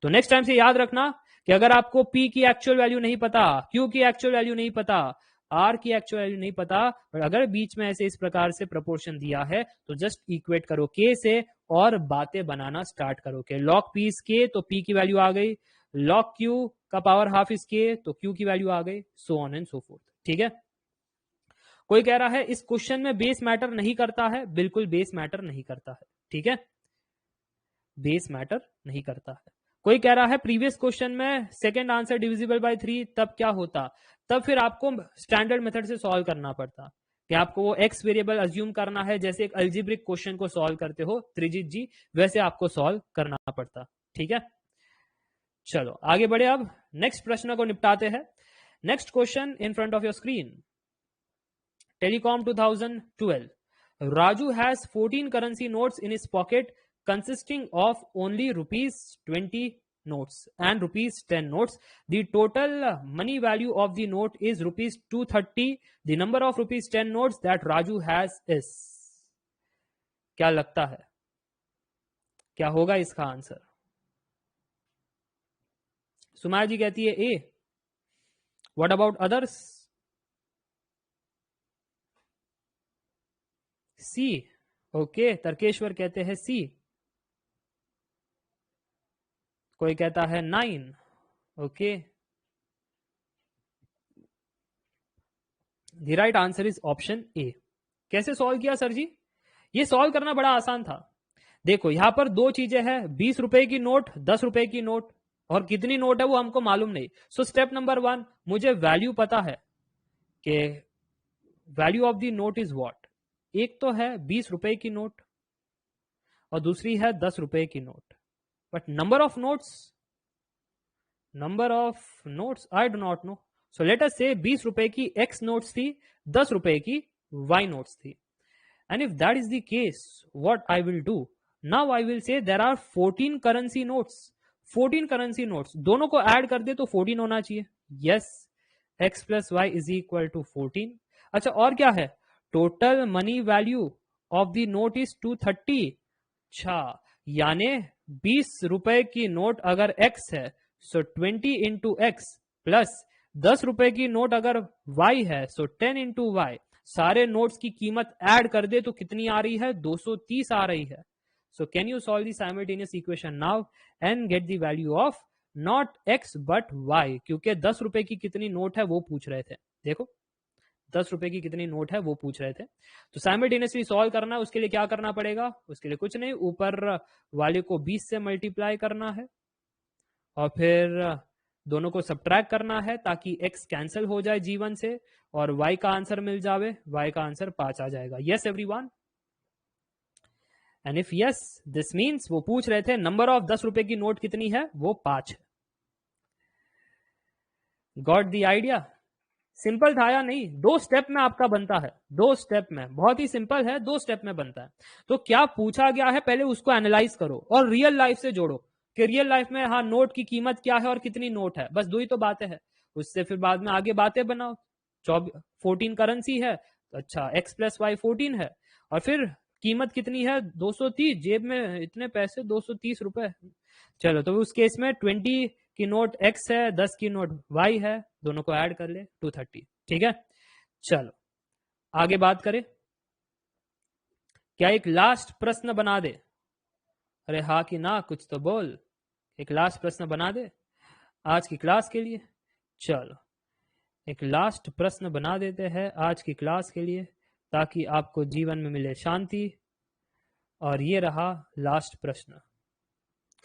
तो नेक्स्ट टाइम से याद रखना कि अगर आपको p की एक्चुअल वैल्यू नहीं पता, q की एक्चुअल वैल्यू नहीं पता, r की एक्चुअल वैल्यू नहीं पता, और अगर बीच में ऐसे इस प्रकार से प्रोपोर्शन दिया है तो जस्ट इक्वेट करो k से और बातें बनाना स्टार्ट करो कि log p इज k तो p की वैल्यू आ गई, log q का पावर हाफ इज k तो q की वैल्यू आ गई, so on and so fourth. ठीक है। कोई कह रहा है इस क्वेश्चन में बेस मैटर नहीं करता है। बिल्कुल बेस मैटर नहीं करता है। ठीक है, बेस मैटर नहीं करता है। कोई कह रहा है प्रीवियस क्वेश्चन में सेकंड आंसर डिविजिबल बाय 3, तब क्या होता? तब फिर आपको स्टैंडर्ड मेथड से सॉल्व करना पड़ता कि आपको वो एक्स वेरिएबल अज्यूम करना है, जैसे एक अल्जीब्रिक क्वेश्चन को सॉल्व करते हो त्रिजीत जी, वैसे आपको सॉल्व करना पड़ता। ठीक है, चलो आगे बढ़े। अब नेक्स्ट प्रश्न को निपटाते हैं। Next question in front of your screen. Telecom 2012. Raju has 14 currency notes in his pocket consisting of only rupees 20 notes and rupees 10 notes. The total money value of the note is rupees 230. The number of rupees 10 notes that Raju has is. क्या लगता है क्या होगा इसका answer? Somaiya ji कहती है A. What about others? C. Okay, Tarkeshwar कहते हैं सी। कोई कहता है 9। Okay, the right answer is option A. कैसे सॉल्व किया सर जी? ये सॉल्व करना बड़ा आसान था। देखो यहां पर दो चीजें हैं, 20 रुपए की नोट, 10 रुपए की नोट, और कितनी नोट है वो हमको मालूम नहीं। सो स्टेप नंबर 1, मुझे वैल्यू पता है कि value of the note is what. एक तो है 20 रुपए की नोट और दूसरी है 10 रुपए की note, but number of notes I do not know. So let us से 20 रुपए की एक्स नोट्स थी, 10 रुपए की वाई नोट्स थी। And if that is the case, what I will do? Now I will say there are 14 currency notes. 14 currency notes. दोनों को add कर दे तो 14 होना चाहिए। Yes, x plus y is equal to 14. अच्छा और क्या है? Total money value of the note is 230. अच्छा, यानी 20 रुपए की नोट अगर x है, सो 20 इंटू एक्स, प्लस 10 रुपए की नोट अगर y है, सो 10 इंटू वाई। सारे नोट्स की कीमत ऐड कर दे तो कितनी आ रही है? 230 आ रही है। So can you solve the simultaneous equation now and get the value of not x but why, क्योंकि 10 रुपए की कितनी नोट है वो पूछ रहे थे। देखो 10 रुपए की कितनी नोट है वो पूछ रहे थे। तो साइमल्टेनियसली सॉल्व करना है, उसके लिए क्या करना पड़ेगा? उसके लिए कुछ नहीं, ऊपर वाले को 20 से मल्टीप्लाई करना है और फिर दोनों को सब्ट्रैक्ट करना है ताकि x कैंसिल हो जाए g1 से और y का आंसर मिल जावे, y का आंसर 5 आ जाएगा। Yes everyone, and if yes this means वो पूछ रहे थे नंबर ऑफ 10 रुपए की नोट कितनी है, वो 5 है। Got the idea? सिंपल था या नहीं? 2 स्टेप में आपका बनता है, 2 स्टेप में, बहुत ही सिंपल है, 2 स्टेप में बनता है। तो क्या पूछा गया है पहले उसको एनालाइज करो और रियल लाइफ से जोड़ो कि रियल लाइफ में हाँ नोट की कीमत क्या है और कितनी नोट है, बस 2 ही तो बातें हैं। उससे फिर बाद में आगे बातें बनाओ। 14 करेंसी है, तो अच्छा x प्लस वाई 14 है, और फिर कीमत कितनी है 230, जेब में इतने पैसे 230 रुपए। चलो तो उस केस में 20 की नोट x है, 10 की नोट y है, दोनों को ऐड कर ले 230। ठीक है, चलो आगे बात करें। क्या एक लास्ट प्रश्न बना दे? अरे हाँ कि ना, कुछ तो बोल। एक लास्ट प्रश्न बना दे आज की क्लास के लिए। चलो एक लास्ट प्रश्न बना देते हैं आज की क्लास के लिए ताकि आपको जीवन में मिले शांति। और ये रहा लास्ट प्रश्न,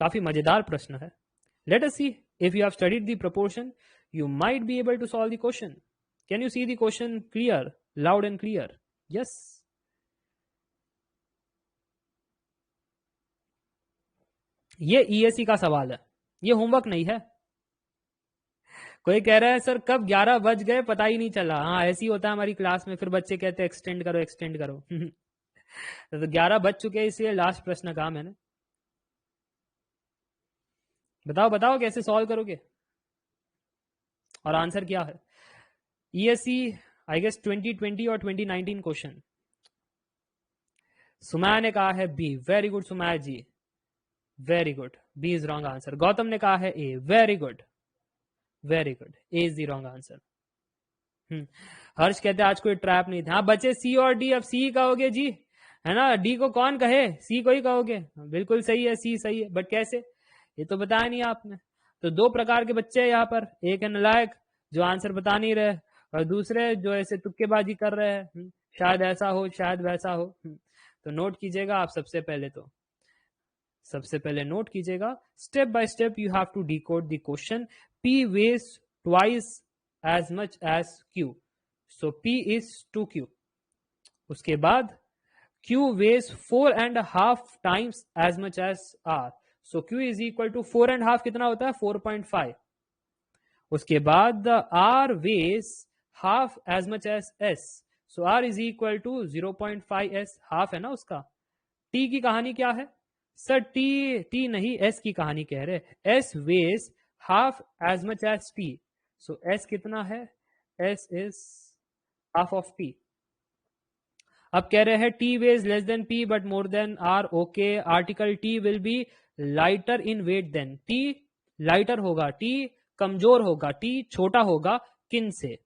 काफी मजेदार प्रश्न है। Let us see if you have studied the proportion, you might be able to solve the question. Can you see the question clear, loud and clear? Yes. ये ESE का सवाल है, ये होमवर्क नहीं है। कोई कह रहा है सर कब 11 बज गए पता ही नहीं चला। हाँ ऐसे ही होता है हमारी क्लास में, फिर बच्चे कहते हैं एक्सटेंड करो एक्सटेंड करो। तो 11 बज चुके हैं, इसलिए लास्ट प्रश्न कहा मैंने। बताओ बताओ कैसे सॉल्व करोगे और आंसर क्या है? ESE आई गेस 2020 और 2019 क्वेश्चन। सुमाया ने कहा है B, very good Sumaya ji, very good, B is wrong answer. Gautam ने कहा है A, very good very good, A is the wrong answer. Harsh कहते हैं आज कोई ट्रैप नहीं था। हाँ बच्चे सी और डी, अब सी कहोगे जी, है ना, डी को कौन कहे, सी को ही कहोगे। बिल्कुल सही है, सी सही है, बट कैसे, ये तो बताया नहीं आपने। तो 2 प्रकार के बच्चे हैं यहाँ पर, एक है नालायक जो आंसर बता नहीं रहे, और दूसरे जो ऐसे तुक्केबाजी कर रहे हैं, शायद ऐसा हो शायद वैसा हो। तो नोट कीजिएगा आप सबसे पहले नोट कीजिएगा, step by step you have to decode the question. P weighs twice as much as Q, so P is 2Q। उसके बाद Q weighs 4.5 times as much as R, so Q is equal to 4.5 कितना होता है 4.5। उसके बाद R weighs half as much as S, so R is equal to 0.5S, half है ना उसका। T की कहानी क्या है सर? T नहीं, S की कहानी कह रहे। S weighs half as much as T, so S कितना है, S is half of T। अब कह रहे हैं T weighs less than P but more than R, okay, article T will be lighter in weight than T, lighter होगा, T कमजोर होगा, T छोटा होगा किन से,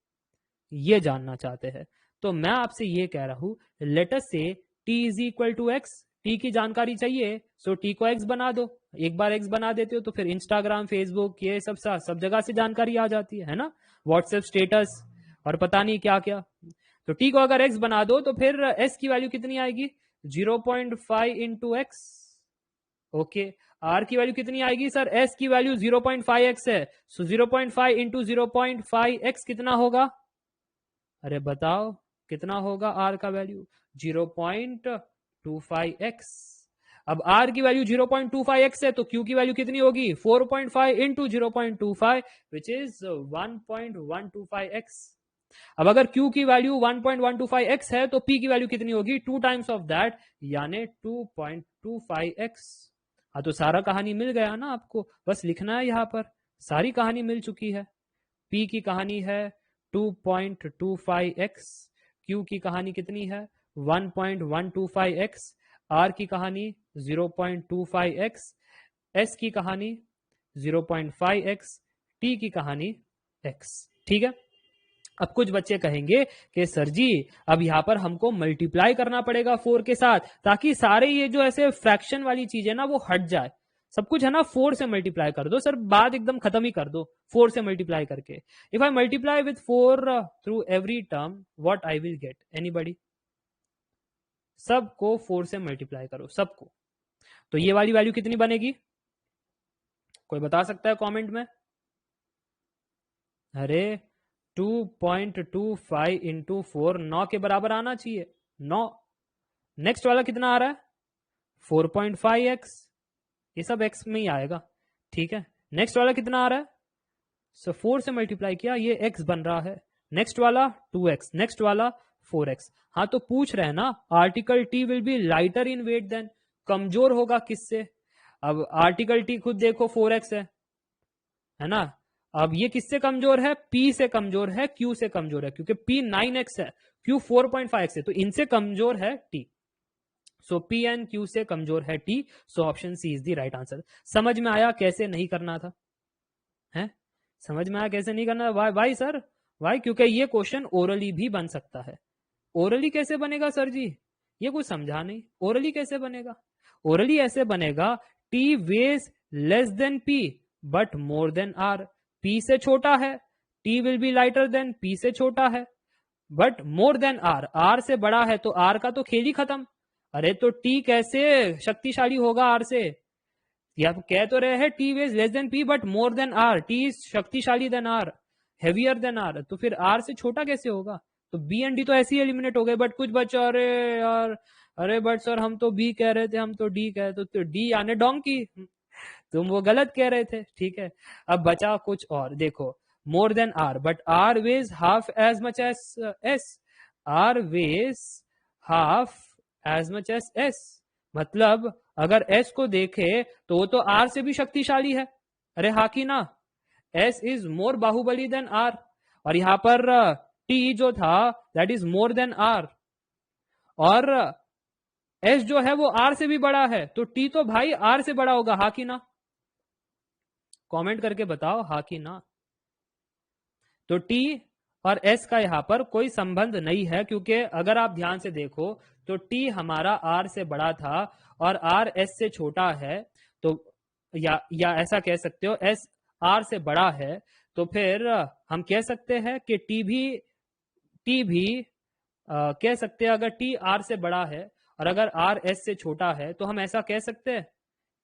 ये जानना चाहते हैं। तो मैं आपसे ये कह रहा हूं, लेट अस से T is equal to X, T की जानकारी चाहिए, सो T को X बना दो। एक बार X बना देते हो तो फिर इंस्टाग्राम फेसबुक ये सब जगह से जानकारी आ जाती है ना, व्हाट्सएप स्टेटस और पता नहीं क्या क्या। तो T को अगर X बना दो तो फिर S की वैल्यू कितनी आएगी 0.5 इंटू एक्स। ओके, R की वैल्यू कितनी आएगी सर? S की वैल्यू 0.5x है, सो 0.5 इंटू 0.5x कितना होगा? अरे बताओ कितना होगा R का वैल्यू? 0.25x। अब R की वैल्यू 0.25x है तो Q की वैल्यू कितनी होगी 4.5 इंटू 0.25 विच इज 1.125x। अब अगर Q की वैल्यू 1.125x है तो P की वैल्यू कितनी होगी 2 टाइम्स ऑफ दैट, यानी 2.25x। हाँ तो सारा कहानी मिल गया ना आपको, बस लिखना है यहाँ पर, सारी कहानी मिल चुकी है। P की कहानी है 2.25x, Q की कहानी कितनी है 1.125x, R की कहानी 0.25x, S की कहानी 0.5x, T की कहानी x। ठीक है, अब कुछ बच्चे कहेंगे कि सर जी अब यहाँ पर हमको मल्टीप्लाई करना पड़ेगा 4 के साथ ताकि सारे ये जो ऐसे फ्रैक्शन वाली चीज है ना वो हट जाए। सब कुछ है ना 4 से मल्टीप्लाई कर दो सर, बात एकदम खत्म ही कर दो 4 से मल्टीप्लाई करके। If I multiply with 4 through every term what I will gate, anybody? सबको 4 से मल्टीप्लाई करो सबको, तो ये वाली वैल्यू कितनी बनेगी कोई बता सकता है कमेंट में? अरे 2.25 इंटू 4 9 के बराबर आना चाहिए, 9। नेक्स्ट वाला कितना आ रहा है? 4.5x, ये सब x में ही आएगा, ठीक है। नेक्स्ट वाला कितना आ रहा है? सो 4 से मल्टीप्लाई किया, ये x बन रहा है। नेक्स्ट वाला 2x, नेक्स्ट वाला 4x। हाँ तो पूछ रहे हैं ना, article t will be lighter in weight then, कमजोर होगा किससे? अब आर्टिकल t खुद देखो 4x है ना। अब ये किससे कमजोर है? p से कमजोर है, q से कमजोर है, क्योंकि p 9x है, q 4.5x है, तो इनसे कमजोर है t। So p and q से कमजोर है t, so option C is the right answer. समझ में आया कैसे नहीं करना था? है समझ में आया कैसे नहीं करना? Why sir, why? क्योंकि ये क्वेश्चन ओरली भी बन सकता है। ओरली कैसे बनेगा सर जी? ये कुछ समझा नहीं, ओरली कैसे बनेगा? ओरली ऐसे बनेगा, t weighs less than p but more than r। p से छोटा है, t will be lighter than p से छोटा है, but more than r, r से बड़ा है, तो r का तो खेल ही खत्म। अरे तो t कैसे शक्तिशाली होगा r से? ये आप कह तो रहे हैं t weighs less than p but more than r, t is शक्तिशाली than r, heavier than r, तो फिर r से छोटा कैसे होगा? तो b एंड d तो ऐसे ही एलिमिनेट हो गए। बट कुछ बच्चा, अरे यार, अरे बट सर हम तो b कह रहे थे, हम तो d कह रहे, तो d यानी डोंकी, तुम वो गलत कह रहे थे, ठीक है। अब बचा कुछ और, देखो, more than r but r weighs half as much as s, r weighs half as much as s, मतलब अगर s को देखे तो वो तो r से भी शक्तिशाली है। अरे हाँ की ना, s is more Baahubali than r, और यहां पर t जो था that is more than r, और s जो है वो r से भी बड़ा है, तो t तो भाई r से बड़ा होगा, हाँ की ना? कमेंट करके बताओ हाँ कि ना। तो t और s का यहां पर कोई संबंध नहीं है, क्योंकि अगर आप ध्यान से देखो तो t हमारा r से बड़ा था और r s से छोटा है, तो या ऐसा कह सकते हो s r से बड़ा है, तो फिर हम कह सकते हैं कि t भी कह सकते हैं, अगर t r से बड़ा है और अगर r s से छोटा है, तो हम ऐसा कह सकते हैं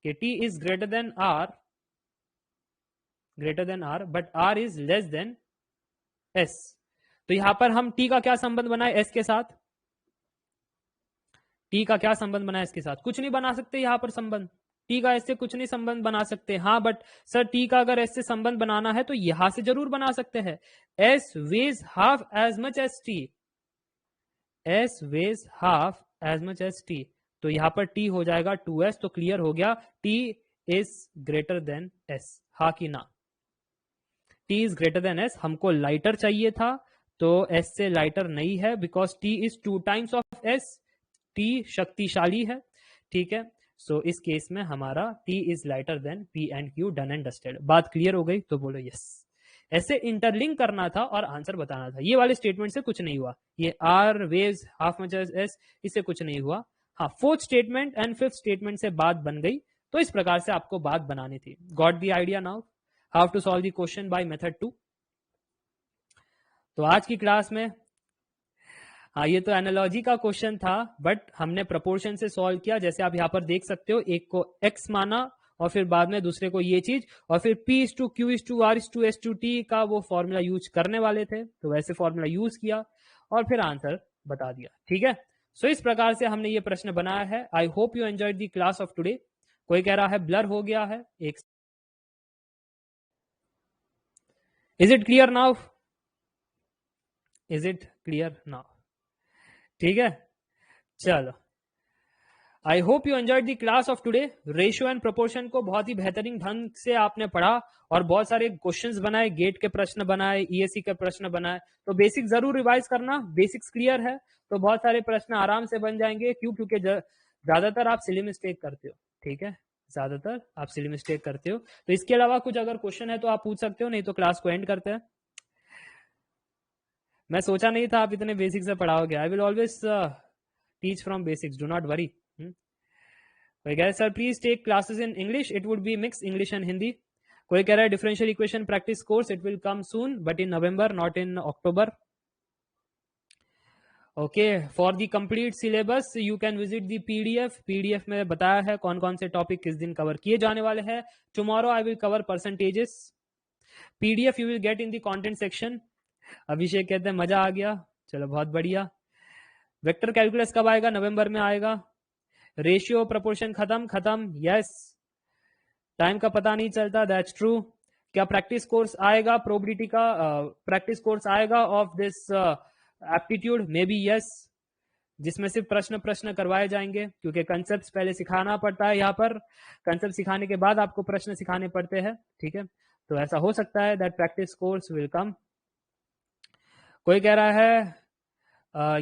कि t is greater than r but r is less than s। तो यहां पर हम t का क्या संबंध बनाए s के साथ? t का क्या संबंध बनाए s के साथ? कुछ नहीं बना सकते यहां पर संबंध, t का s से कुछ नहीं संबंध बना सकते। हाँ बट सर t का अगर s से संबंध बनाना है तो यहां से जरूर बना सकते हैं, s weighs half as much as t, s weighs half as much as t, तो यहां पर t हो जाएगा 2s, तो क्लियर हो गया, t is greater than s, हाँ कि ना? t is greater than s, हमको लाइटर चाहिए था, तो s से लाइटर नहीं है, because t is 2 times of s, t शक्तिशाली है, ठीक है। सो इस केस में हमारा t is lighter than p and q, done and dusted. बात क्लियर हो गई तो बोलो यस। ऐसे इंटरलिंक करना था और आंसर बताना था, ये वाले स्टेटमेंट से कुछ नहीं हुआ, ये r weighs half much as s, इससे कुछ नहीं हुआ। हाँ, fourth statement and fifth statement से बात बन गई, तो इस प्रकार से आपको बात बनानी थी। Got the idea now how to solve the question by method 2। तो आज की क्लास में, हाँ, ये तो एनालॉजी का क्वेश्चन था, बट हमने प्रपोर्शन से सॉल्व किया, जैसे आप यहाँ पर देख सकते हो, एक को x माना और फिर बाद में दूसरे को ये चीज, और फिर p is to q is to r is to s to t का वो फॉर्मूला यूज करने वाले थे, तो वैसे फॉर्मूला यूज किया और फिर आंसर बता दिया, ठीक है। सो इस प्रकार से हमने ये प्रश्न बनाया है। आई hope you enjoyed the class of today. कोई कह रहा है ब्लर हो गया है, एक, is it clear now? Is it clear now? ठीक है, चलो। आई hope you enjoyed the class of today. Ratio and proportion को बहुत ही बेहतरीन ढंग से आपने पढ़ा और बहुत सारे क्वेश्चंस बनाए, गेट के प्रश्न बनाए, ईएससी के प्रश्न बनाए, तो बेसिक जरूर रिवाइज करना, बेसिक्स क्लियर है तो बहुत सारे प्रश्न आराम से बन जाएंगे। क्यों? क्योंकि ज्यादातर आप सिली मिस्टेक करते हो, ठीक है, ज्यादातर आप सिली मिस्टेक करते हो। तो इसके अलावा कुछ अगर क्वेश्चन है तो आप पूछ सकते हो, नहीं तो क्लास को एंड करते हैं। मैं सोचा नहीं था आप इतने बेसिक से पढ़ाओगे। I will always teach from basics, do not worry. कोई कह रहा है sir please take classes in English, it would be mix English and Hindi. कोई कह रहा है differential equation practice course, it will come soon but in November, not in October. Okay, for the complete syllabus you can visit the PDF में बताया है कौन कौन से टॉपिक किस दिन कवर किए जाने वाले हैं. Tomorrow I will cover percentages. PDF you will get in the content section. Abhishek कहते हैं मजा आ गया. चलो बहुत बढ़िया. वेक्टर कैलकुलस कब आएगा? नवंबर में आएगा. रेशियो प्रोपोर्शन खत्म. यस, टाइम का पता नहीं चलता. That's true. क्या प्रैक्टिस कोर्स आएगा प्रोबेबिलिटी का? प्रैक्टिस कोर्स आएगा of this aptitude? May be yes, जिसमें सिर्फ प्रश्न करवाए जाएंगे, क्योंकि कंसेप्ट पहले सिखाना पड़ता है. यहाँ पर कंसेप्ट सिखाने के बाद आपको प्रश्न सिखाने पड़ते हैं. ठीक है, तो ऐसा हो सकता है that practice course will come. कोई कह रहा है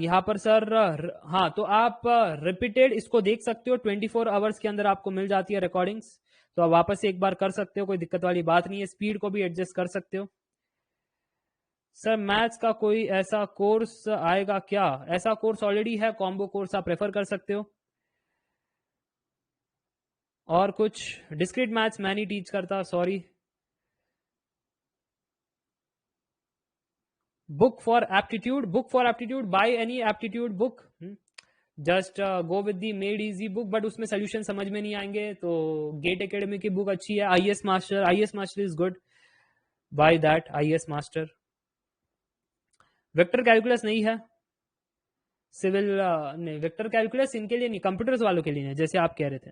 यहाँ पर सर, हाँ, तो आप रिपीटेड इसको देख सकते हो. 24 आवर्स के अंदर आपको मिल जाती है रिकॉर्डिंग्स, तो आप वापस से एक बार कर सकते हो. कोई दिक्कत वाली बात नहीं है. स्पीड को भी एडजस्ट कर सकते हो. सर मैथ्स का कोई ऐसा कोर्स आएगा क्या? ऐसा कोर्स ऑलरेडी है, कॉम्बो कोर्स आप रेफर कर सकते हो. और कुछ? डिस्क्रीट मैथ्स मैं नहीं टीच करता, sorry. Book for aptitude, by any aptitude book. Just go with the made easy book, but उसमें सोल्यूशन समझ में नहीं आएंगे. तो गेट एकेडमी की बुक अच्छी है. IAS master is good. By that IAS master. Vector calculus नहीं है. सिविल नहीं, वेक्टर कैलकुलस इनके लिए नहीं, कंप्यूटर्स वालों के लिए नहीं, जैसे आप कह रहे थे.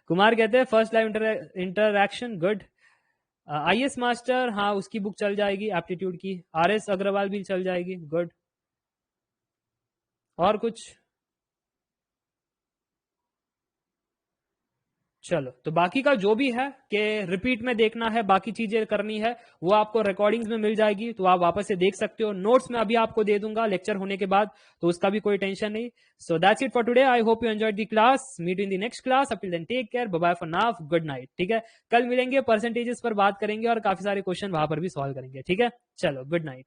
कुमार कहते हैं first live interaction good. IAS master, हाँ, उसकी बुक चल जाएगी एप्टीट्यूड की. आरएस अग्रवाल भी चल जाएगी. गुड. और कुछ? चलो, तो बाकी का जो भी है कि रिपीट में देखना है, बाकी चीजें करनी है, वो आपको रिकॉर्डिंग्स में मिल जाएगी, तो आप वापस से देख सकते हो. नोट्स में अभी आपको दे दूंगा लेक्चर होने के बाद, तो उसका भी कोई टेंशन नहीं. So that's it for today. I hope you enjoyed the class. Meet in the next class. Up till then take care. Bye bye for now. Good night. ठीक है, कल मिलेंगे, परसेंटेजेस पर बात करेंगे और काफी सारे क्वेश्चन वहां पर भी सॉल्व करेंगे. ठीक है, चलो, गुड नाइट.